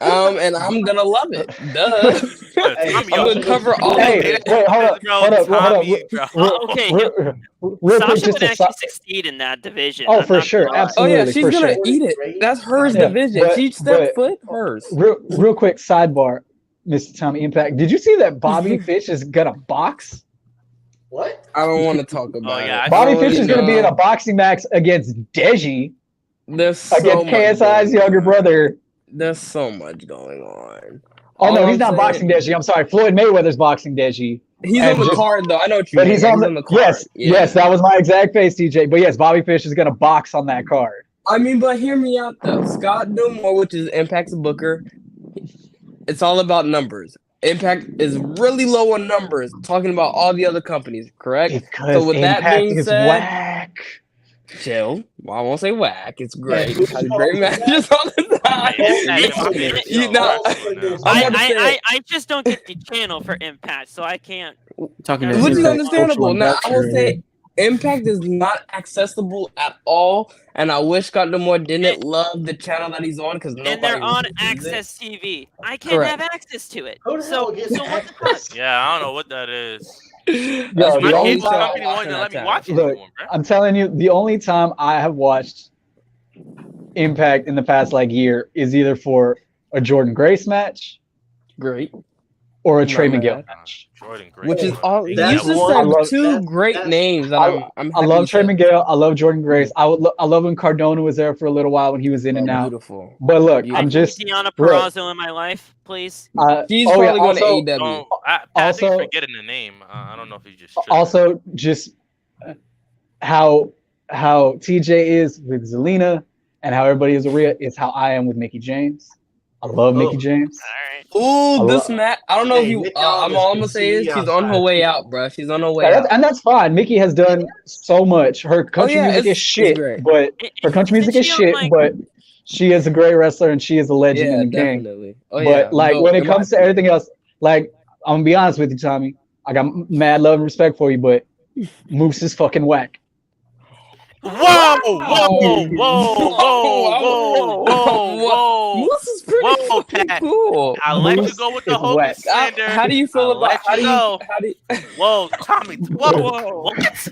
And I'm gonna love it. Duh. Hey, I'm gonna cover all Hey, of it. wait, hold up, Bro, hold up, Tommy, bro. Okay, Real Sasha quick, just would to actually succeed in that division. Oh, I'm for not sure, gonna lie. absolutely. Oh yeah, she's for gonna sure. eat it. That's her Yeah, division. but- She stepped but- foot hers. Real quick sidebar, Mr. Tommy Impact. Did you see that Bobby Fish is gonna box? What? I don't want to talk about Oh, yeah, it. Bobby I Fish is don't gonna be in know. a boxing match against Deji, There's so against much KSI's going younger on. brother. There's so much going on. Oh All no, I'm he's not saying- boxing Deji. I'm sorry, Floyd Mayweather's boxing Deji. He's And on the just- card though. I know what you But mean. he's Yeah, on the card. yes, Yeah. yes, that was my exact face, TJ. But yes, Bobby Fish is gonna box on that card. I mean, but hear me out though. Scott Dumore, which is Impact's booker, it's all about numbers. Impact is really low on numbers, talking about all the other companies, correct? Because So with that Impact being is said- whack. Chill. Well, I won't say whack. It's great. Yeah. Has great matches all the time. You know, I just don't get the channel for Impact, so I can't. Talking Which to which is Impact understandable. cultural Now, I will ambassador say here. Impact is not accessible at all, and I wish Scott Dumore didn't love the channel that he's on because And they're on Access TV. I can't Correct. have access to it. Who the hell So gets what the fuck? access? Yeah, I don't know what that is. Yo, That's the My only cable time- company wanted to let me watch it Look, anymore, bro. I'm telling you, the only time I have watched Impact in the past year is either for a Jordan Grace match Great. or a Not Trey bad. Miguel match. Jordan Grace. Which is all you That's just one- said I love- two that's- great that's- names that I'm I happy love you Trey said. Miguel. I love Jordan Grace. I love when Cardona was there for a little while when he was in and out. Beautiful. But look, Yeah. I'm just Deanna Purrazzo in my life, please. She's oh, yeah, probably going to also- AEW. Don't, I think Also- you're forgetting the name. I don't know if you just. also just how TJ is with Zelina and how everybody is with Rhea is how I am with Mickey James. I love Mickey Oh. James. All right. Ooh, I this love- match. I don't know if Hey, you. Nick All I'm gonna say is she's on her way out, bro. She's on her way out. And that's fine. Mickey has done so much. Her country yeah, music is it's shit, great. but her country music is shit, but she is a great wrestler and she is a legend Yeah, in the game. definitely. Oh, But yeah. like No, when it in my comes to opinion. everything else, like I'm gonna be honest with you, Tommy. I got mad love and respect for you, but Moose is fucking whack. Whoa! Whoa! Whoa! Whoa! Moose is pretty Whoa, fucking Pat. cool. I let you Moose go with the is hope whack. and slander. How do you feel I'll about let how you do go. you Whoa, Tommy! Whoa! What?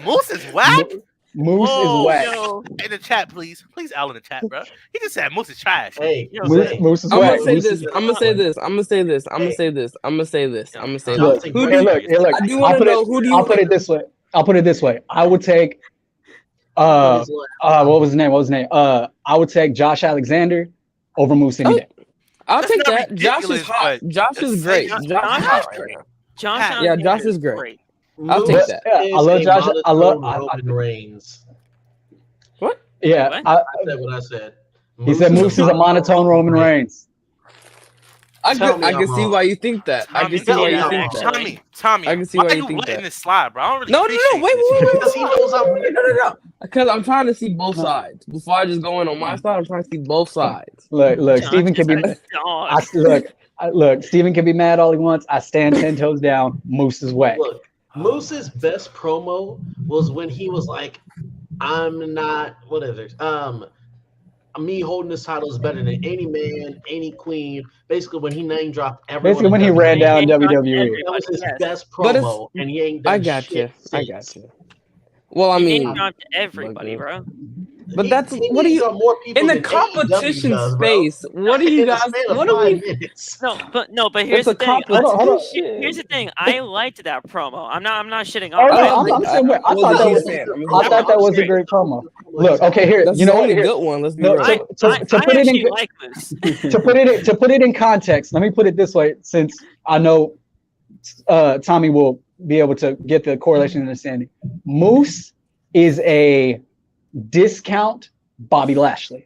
Moose is whack. Moose Whoa, is whack. Yo, In the chat, please. Please, Al in the chat, bro. He just said Moose is trash. Hey, yo, Moose is I'm whack. gonna say Moose this. is- I'm gonna say this. I'm gonna say this. I'm gonna say this. I'm gonna say this. I'm gonna say Look, this. Who Who do hey, do you- look. I do I'll want to put know it. who do you I'll put it this way. I would take. What was his name? I would take Josh Alexander over Moose any day. I'll That's take not that. Josh is ridiculous, hot. but Josh is just great. say Josh is Josh hot is right great. now. Josh Yeah, Alexander Josh is great. I'll take that. Yeah, I love Josh. I love Roman Reigns. What? Yeah, What? I said what I said. he said Moose is a monotone Roman Reigns. I Tell me can I'm see wrong. why you think that. I can see why you think that. Tommy, I can see why why are you you think letting that. this slide, bro? I don't really No, appreciate wait. Because he knows I'm right. No. Because I'm trying to see both sides. Before I just go in on my side, I'm trying to see both sides. Look, John Steven can be. just had a dog. Look, Steven can be mad all he wants. I stand 10 toes down. Moose is whack. Look, Moose's best promo was when he was like, "I'm not what is it? Me holding this title is better than any man, any queen." Basically, when he name dropped everyone. Basically, when he in ran down Name dropped WWE. that was his Yes. best But promo, and he ain't done I got you. shit I since. got you. Well, I He mean, name dropped everybody, bro. But that's He what do named you drop more people in the than competition AEW does, bro. space? What do you In the guys? span of What do 5 we? minutes? But here's It's a the thing. competition. Here's the thing. I liked that promo. I'm not shitting Oh on no, it. I'm saying I thought that was. I thought that was a great promo. Look, okay, here. That's You the know what? only Here, good one. Let's be no, real. I to put it actually in like this. to put it in context. Let me put it this way, since I know Tommy will be able to get the correlation and understanding. Moose is a discount Bobby Lashley.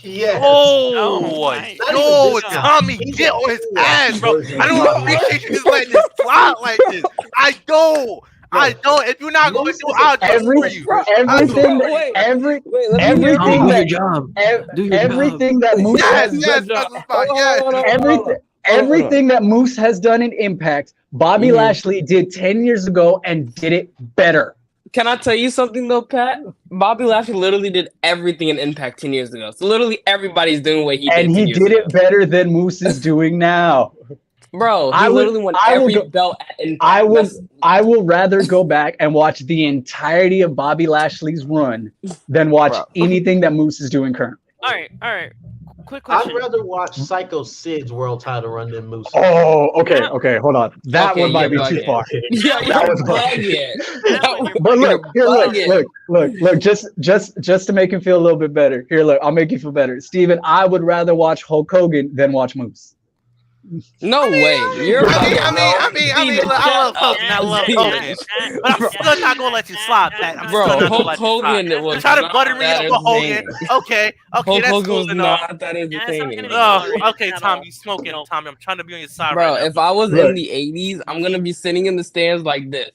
Yes. Oh my Yo, God. Tommy, He's get a on his cool ass, bro. version I of don't Bobby appreciate you just letting this slide like this. I don't. If you're not going to do, I'll do it for you. Everything that job. Everything that Moose Yes, has yes, done, yes. everything that Moose has done in Impact, Bobby Lashley did 10 years ago and did it better. Can I tell you something though, Pat? Bobby Lashley literally did everything in Impact 10 years ago. So literally everybody's doing what he did. And 10 he years did ago. it better than Moose is doing now. Bro, he I would- literally won I will every go- belt at Impact. I will rather go back and watch the entirety of Bobby Lashley's run than watch anything that Moose is doing currently. All right. Quick I'd question. rather watch Psycho Sid's world title run than Moose. Oh, okay, hold on. That Okay, one might be you're too bugging. far. Yeah, That was bugging. But look, here, Bugging. look, just to make him feel a little bit better. Here, look, I'll make you feel better. Steven, I would rather watch Hulk Hogan than watch Moose. No way. You're bugging. I mean, look, I love Hogan. I love Hogan. But I'm still not going to let you slide, Pat. I'm Bro, still not going to Hulk let you Hogan slide. was You're trying to not butter me that up with Hogan. entertaining. Okay, Hulk that's Hogan was cool enough. not that entertaining. Okay, Tom, you smoking, Tommy. I'm trying to be on your side Bro, right now. if I was Look. in the 80s, I'm going to be sitting in the stands like this.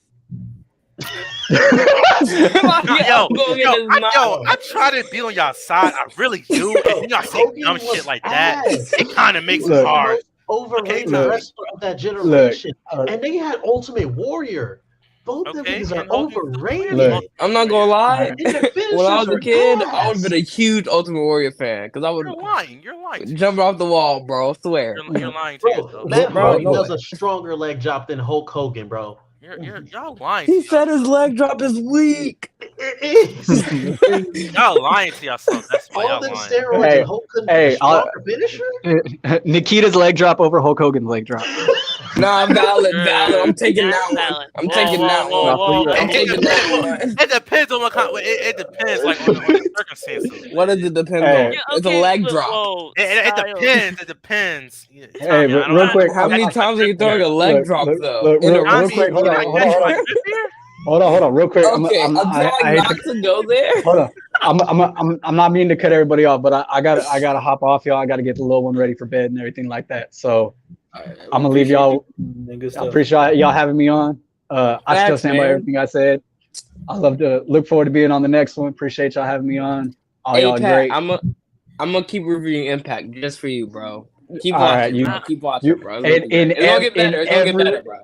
Yo, I try to be on y'all side. I really do. And y'all say dumb shit like that. It kind of makes it hard. Overrated look, wrestler of that generation. And they had Ultimate Warrior. Both of these are overrated. Look. I'm not going to lie. And their finishers When I was a are kid, gas. I would have been a huge Ultimate Warrior fan. Because I would You're lying. You're lying. jump off the wall, bro. I swear. You're lying to Bro, yourself. Matt Bro, Hardy no does way. a stronger leg drop than Hulk Hogan, bro. Y'all lying. He To said his leg drop is weak. It is. y'all lying to yourself. That's why All y'all them lying. steroids Hey, and Hulk couldn't hey, be a stronger finisher? Nikita's leg drop over Hulk Hogan's leg drop. Nah, valid. I'm taking That's that one. valid. I'm taking that one. I'm taking that one. It depends on what kind. It depends, like on the circumstances. What does it depend Hey. on? It's a leg drop. It depends. It depends. Yeah, Hey, Tommy, but I don't real know. quick, How many times are you throwing a leg drop, though? Look, In a real wrestling quick, hold on, ring? hold on, real quick. Okay, I'm trying not to go there. Hold on. I'm not meaning to cut everybody off, but I gotta hop off, y'all. I gotta get the little one ready for bed and everything like that. So I'm gonna leave y'all. I appreciate y'all having me on. I still stand by everything I said. I love to look forward to being on the next one. Appreciate y'all having me on. All y'all Pat, great. I'm gonna keep reviewing Impact just for you, bro. Keep All watching. right, Keep watching, bro. It's in gonna get better. It's gonna get better, bro.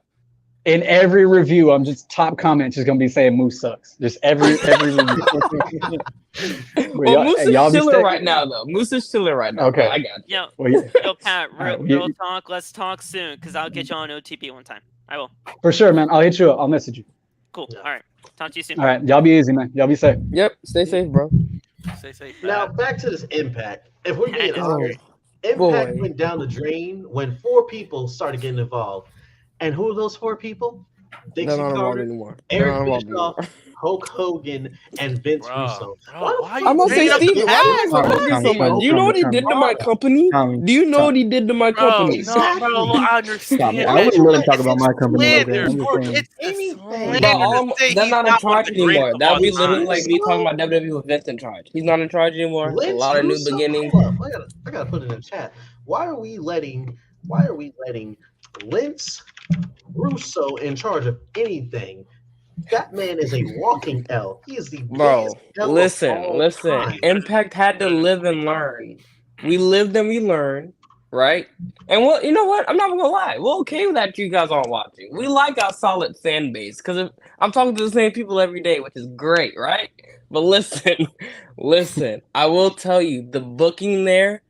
In every review, I'm just top comment just gonna be saying Moose sucks. Just every review. Well, Moose is chilling right now, though. Moose is chilling right now. Okay. Bro. I got you. Yo, Pat, real talk. Let's talk soon, because I'll get you on OTP one time. I will. For sure, man. I'll hit you up. I'll message you. Cool. All right. Talk to you soon. All right. Y'all be easy, man. Y'all be safe. Yep. Stay safe, bro. Stay safe. Now, back to this Impact. If we're being Oh, honest, Impact went down the drain when 4 people started getting involved. And who are those 4 people? They're Dixie not involved Carter, anymore. Eric Bischoff, Hulk Hogan and Vince Russo. Bro, why the you I'm gonna say, bringing up the Steve, why do you past? love me so much? Do you know what he did to my company? Do you know what he did to my Bro, company? no, bro, look, I understand I that. wouldn't let him talk It's about my company like that. slander. I'm just saying. It's a Anything. slander Bro, to say they're he's not in not one of charge the greatest anymore. of That'd all be literally time. like me talking about WWE with Vince in charge. He's not in charge anymore. A lot of new beginnings. Hold up. I gotta put it in the chat. Why are we letting Vince Russo in charge of anything? That man is a walking L. He is the Bro, biggest L listen. of all time. Impact had to live and learn. We lived and we learned, right? And well, you know what? I'm not gonna lie. We're okay that you guys aren't watching. We like our solid fan base because I'm talking to the same people every day, which is great, right? But listen. I will tell you the booking there,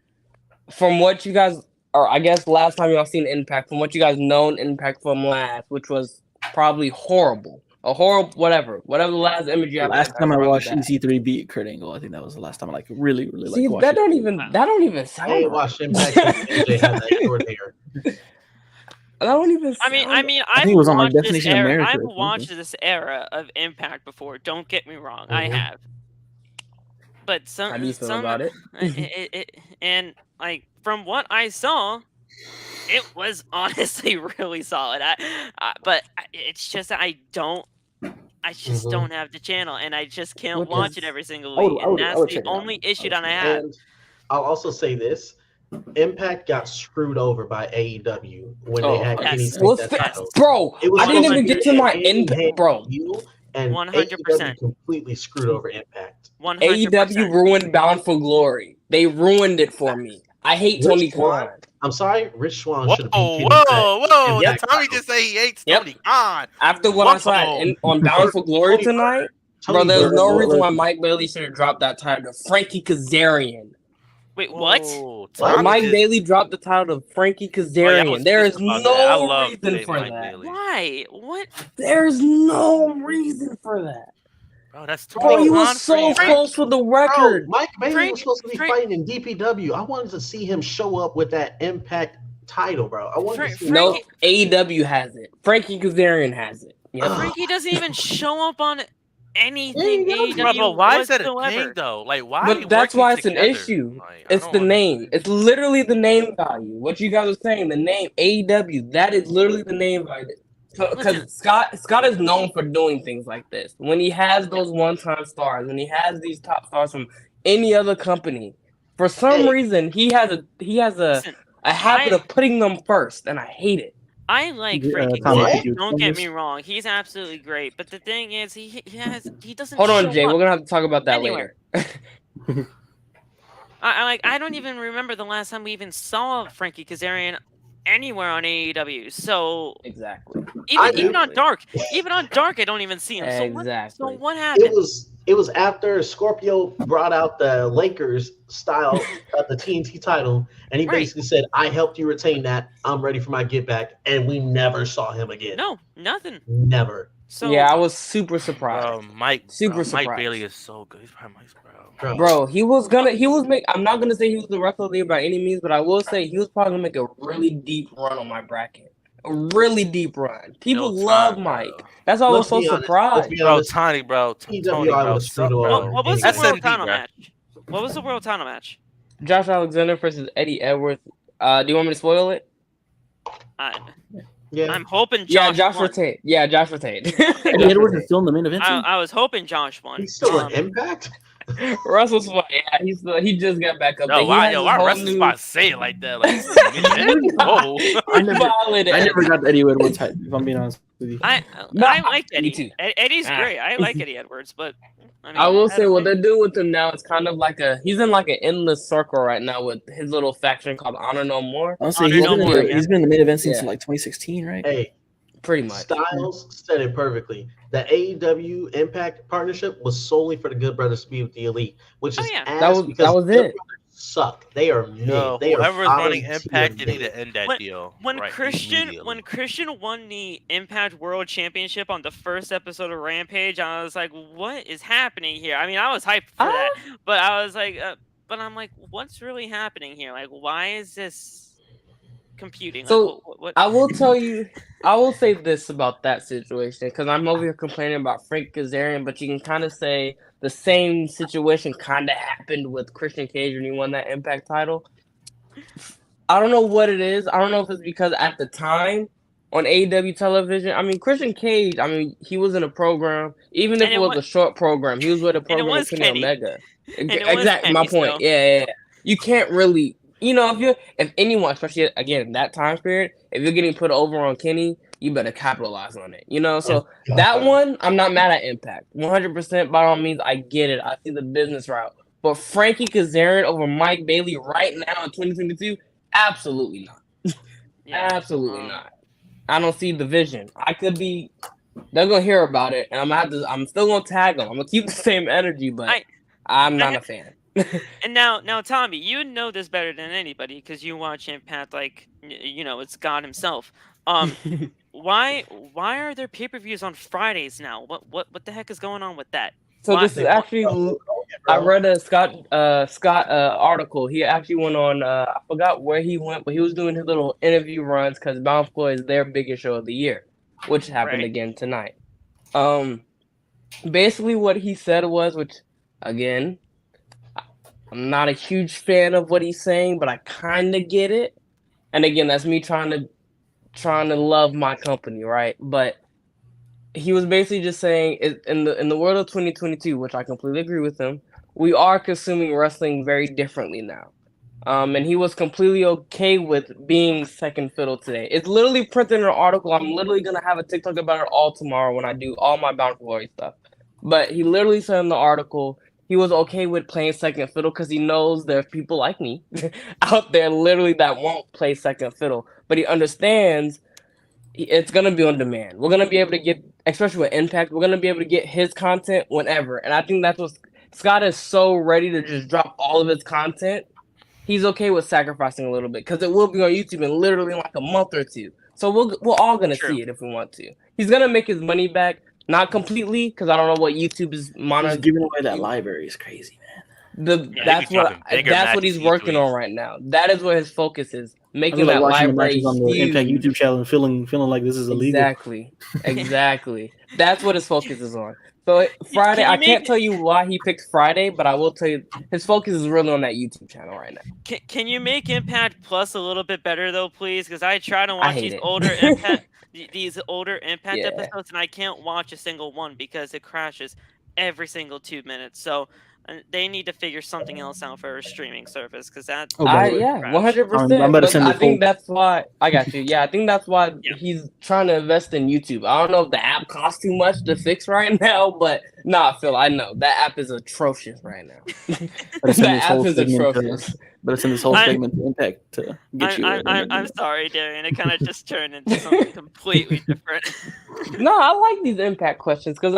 from what you guys, or I guess last time y'all seen Impact, from what you guys known Impact from last, which was probably horrible. A horrible, whatever the last image you have. Last Impact, time I probably watched bad. EC3 beat Kurt Angle, I think that was the last time I like really See, watched that it. don't even sound I ain't right. watched Impact since AJ had that short hair. That don't even. I mean, I think it was on, like, watched this Destination era. America I've or something. watched this era of Impact before. Don't get me wrong, I Mhm. have. But How do you feel about it? And like from what I saw, it was honestly really solid. It's just that I just don't have the channel, and I just can't Which watch is- it every single I would- week, I would- and I that's would the check it out. only issue I would that I check have. And I'll also say this: Impact got screwed over by AEW when they had Kenny yes. take Well, that th- title. bro, It was I didn't supposed even to get be to my a Impact, hand-in-hand bro. deal, and 100%. AEW completely screwed over Impact. 100%. AEW ruined Bound for Glory. They ruined it for me. I hate Tony Rich Swann. Khan. I'm sorry, Rich Swann Whoa, should have beat Kenny whoa! Impact Tommy title. just say he hates Yep. Tony Khan. After what I saw on Bound for Glory Tony tonight, bro, Tony there's Burke. no reason why Mike Bailey should have dropped that title to Frankie Kazarian. Wait, what? Whoa, Like, Tommy Mike just- Bailey dropped the title to Frankie Oh, yeah, I Kazarian. was There pissed is about that. I no love reason for Mike that. Bailey. Why? What? There's no reason for that. Bro, that's Bro, Tony he Khan was for so you, man. close with the Bro, record. Mike Bailey Frank- was supposed to be Frank- fighting in DPW. I wanted to see him show up with that Impact title, bro. I wanted to see No, Frankie- AEW has it. Frankie Kazarian has it. Yep. Frankie doesn't even show up on anything Yeah, AEW Bro, but why is that a whatsoever. thing though? Like, why? are But you that's working why it's together? an issue. Like, I It's don't the name. understand. It's literally the name value. What you guys are saying, the name AEW, that is literally the name value. Listen. Because Scott is known for doing things like this. When he has those one-time stars, when he has these top stars from any other company, for some reason he has a Listen, habit of putting them first, and I hate it. I like Uh, Frankie Tom, What? Kazarian, could you don't explain get this? me wrong. He's absolutely great. But the thing is, he doesn't Hold on, show Jay. up We're gonna have to talk about that anywhere. later. I don't even remember the last time we even saw Frankie Kazarian anywhere on AEW. So Exactly. even on Dark, I don't even see him. Exactly. So what happened? It was after Scorpio brought out the Lakers style of the TNT title, and he Right. basically said, "I helped you retain that. I'm ready for my get back," and we never saw him again. No, nothing. Never. So Yeah, I was super surprised. Mike Super surprised. Mike Bailey is so good. He's probably Mike's bro. Bro, I'm not gonna say he was the wrestler of the year by any means, but I will say he was probably gonna make a really deep run on my bracket. A really deep run. People No love time, Mike. bro. That's why I was Let's so be honest. surprised. Let's be Bro, honest. Tony, bro. Tony, PWI bro. was screwed Bro. over. what was the That's world SMD, title bro. match? What was the world title match? Josh Alexander versus Eddie Edwards. Do you want me to spoil it? Yeah. I'm hoping Yeah, Josh Josh won. retained. Yeah, Josh retained. Eddie Edwards is still in the main event. I was hoping Josh won. He's still an Impact? Russell's fine. Yeah, he just got back up. No, there. He why? has Yo, his why whole WrestleSpot say it like that? Like, whoa. I never Violated. I never got the Eddie Edwards hype, if I'm being honest with you. I No, like me Eddie. too. Eddie's Ah. great. I like Eddie Edwards, but I, mean, I will say don't what know. they're doing with him now is kind of like he's in like an endless circle right now with his little faction called Honor No More. Honestly, Honor he's No been, More, he's been in the main event since Yeah. like 2016, right? Hey, Pretty much. Styles said it perfectly. The AEW Impact partnership was solely for the Good Brothers to be with the Elite, which Oh, is yeah. ass because that was the Good it. Brothers suck. They are mid. Yo, They are whoever's bottom running tier Impact, they need mid. to end that deal. When right, Christian immediately. won the Impact World Championship on the first episode of Rampage, I was like, "What is happening here?" I mean, I was hyped for that, but I was like, but I'm like, "What's really happening here? Like, why is this computing. So what? I will tell you, I will say this about that situation because I'm over here complaining about Frank Kazarian, but you can kind of say the same situation kind of happened with Christian Cage when he won that Impact title. I don't know what it is. I don't know if it's because at the time on AEW television, I mean, Christian Cage, I mean, he was in a program, even if And it it was wa- a short program, he was with a and it program with was Kenny Kenny. Omega. And it was Exactly my Kenny point. still. Yeah. You can't really, if anyone, especially again that time period, if you're getting put over on Kenny, you better capitalize on it. So that one, I'm not mad at Impact, 100%. By all means, I get it. I see the business route. But Frankie Kazarian over Mike Bailey right now in 2022, absolutely not. Yeah. Absolutely not. I don't see the vision. They're gonna hear about it, and I'm still gonna tag them. I'm gonna keep the same energy, but I'm not a fan. And now, Tommy, you know this better than anybody because you watch Impact like it's God himself. Why are there pay-per-views on Fridays now? What the heck is going on with that? So Why? this is actually, I read a Scott article. He actually went on. I forgot where he went, but he was doing his little interview runs because Bound for is their biggest show of the year, which happened again tonight. Basically what he said was, which again, I'm not a huge fan of what he's saying, but I kind of get it. And again, that's me trying to love my company, right? But he was basically just saying in the world of 2022, which I completely agree with him, we are consuming wrestling very differently now. And he was completely okay with being second fiddle today. It's literally printed in an article. I'm literally gonna have a TikTok about it all tomorrow when I do all my Bound for Glory stuff. But he literally said in the article he was okay with playing second fiddle because he knows there's people like me out there literally that won't play second fiddle. But he understands it's gonna be on demand. We're gonna be able to get, especially with Impact, we're gonna be able to get his content whenever. And I think that's what Scott is so ready to just drop all of his content. He's okay with sacrificing a little bit because it will be on YouTube in literally like a month or two. So we're all gonna see it if we want to. He's gonna make his money back, not completely because I don't know what YouTube is monitoring. He's giving away that library is crazy, man. That's what he's working on right now. That is where his focus is, making that watching library the matches on the huge. Impact YouTube channel and feeling like this is illegal. Exactly. That's what his focus is on. So Friday, I can't tell you why he picked Friday, but I will tell you his focus is really on that YouTube channel right now. Can you make Impact Plus a little bit better though, please? Because I try to watch these older Impact episodes, and I can't watch a single one because it crashes every single 2 minutes. So they need to figure something else out for a streaming service because that. 100%. I think that's why I got you. Yeah, I think that's why he's trying to invest in YouTube. I don't know if the app costs too much to fix right now, but Phil, I know that app is atrocious right now. That app is atrocious. But it's in this whole segment to Impact to get you. I'm sorry, Darian. It kind of just turned into something completely different. No, I like these Impact questions because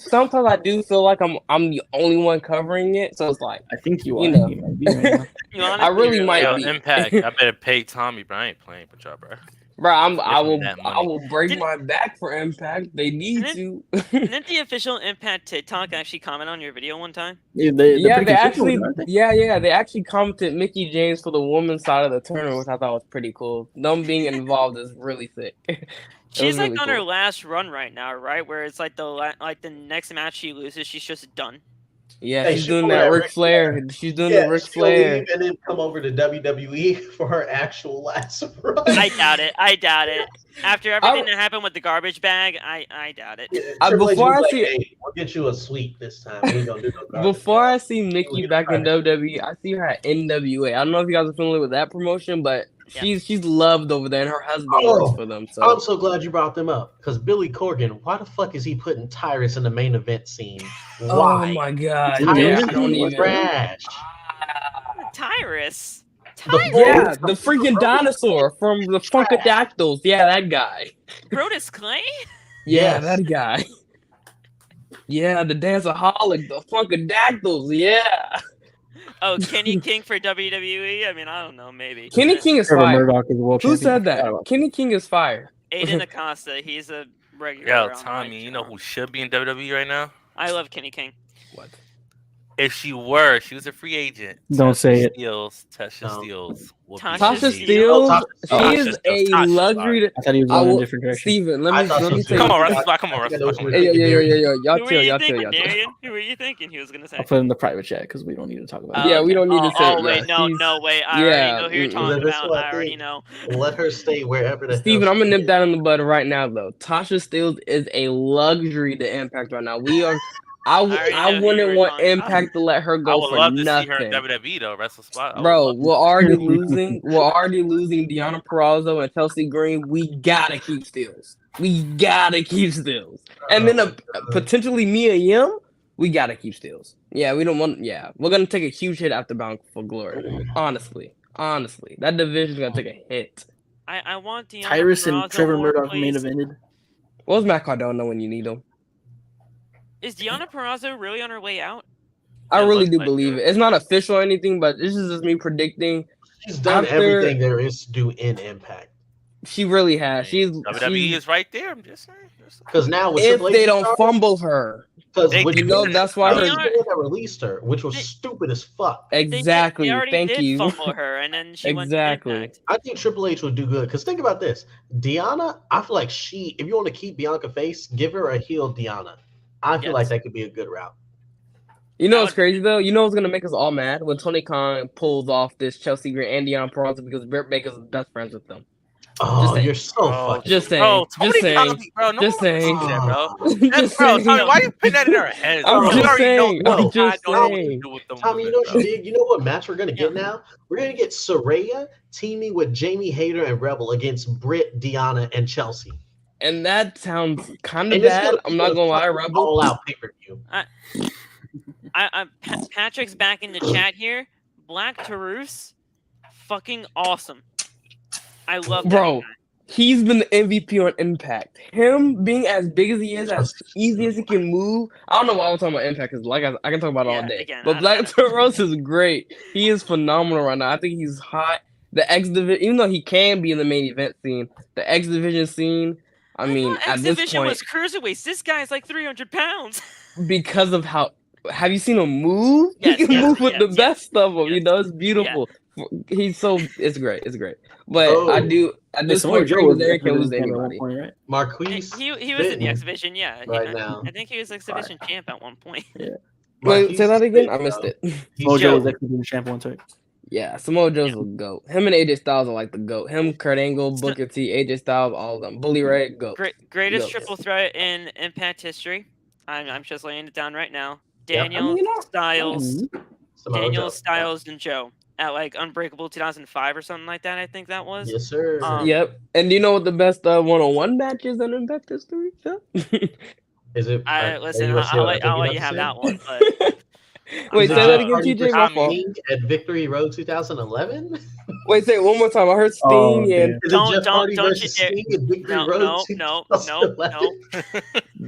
sometimes I do feel like I'm the only one covering it. So it's like I think you are. I really might be. Impact. I better pay Tommy, but I ain't playing with y'all, bro. Bro, I will break my back for Impact. They need to. Didn't the official Impact TikTok actually comment on your video one time? They actually commented Mickey James for the women's side of the tournament, which I thought was pretty cool. Them being involved is really sick. She's like on her last run right now, right? Where it's like the next match she loses, she's just done. Yeah, she's doing that Ric Flair. She's doing the Ric Flair. And then come over to WWE for her actual last run. I doubt it. After everything that happened with the garbage bag, I doubt it. Before I see, we'll get you a suite this time. We ain't gonna do no before I see Nikki back in WWE, I see her at NWA. I don't know if you guys are familiar with that promotion, but she's loved over there, and her husband works for them. So I'm so glad you brought them up because Billy Corgan, why the fuck is he putting Tyrus in the main event scene? Why? Oh my god! Tyrus is trash. Tyrus. Yeah, the freaking dinosaur from the Funkadactyls. Yeah, that guy. Brodus Clay? Yeah, that guy. Yeah, the Danceaholic, the Funkadactyls. Yeah. Oh, Kenny King for WWE? I mean, I don't know, maybe. Kenny King is fire. Who said that? Kenny King is fire. Aiden Acosta, he's a regular. Yo, Tommy, you know who should be in WWE right now? I love Kenny King. What? If she was a free agent. Don't say it. Tasha No. Steelz. would be Tasha Tasha amazing. Steelz, Tasha she is a Tasha, luxury. To, I thought he was I going in a will, different direction. Steven, let I me thought let so me too. tell Come you. on, Russell. Come on, I think I Russell. know what you were Hey, yo, thinking, yo, yo, yo, Darian. yo, y'all Who were chill, you y'all chill, thinking, y'all chill. Darian? Who were you thinking he was gonna say? I'll put it in the private chat because we don't need to talk about Yeah, it. we don't need to say. Oh Yeah, wait, no, she's- wait. I yeah, already know who you're mm-mm. talking That's about. what I I already think. know. Let her stay wherever the Steven, hell I'm gonna she nip that is. in the bud right now, though. Tasha Steelz is a luxury to Impact right now. We are. I already know who you wouldn't were want talking about. Impact to let her I go would for love to see her nothing. in WWE though. WrestleSpot. I would Bro, love to we're already losing. We're already losing Deonna Purrazzo and Chelsea Green. We gotta keep Steelz. We gotta keep Steelz. And then potentially Mia Yim. We gotta keep Steelz. Yeah, we don't want. Yeah, we're gonna take a huge hit after Bound for Glory. Honestly, that division's gonna take a hit. I want Deonna Tyrus and Purrazzo Trevor more, Murdoch main please. evented. What's Matt Cardona when you need him? Is Deonna Purrazzo really on her way out? I It really looks do like believe it. it. It's not official or anything, but this is just me predicting. She's done After- everything there is to do in Impact. She really has. WWE is right there. I'm just saying. Because now with If Triple H they in don't charge, fumble her. because They with can- You know, that's why her her. They are- that released her, which was They- stupid as fuck. Exactly. They already Thank did you. fumble her, and then she Exactly. went to Impact. I think Triple H would do good. Because think about this, Deonna. I feel like if you want to keep Bianca face, give her a heel Deonna. I feel Yes. like that could be a good route. You know That what's would- crazy though? You know what's gonna make us all mad when Tony Khan pulls off this Chelsea Green and Deonna Purrazzo because Britt Baker's best friends with them. Oh, saying. you're so Oh, fucking. Just saying. Bro, Just Tony saying. Khan, bro, no Just one wants to saying. see that, bro. Just Bro, saying. Tony, why you putting that in our heads? I'm Bro? We just already saying. know I'm what just Khan don't saying. do with them Tommy, you women, know what bro. you did? You know what match we're gonna get now? We're gonna get Saraya teaming with Jamie Hayter and Rebel against Britt, Deonna, and Chelsea. And that sounds kind of And it's bad. gonna I'm not gonna lie, Rebel. all out pay per view. Patrick's back in the chat here. Black Taurus, fucking awesome. I love that Bro, guy. he's been the MVP on Impact. Him being as big as he is, as easy as he can move. I don't know why I'm talking about Impact because, like, I can talk about it all Yeah, day. again, But Black Taurus is great. He is phenomenal right now. I think he's hot. The X division, even though he can be in the main event scene, the X division scene. I mean, thought at X this Division point, was cruiserweights. This guy's like 300 pounds. because of how. Have you seen him move? Yes, he can yes, move with the yes, best of them. You yes. know, it's beautiful. He's so. It's great. It's great. But Oh. I do. At Hey, this Samoa point, Joe Trey was there can lose to champion at one anybody. point, right? Marquise. He was in the Fitton X Division, yeah. right now. I think he was X Division champ at one point. Wait, Marquise say that again. I Fitton, missed though. it. Samoa Joe Joe. was ex-division champ once, right? Yeah, Samoa Joe's the GOAT. Him and AJ Styles are like the GOAT. Him, Kurt Angle, Booker T, AJ Styles, all of them. Bully Ray, GOAT. Greatest Go. triple threat in Impact history. I'm just laying it down right now. Yep. Daniel, Styles, Samoa Daniel, Joe. Styles, and Joe at like Unbreakable 2005 or something like that. I think that was. Yes, sir. Yep. And do you know what the best one-on-one match is in Impact history? Phil? Is it? Listen, let's see I'll what I let think you have you're that about to one. But Wait, say that again, Party TJ. for My fault. Sting at Victory Road 2011. Wait, say it one more time. I heard Sting Oh, and damn. Is Don't- it Jeff don't- Hardy don't versus you dare- Sting at Victory no, Road no. 2011?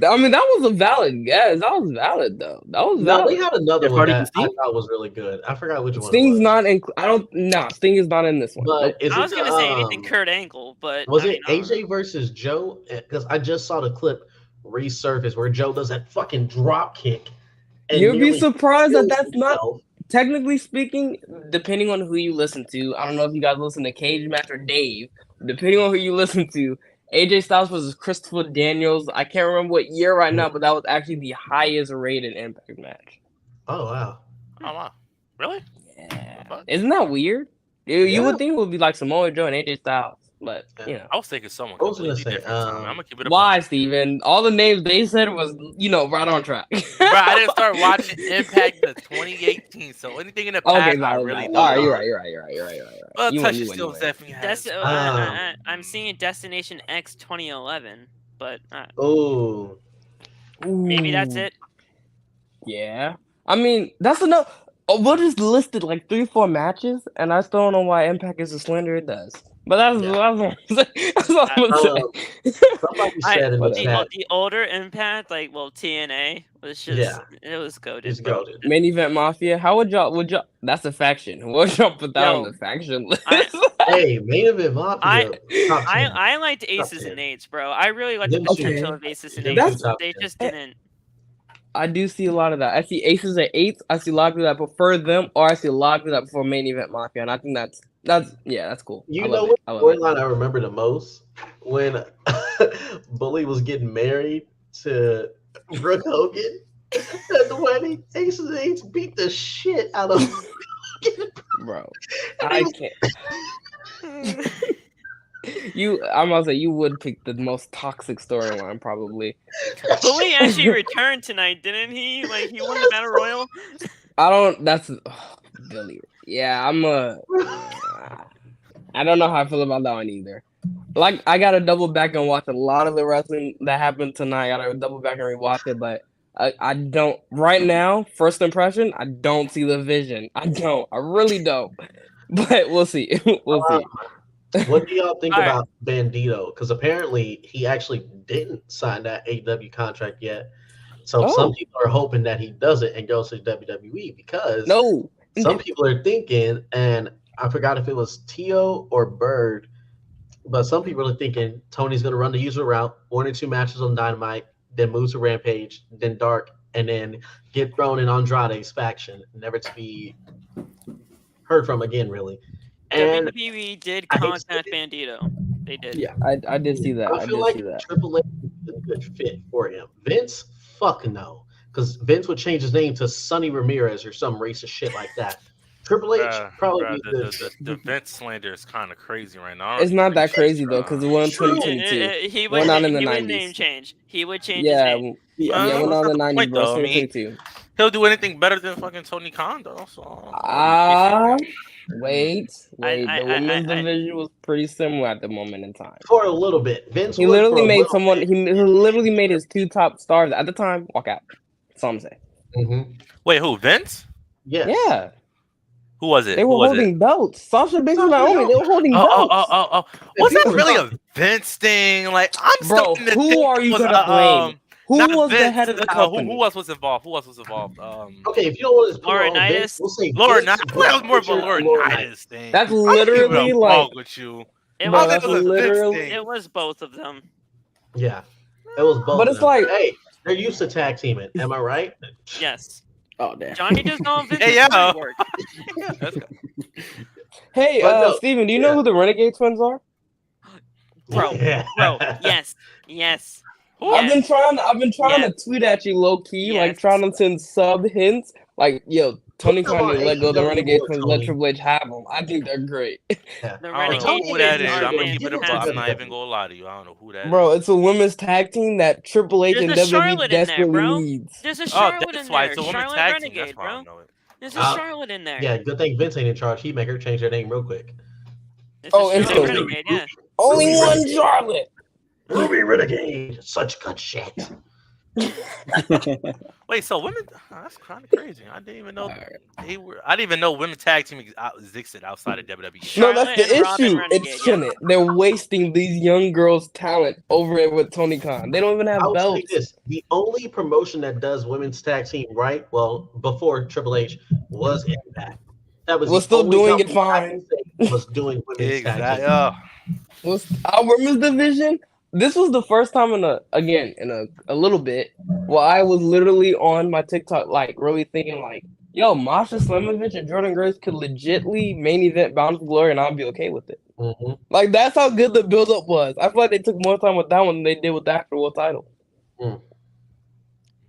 I mean that was a valid guess. That was valid though. That was No, valid. they had another Jeff one Hardy that and I Sting? thought was really good. I forgot which one. Sting's it was. not in. I don't. Nah, Sting is not in this one. But is I it was gonna say anything Kurt Angle, but Was I it mean, AJ versus Joe? Because I just saw the clip resurface where Joe does that fucking drop kick. and You'd be nearly surprised that kills that's not. himself. Technically speaking, depending on who you listen to, I don't know if you guys listen to Cage Match or Dave. Depending on who you listen to, AJ Styles versus Christopher Daniels. I can't remember what year right now, but that was actually the highest rated Impact match. Oh wow. Oh wow, really? Yeah, isn't that weird? You Yeah. would think it would be like Samoa Joe and AJ Styles, but you know. I was thinking someone I was gonna completely say, different. Tommy. I'm gonna keep it. Why, Steven? All the names they said was, right on track. Bro, I didn't start watching Impact in 2018, so anything in the past, Okay, I all really right, don't know. you're right. Well, You Touch win, is you still win. definitely has. I'm seeing Destination X 2011, but Oh. maybe that's it. Yeah. I mean, that's enough. We'll just listed like 3-4 matches, and I still don't know why Impact is as slender it does. But that's Yeah. all I'm saying. That's all I'm gonna say. Somebody said in the chat, The older Impact, like TNA, was just it was goated. he's goaded. Main Event Mafia. How would y'all? That's a faction. Would y'all put that Yo, on the faction list? Hey, Main Event Mafia. top 10. I liked Aces and Eights, bro. I really liked the Them two. potential of Aces and Them Eights. two top They 10. just didn't. I do see a lot of that. I see aces and eights. I see a lot of people that prefer them, or I see a lot of people that prefer main event Mafia, and I think that's cool. You I know love what it. I love it. storyline I remember the most? When Bully was getting married to Brooke Hogan at the wedding. Aces and Eights beat the shit out of Bro, I can't. I'm gonna say you would pick the most toxic storyline probably. Bully actually returned tonight, didn't he? Like he won the battle royal. I don't. That's Billy. Yeah, I don't know how I feel about that one either. Like I gotta double back and watch a lot of the wrestling that happened tonight. I gotta double back and rewatch it, but I don't right now. First impression, I don't see the vision. I really don't. But we'll see. We'll see. What do y'all think All right. about Bandito? Because apparently he actually didn't sign that AEW contract yet. So some people are hoping that he does it and goes to WWE because some people are thinking, and I forgot if it was Tio or Bird, but some people are thinking Tony's going to run the usual route, 1 or 2 matches on Dynamite, then move to Rampage, then Dark, and then get thrown in Andrade's faction, never to be heard from again, really. And WWE did contact Bandito. They did. Yeah, I did see that. I feel like Triple H is a good fit for him. Vince, fuck no. Because Vince would change his name to Sonny Ramirez or some racist shit like that. Triple H probably the Vince slander is kind of crazy right now. It's not that crazy though, because it went 2022. He would not in the 90s. Would name change. He would change his name. Yeah, went on the 90s, bro. 2022. He'll do anything better than fucking Tony Khan though. So. Wait. The women's division was pretty similar at the moment in time. For a little bit. Vince he literally made someone. He literally made his 2 top stars at the time walk out. That's all I'm saying. Mm-hmm. Wait, who? Vince? Yes. Yeah. Who was it? They were holding belts. Sasha Banks and Naomi. They were holding belts. Was that really a Vince thing? Like, I'm bro. Who are you gonna blame? Who was the head of the company? Who else was involved? Okay, if you don't want to Laurinaitis, we'll say Laurinaitis. That was more of a Laurinaitis thing. That's literally like with you. It was both of them. Yeah, it was both. But it's like, hey, they're used to tag teaming. Am I right? Yes. Oh damn. Johnny does know Vince. Work. Hey, Steven, do you know who the Renegade Twins are? Bro, yes. I've been trying to tweet at you low key, like trying to send sub hints, like yo, Tony Khan need to let go of the Renegade Twins, let Triple H have them. I think they're great. The I don't know who that is. I'm gonna keep it above. I'm not even gonna lie to you. I don't know who that is. Bro, it's a women's tag team that Triple H and WWE desperately needs. There's a Charlotte in there. It's a women's Charlotte tag Renegade, team. That's why bro. I know it. There's a Charlotte in there. Yeah, good thing Vince ain't in charge. He'd make her change their name real quick. Renegade, yeah. Only one Charlotte. Ruby Renegade, such good shit. Wait, so women? That's kind of crazy. I didn't even know I didn't even know women tag team existed outside of WWE. No, that's the issue. It shouldn't. They're wasting these young girls' talent over it with Tony Khan. They don't even have belts. Say this: the only promotion that does women's tag team right, well, before Triple H, was Impact. That was still doing it fine. Was doing women's tag team. Our women's division. This was the first time in a little bit where I was literally on my TikTok, like really thinking like, yo, Masha Slamovich and Jordan Grace could legitly main event Bound for Glory and I'd be okay with it. Mm-hmm. Like that's how good the build-up was. I feel like they took more time with that one than they did with the actual world title.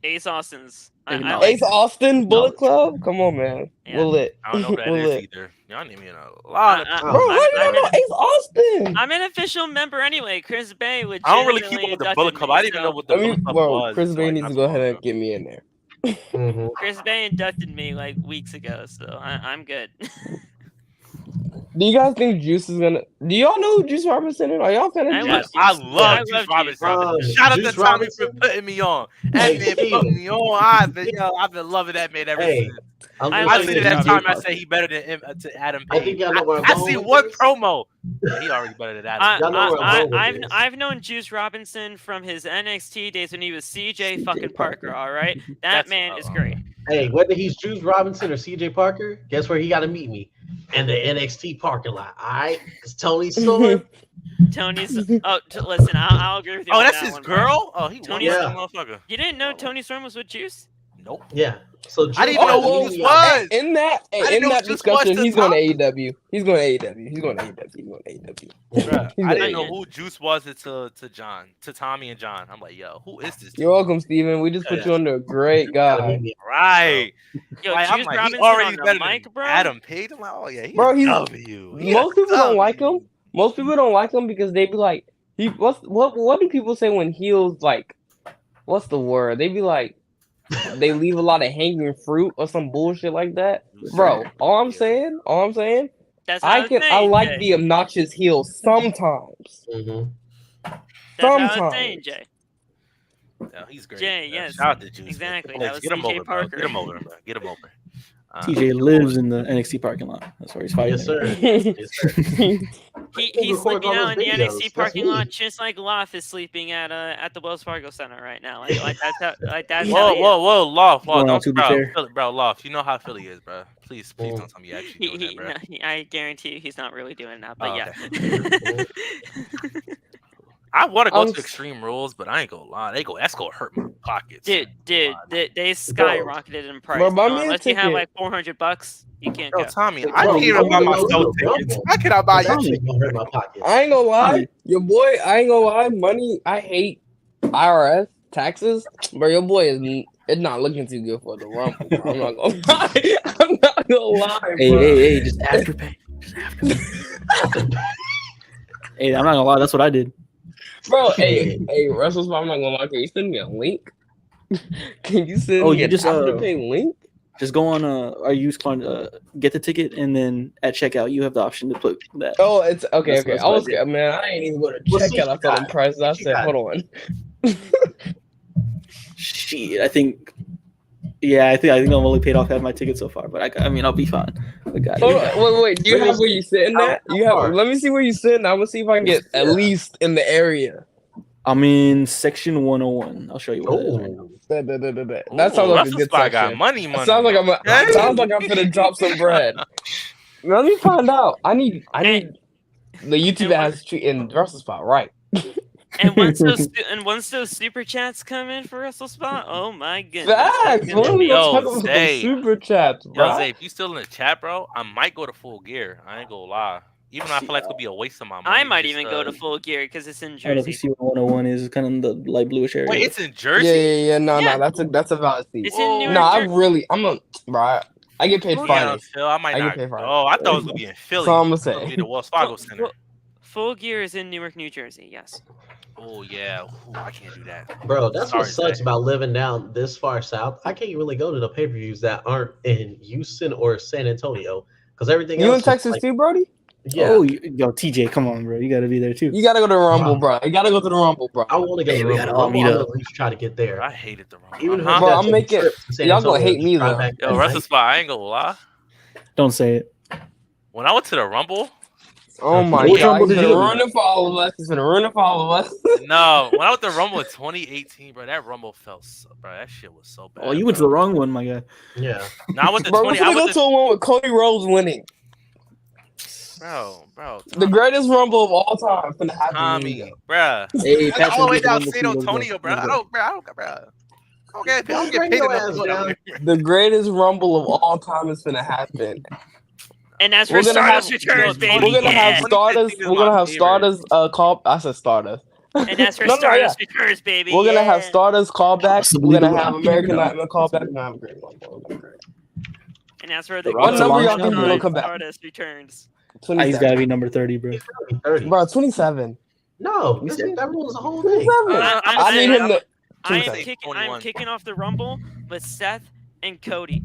Ace Austin's. Ace Austin, Bullet Club? Come on, man. Yeah. We're lit. I don't know who that is either. Y'all need me in a lot of Bro, how do you know Ace Austin? I'm an official member anyway. Chris Bay would. I don't really keep up with the Bullet Club. I didn't even know what the Bullet Club was. Chris Bay needs to go ahead and get me in there. Mm-hmm. Chris Bay inducted me like weeks ago, so I'm good. Do you guys think Juice is gonna? Do y'all know who Juice Robinson is? Are y'all fan of Juice? I love Juice Robinson. Shout out to Tommy for putting me on. That man put me on. I've been loving that man ever since. I said that time I said he better than Adam Page. I see one promo. Yeah, he already better than Adam. I've known Juice Robinson from his NXT days when he was CJ fucking Parker. All right, that man is great. Hey, whether he's Juice Robinson or CJ Parker, guess where he got to meet me? In the NXT parking lot. All right, because Tony's Storm. Listen, I'll agree with you. Oh, that's his girl. Oh, he Tony's that motherfucker. You didn't know Tony Storm was with Juice? Nope. Yeah. So I didn't even know who Juice was. In that discussion, he's going to AEW. He's going to AEW. He's going to AEW. He's going to AEW. Bruh, He's I gonna didn't know AEW. who Juice was to Tommy and John. I'm like, yo, who is this? You're welcome, Steven. We just put you under a great guy. Right. Yo, Like, I'm Juice like, he Robinson already on the better mic, than bro. Adam Page. I'm like, oh yeah, he's Bro, he's- W. He Most a people don't like W. him. Most people don't like him because they be like, what do people say when heels like, what's the word? They be like, they leave a lot of hanging fruit or some bullshit like that. Bro, all I'm saying, That's how I like Jay. the obnoxious heel sometimes. Mhm. That's how it's sometimes. saying, Jay. Yeah, he's great. Jay, Yeah, yes, shout out to Juice. exactly. Man. That was Get him TJ over, bro. Parker. Get him over, bro. Get him over. TJ lives in the NXT parking lot. That's where he's fighting. Yes, sir. Yes, sir. He's records sleeping all out in those the videos. NXT That's parking me. lot, just like Loft is sleeping at the Wells Fargo Center right now. Like that's how he is. Whoa, Loft, Going on don't, to be bro, fair. Philly, bro, Loft. You know how Philly is, bro. Please don't tell me you actually doing that, bro. No, I guarantee you he's not really doing that, but Oh, yeah. I want to go I'm to Extreme Rules, but I ain't gonna lie. That's gonna hurt my pockets. Dude, they skyrocketed in price. Bro, buy me a Unless you have ticket. like $400, you can't Bro, go. Tommy, Bro, I can't even buy I'm myself gonna go tickets. Rumble. How can I buy That you? shit gonna hurt my pockets. I ain't gonna lie, your boy. I ain't gonna lie, money. I hate IRS taxes, but your boy is. It's not looking too good for the Rumble. Bro. I'm not gonna lie. I'm not gonna lie, bro. Hey, just afterpay. Just afterpay. Hey, I'm not gonna lie, that's what I did. Bro, hey, WrestleSpot, I'm not gonna lie. Can you send me a link? Can you send me you an just, afterpay link? Just go on our use card, get the ticket, and then at checkout you have the option to put that. Oh, it's okay. That's Okay, what I was I did. man. I ain't even go to What checkout. suit I you saw the got? prices. I What you said, got? hold on. Shit, I think I'm only paid off half my ticket so far, but I mean I'll be fine. I got Hold it. on, wait. Do you Where have is where it? you sitting How at? You have. far? Let me see where you sitting. I'm gonna see if I can get at Yeah. least in the area. I'm in section 101. I'll show you what it is right now. Bet. That sounds like a good WrestleSpot got section. money. Sounds like Okay? sounds like I'm gonna drop some bread. Let me find out. I need the YouTube ads treating WrestleSpot right. And once those super chats come in for WrestleSpot, oh my goodness. Facts. When we Yo, gonna talk about Zay. some super chats, Yo, bro? Zay, if you still in the chat, bro, I might go to Full Gear. I ain't gonna lie. Even though I feel like it's gonna be a waste of my money. I might just, even go to Full Gear because it's in I don't know if you Jersey. see what 101 is. It's kind of in the light bluish area. Wait, it's in Jersey? Yeah. No, Yeah. that's a valid seat. It's in Newark, No, Jersey. I get paid Oh, Damn, Friday. Phil, I might I get not paid Friday. go. I thought it was gonna be in Philly. So I'm gonna It's gonna say. be the Wells Fargo Center. Full Gear is in Newark, New Jersey. Yes. Oh yeah, ooh, I can't do that. Bro, that's what Sorry, sucks Zay. about living down this far south. I can't really go to the pay-per-views that aren't in Houston or San Antonio because everything You else in is Texas like, too, Brody? yeah. Oh, yo, TJ, come on, bro. You got to be there too. You gotta go to the Rumble, bro. You gotta go to the Rumble, bro. I want to get Hey, to we the gotta Rumble. all meet I'm up. gonna at least try to get there. I hated the wrong. Even if Bro, we I'm got to making- trip to San y'all gonna Antonio, hate me, just drive though. back Yo, that night. WrestleSpot, I ain't gonna lie. Don't say it. When I went to the Rumble, Oh my Which god, Rumble he's did you gonna go to? ruin it for all of us. He's gonna ruin it for all of us. no, when I went to the Rumble in 2018, bro, that Rumble felt so, bro, that shit was so bad. Oh, you went to the bro. wrong one, my guy. Yeah. No, I went to Bro, 20. we're I gonna go went to a one with Cody Rhodes winning. bro. The greatest Rumble of all time is gonna happen. Tommy, bro. Hey, That's all the way down Rumble San too. Let's go. Antonio, bro. Let's I go. don't, bro. I don't get Bring paid your enough ass to go down. down there. The greatest Rumble of all time is gonna happen. And that's We're where gonna have- Stardust returns, We're baby. We're gonna have Yeah. Stardust. 2015 is We're gonna my have favorite. Stardust. Call. I said Stardust. And that's where No, yeah. Stardust returns, baby. We're gonna have Yeah. Stardust callback. Awesome. We're gonna Leave it have alone. American No. Nightmare callback. We're gonna have a great Rumble. And that's where The the Rock's What a number long y'all shot, think bro. will come back? Stardust returns. He's got to 27. be number 30, bro. He's probably 30. Bro, 27. No, We this said- that rules the whole thing. 27. I need him to. I'm 27. kicking off the Rumble with Seth and Cody.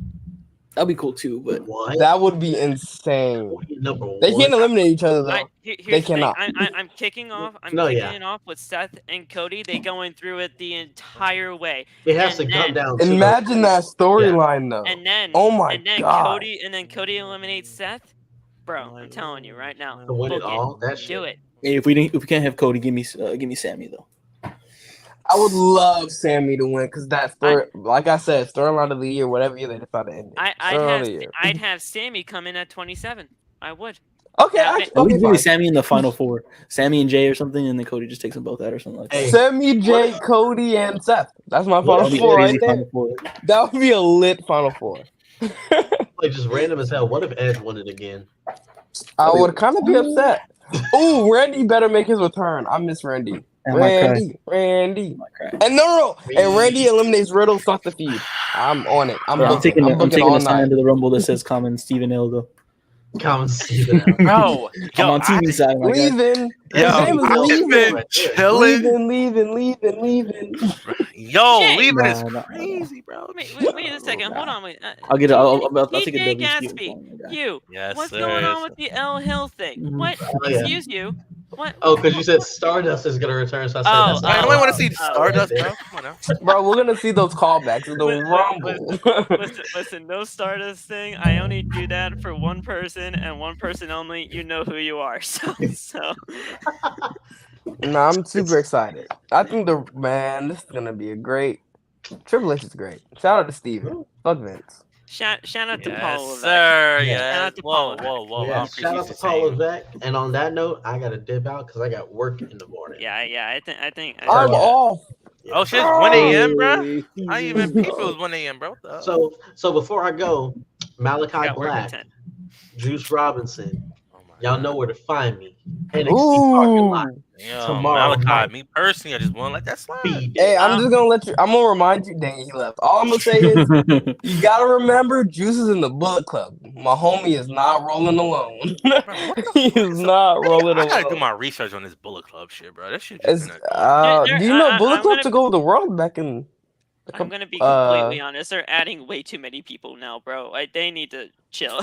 That'd be cool too, but What? That would be insane. Number They one. can't eliminate each other though. Here's They the thing. cannot. I'm kicking off. It off with Seth and Cody. They going through it the entire way. It has to and come then- down to Imagine that storyline though. And then Oh my and then God. Cody eliminates Seth. Bro, I'm telling you right now. to win it book all. That shit. Do it. hey, if we can't have Cody, give me Sammy though. I would love Sammy to win because that story, like I said, storyline of the year, whatever year they decide to end it. Storyline of the year. I'd have Sammy come in at 27. I would. Okay, Yeah, actually, Or we okay, could do fine. Sammy in the final four. Sammy and Jay or something, and then Cody just takes them both out or something like that. Hey, Sammy, Jay, Cody, and Seth. That's my final That'd be a four crazy right there. final four. That would be a lit final four. like just random as hell. What if Edge won it again? I would kind of be upset. Ooh, Randy better make his return. I miss Randy. I might cry. Randy. I might cry. And no. And Randy eliminates Riddle, start the feud. I'm on it. I'm Yeah, I'm booking. taking all a sign night. to the Rumble that says "Common Stephen L." Though Come see that. Bro, I'm on TV side. My guy. Leaving. His Yo, name is I've leaving. been chilling. Leaving. Yo, Jay. leaving is Nah. crazy, bro. Wait a second. Hold on. Wait. I'll get. I'll take a TJ W. Gatsby, you. Yes, What's sir. going on with the L Hill thing? Mhm. What? Oh, yeah. Excuse you. What? Oh, because you said Stardust is gonna return, so I said Oh, that's I not only allowed. want to see Stardust, bro. Come on now. Bro, we're gonna see those callbacks of the Rumble. Listen, no Stardust thing. I only do that for one person and one person only. You know who you are. So. Nah, I'm super excited. I think this is gonna be a great. Triple H is great. Shout out to Steven. Fuck Vince. Shout out to Paul Yes, Levesque. sir. Yeah. Shout Yeah. out to Whoa. Paul. I Yeah, appreciate shout out you to Paul saying. Levesque. And on that note, I gotta dip out because I got work in the morning. Yeah. I think. I'm off. Oh shit, it's 1 a.m., bro. Hey, I didn't even peep it was 1 a.m., bro. So before I go, Malachi got work at Black, 10. Juice Robinson, Oh my y'all God. know where to find me. NXT parking lot. Damn, tomorrow Malachi, night. me personally, I just want to let that slide. Be Hey, there. I'm just gonna let you. I'm gonna remind you. Dang, he left. All I'm gonna say is, you gotta remember, Juice is in the Bullet Club. My homie is not rolling alone. He is not rolling I gotta do alone. my research on this Bullet Club shit, bro. That shit just It's, been do you know I'm Bullet Club gonna- took over the world back in? I'm gonna be completely honest. They're adding way too many people now, bro. They need to chill.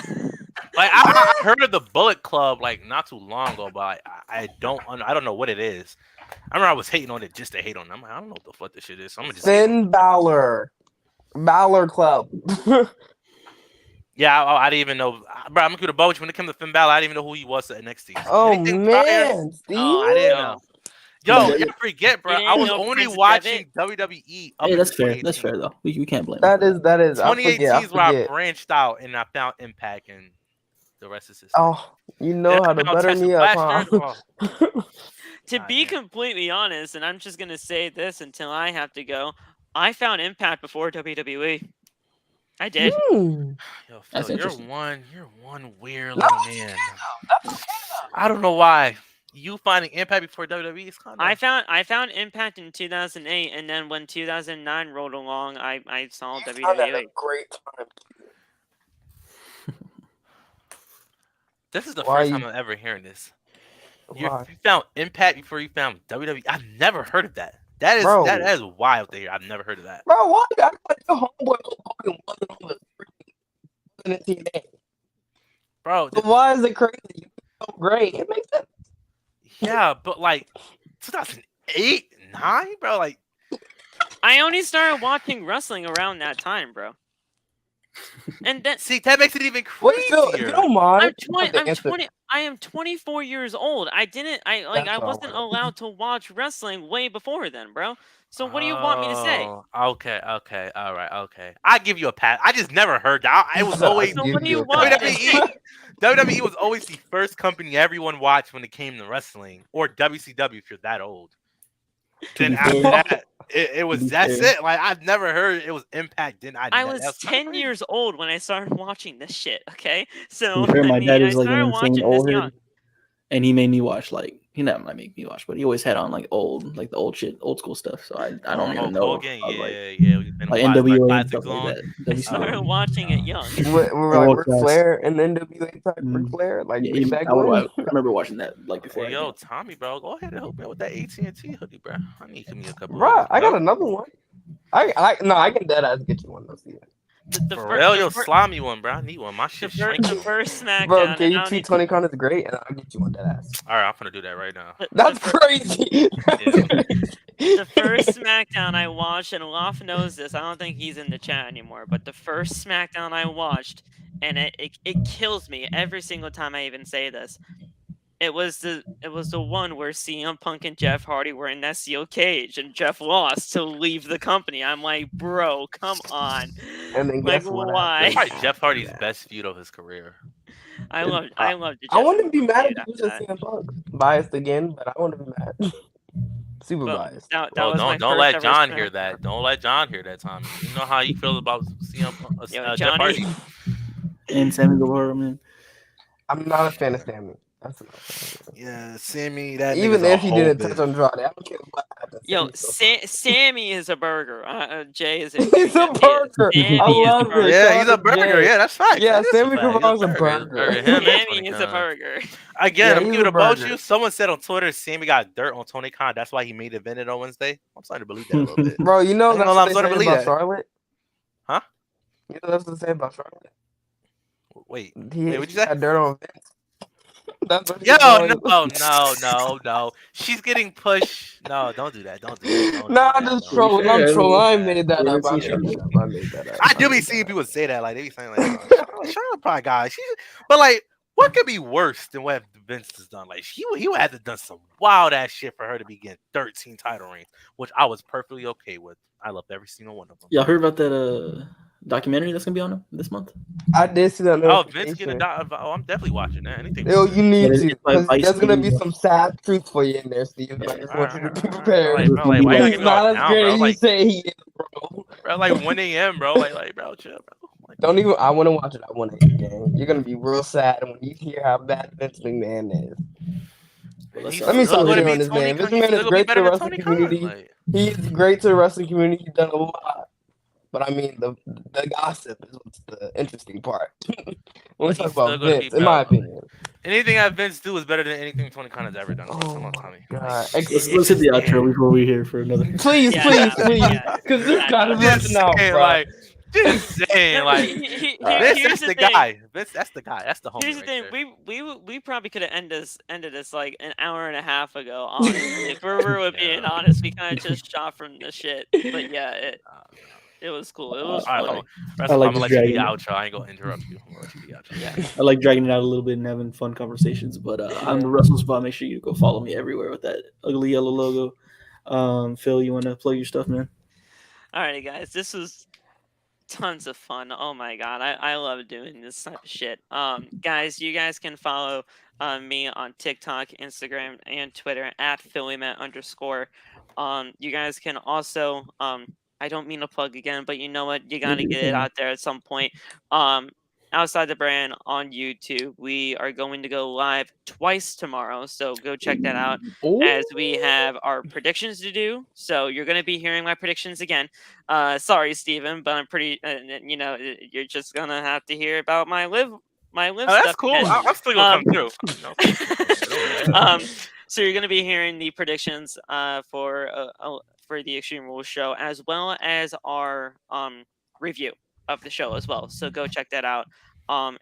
like I heard of the Bullet Club like not too long ago, but I don't know what it is. I remember I was hating on it just to hate on it. I'm like, I don't know what the fuck this shit is. So I'm gonna just Finn Balor Club. yeah, I didn't even know, bro. I'm gonna do the boat when it comes to Finn Balor. I didn't even know who he was at NXT. Oh Anything prior- man, Steve. Oh, I didn't know. Yo, Yeah. you forget, bro. You I didn't was know only Prince watching WWE. Up Hey, that's until fair. That's 2018. fair though. We can't blame. That is. I 2018 forget. is where I branched out and I found Impact, and the rest is history. Oh, you know how to butter me up, huh? To be completely honest, and I'm just gonna say this until I have to go. I found Impact before WWE. I did. Hmm. Yo, That's Phil, you're interesting. one weird No, little man. I don't know why. You finding Impact before WWE is kind of. I found Impact in 2008, and then when 2009 rolled along, I saw I had a WWE. great time. This is the Why first you- time I'm ever hearing this. You Why? found Impact before you found WWE. I've never heard of that. That Bro. is wild to hear. I've never heard of that. Bro, why you act like your homeboy Hogan wasn't on the freaking TNA? Bro, So why is it crazy? You're so great. It makes sense. yeah, but like 2008, 9, bro, like I only started watching wrestling around that time, bro. And then see that makes it even Wait, crazier. Phil, if you don't mind, I am 24 years old. I That's wasn't all right. allowed to watch wrestling way before then, bro. So what do you want me to say? Oh, okay, all right, okay. I give you a pass. I just never heard that. It was always So what do you want me to say? WWE was always the first company everyone watched when it came to wrestling, or WCW if you're that old. Then be after fair- that, it was to be that's fair. it. Like I've never heard it was Impact. I was that's kinda 10 crazy. years old when I started watching this shit. Okay, To so be fair, my dad I is like started an insane watching old this young. head, and he made me watch like he not make me watch, but he always had on like the old shit, old school stuff. So I don't even know. Hogan, I was yeah, we've been like watching NWA and classics stuff on. like that. I WCW. started watching it young. We're Oh, like Ric class. Flair and NWA type Ric Mm. Flair, like Yeah, way even- back I when. remember watching that like before. Hey, I yo, came. Tommy, bro, go ahead and help me out with that AT&T hoodie, bro. I need to give me a couple. Bro, of I those, got another one. I can dead ass get you one though. Steven. For real, yo, slime me one, bro. I need one. My shit The shrinking. first SmackDown. Bro, and can you I don't tweet need to- 20 Con is great, and I'll get you one dead ass. All right, I'm gonna do that right now. That's crazy. The first SmackDown I watched, and Loft knows this. I don't think he's in the chat anymore. But the first SmackDown I watched, and it kills me every single time I even say this. It was the one where CM Punk and Jeff Hardy were in that steel cage, and Jeff lost to leave the company. I'm like, bro, come on. And then Like, guess what why? That's probably Jeff Hardy's best feud of his career. I loved the I wouldn't be mad if feud he was after just CM Punk. Biased again, but I wouldn't be mad. Super Well, biased. that Bro, was my don't first let ever John Smack- hear that. Don't let John hear that, Tommy. You know how he feels about CM Yo, Jeff Johnny. Hardy. And Sammy Guevara, man. I'm not a fan of Sammy. That's enough. Yeah, Sammy, that Even nigga's a if he whole didn't bit. touch on Andrade, I don't care what happened. Yo, Sammy's so Sammy is a burger. Jay is a He's a burger. Sammy I is a love it. burger. Yeah, Shout he's out a to burger. Jay. Yeah, that's facts. Yeah, That is Sammy a fact. Guevara's a He's burger. Him and Sammy Tony is a Khan. burger. Again, Yeah, I'm he's giving a a boat burger. you. Someone said on Twitter, Sammy got dirt on Tony Khan. That's why he made it vended on Wednesday. I'm starting to believe that a little bit. Bro, you know I ain't that's gonna lie, what I'm they starting say to believe about that. Charlotte? Huh? You know that's what they say about Charlotte? Wait, He what'd you say? got dirt on Vince. That's what Yo, he's going. no. She's getting pushed. No, don't do that. Don't do that. Don't Nah, do I'm that. just Don't trolling. do I'm that. trolling. I ain't Don't do made that. that up. I Yeah, made that up. I made that up. I do be made seeing that up. people say that. Like, they be saying, like, Charlotte probably got it. But, like, what could be worse than what Vince has done? Like, he would have to done some wild ass shit for her to be getting 13 title reigns, which I was perfectly okay with. I loved every single one of them. Y'all heard about that documentary that's gonna be on him this month? I did see that Oh, Vince getting notification. I'm definitely watching that. Anything. Yo, you need it's to, by because Vice there's gonna be Media. some sad truth for you in there, Steven. Yeah. I just want you to be Bro, prepared. like, why you gotta He's get me all not as down, great bro? as you Like, say he is, bro. like 1 a.m., bro. Like, bro, chill, bro. Like, Don't even. I want to watch it. I want to gang. You're gonna be real sad when you hear how bad Vince McMahon is. he's Let me still stop gonna shitting be on this Tony man. Khan. Vince He's McMahon still is gonna be great to better the than wrestling Tony Khan. community. Like, He's great to the wrestling community. He's done a lot. But I mean, the gossip is what's the interesting part. When we He's talk still about gonna be Vince, in my better. opinion. anything that Vince do is better than anything Tony Khan has ever done. So Oh come on, my Tommy. god! Let's hit the outro before we hear for another. Please, Yeah, please, yeah, please, yeah. because this Yeah, guy is Just running out, saying, bro. like, just saying, No, like, here's Vince, that's the the thing. guy. Vince, that's the guy. That's the homie Here's the right thing. there. We probably could have ended this like an hour and a half ago. Honestly, if we're being honest, we kind of just shot from the shit. But yeah, it was cool. It was All right, funny. I'm like gonna let just you be the dragging outro. I ain't gonna interrupt you. I'm gonna let you be the outro. Yeah. I like dragging it out a little bit and having fun conversations. But I'm the Wrestle Spot. Make sure you go follow me everywhere with that ugly yellow logo. Phil, you want to plug your stuff, man? Alrighty, guys. This was tons of fun. Oh my god, I love doing this type of shit. Guys, you guys can follow me on TikTok, Instagram, and Twitter at PhillyMet_. You guys can also I don't mean to plug again, but you know what? You gotta get it out there at some point. Outside the Brand on YouTube, we are going to go live twice tomorrow, so go check that out. As we have our predictions to do, so you're going to be hearing my predictions again. Sorry, Steven, but I'm pretty. You're just gonna have to hear about my live Oh, stuff. that's cool. I'm still gonna come through. So you're going to be hearing the predictions for the Extreme Rules show, as well as our review of the show as well. So go check that out.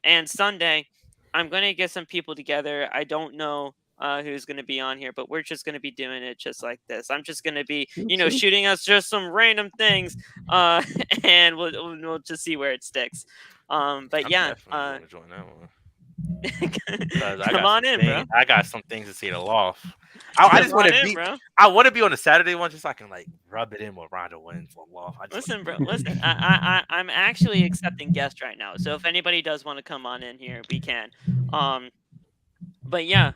And Sunday, I'm going to get some people together. I don't know who's going to be on here, but we're just going to be doing it just like this. I'm just going to be, shooting us just some random things, and we'll just see where it sticks. But yeah, join that one. Come on in, bro. I got some things to say to Loft. I just want to be. Bro. I want to be on the Saturday one just so I can like rub it in with Ronda wins or Loft. Listen, bro. Listen, I'm actually accepting guests right now. So if anybody does want to come on in here, we can. But yeah,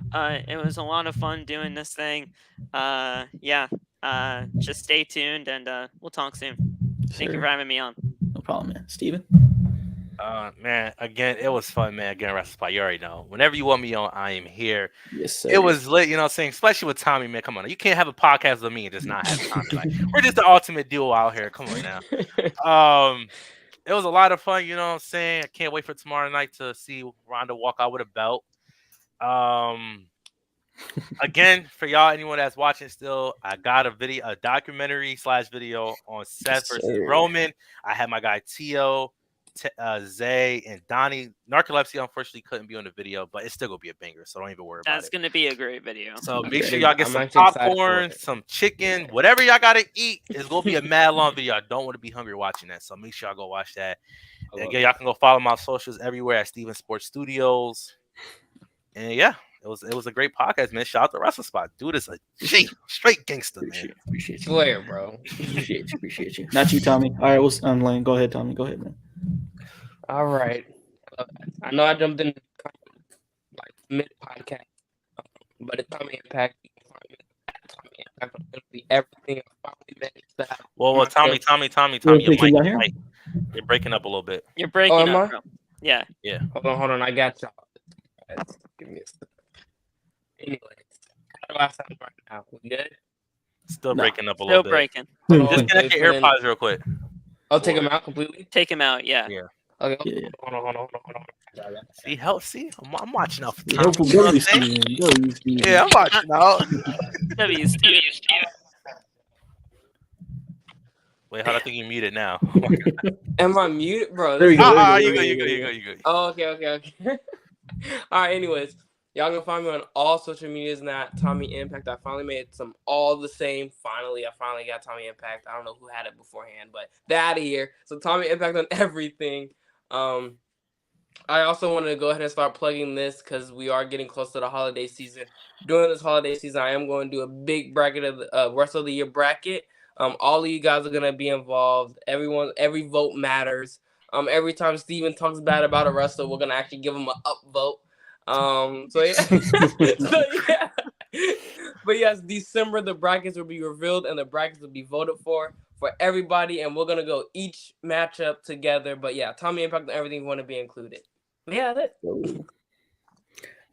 it was a lot of fun doing this thing. Just stay tuned and we'll talk soon. Thank you for having me on. No problem, man. Steven? Man, again, it was fun, man. Again, WrestleSpot, you already know. Whenever you want me on, I am here. Yes, sir. It was lit, you know what I'm saying? Especially with Tommy, man. Come on. You can't have a podcast with me and just not have Tommy. Like, we're just the ultimate duo out here. Come on now. It was a lot of fun, you know what I'm saying? I can't wait for tomorrow night to see Ronda walk out with a belt. Again, for y'all, anyone that's watching still, I got a documentary/video on Seth versus Roman. I had my guy Tio, Zay, and Donnie. Narcolepsy unfortunately couldn't be on the video, but it's still gonna be a banger, so don't even worry about it. That's gonna be a great video. So make sure y'all get some popcorn, some chicken, whatever y'all gotta eat. It's gonna be a mad long video. I don't want to be hungry watching that, so make sure y'all go watch that. Again, y'all can go follow my socials everywhere at Steven Sports Studios. And yeah, it was a great podcast, man. Shout out to WrestleSpot. Dude is a straight gangster, man. Appreciate you. Slayer, bro. Appreciate you. Not you, Tommy. All right, Lane. Go ahead, Tommy. Go ahead, man. All right. I know I jumped in mid podcast, but it's Tommy Impact. You can find me at Tommy Impact on literally everything. I finally managed to have Well, my Tommy, first- your Take him down mic, here? you're breaking up a little bit. You're breaking am up, I? bro. Yeah. Hold on. I got y'all. Give me a second. Anyways, how do I sound right now? We good? Still No. breaking up a Still little bit. breaking. Hold on, Disconnect your then- AirPods real quick. I'll take them out completely. Take him out. Yeah. Yeah. Okay, Yeah. hold on. See, I'm watching out for Yeah, Tommy. hopefully, You know what I'm go saying? Steven. Go Steven. Yeah, I'm watching out. W Steve. Right. Wait, hold on, I think you muted now. Am I muted, bro? There you go. You go. Oh, okay. All right. Anyways, y'all can find me on all social medias and that Tommy Impact. I finally made some all the same. I finally got Tommy Impact. I don't know who had it beforehand, but they're out of here. So Tommy Impact on everything. I also wanted to go ahead and start plugging this because we are getting close to the holiday season. During this holiday season, I am going to do a big bracket of the rest of the year bracket. All of you guys are gonna be involved. Every vote matters. Every time Steven talks bad about a wrestler, we're gonna actually give him an upvote. So yeah. But yes, December the brackets will be revealed and the brackets will be voted for everybody, and we're gonna go each matchup together. But yeah, Tommy Impact and everything want to be included. Yeah, that's it.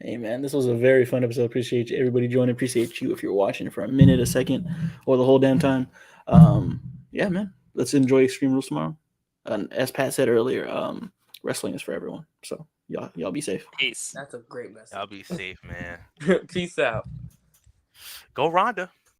Hey man, this was a very fun episode. Appreciate you, everybody joining. Appreciate you if you're watching for a minute, a second, or the whole damn time. Yeah, man. Let's enjoy Extreme Rules tomorrow. And as Pat said earlier, wrestling is for everyone. So y'all be safe. Peace. That's a great message. I'll be safe, man. Peace out. Go Ronda.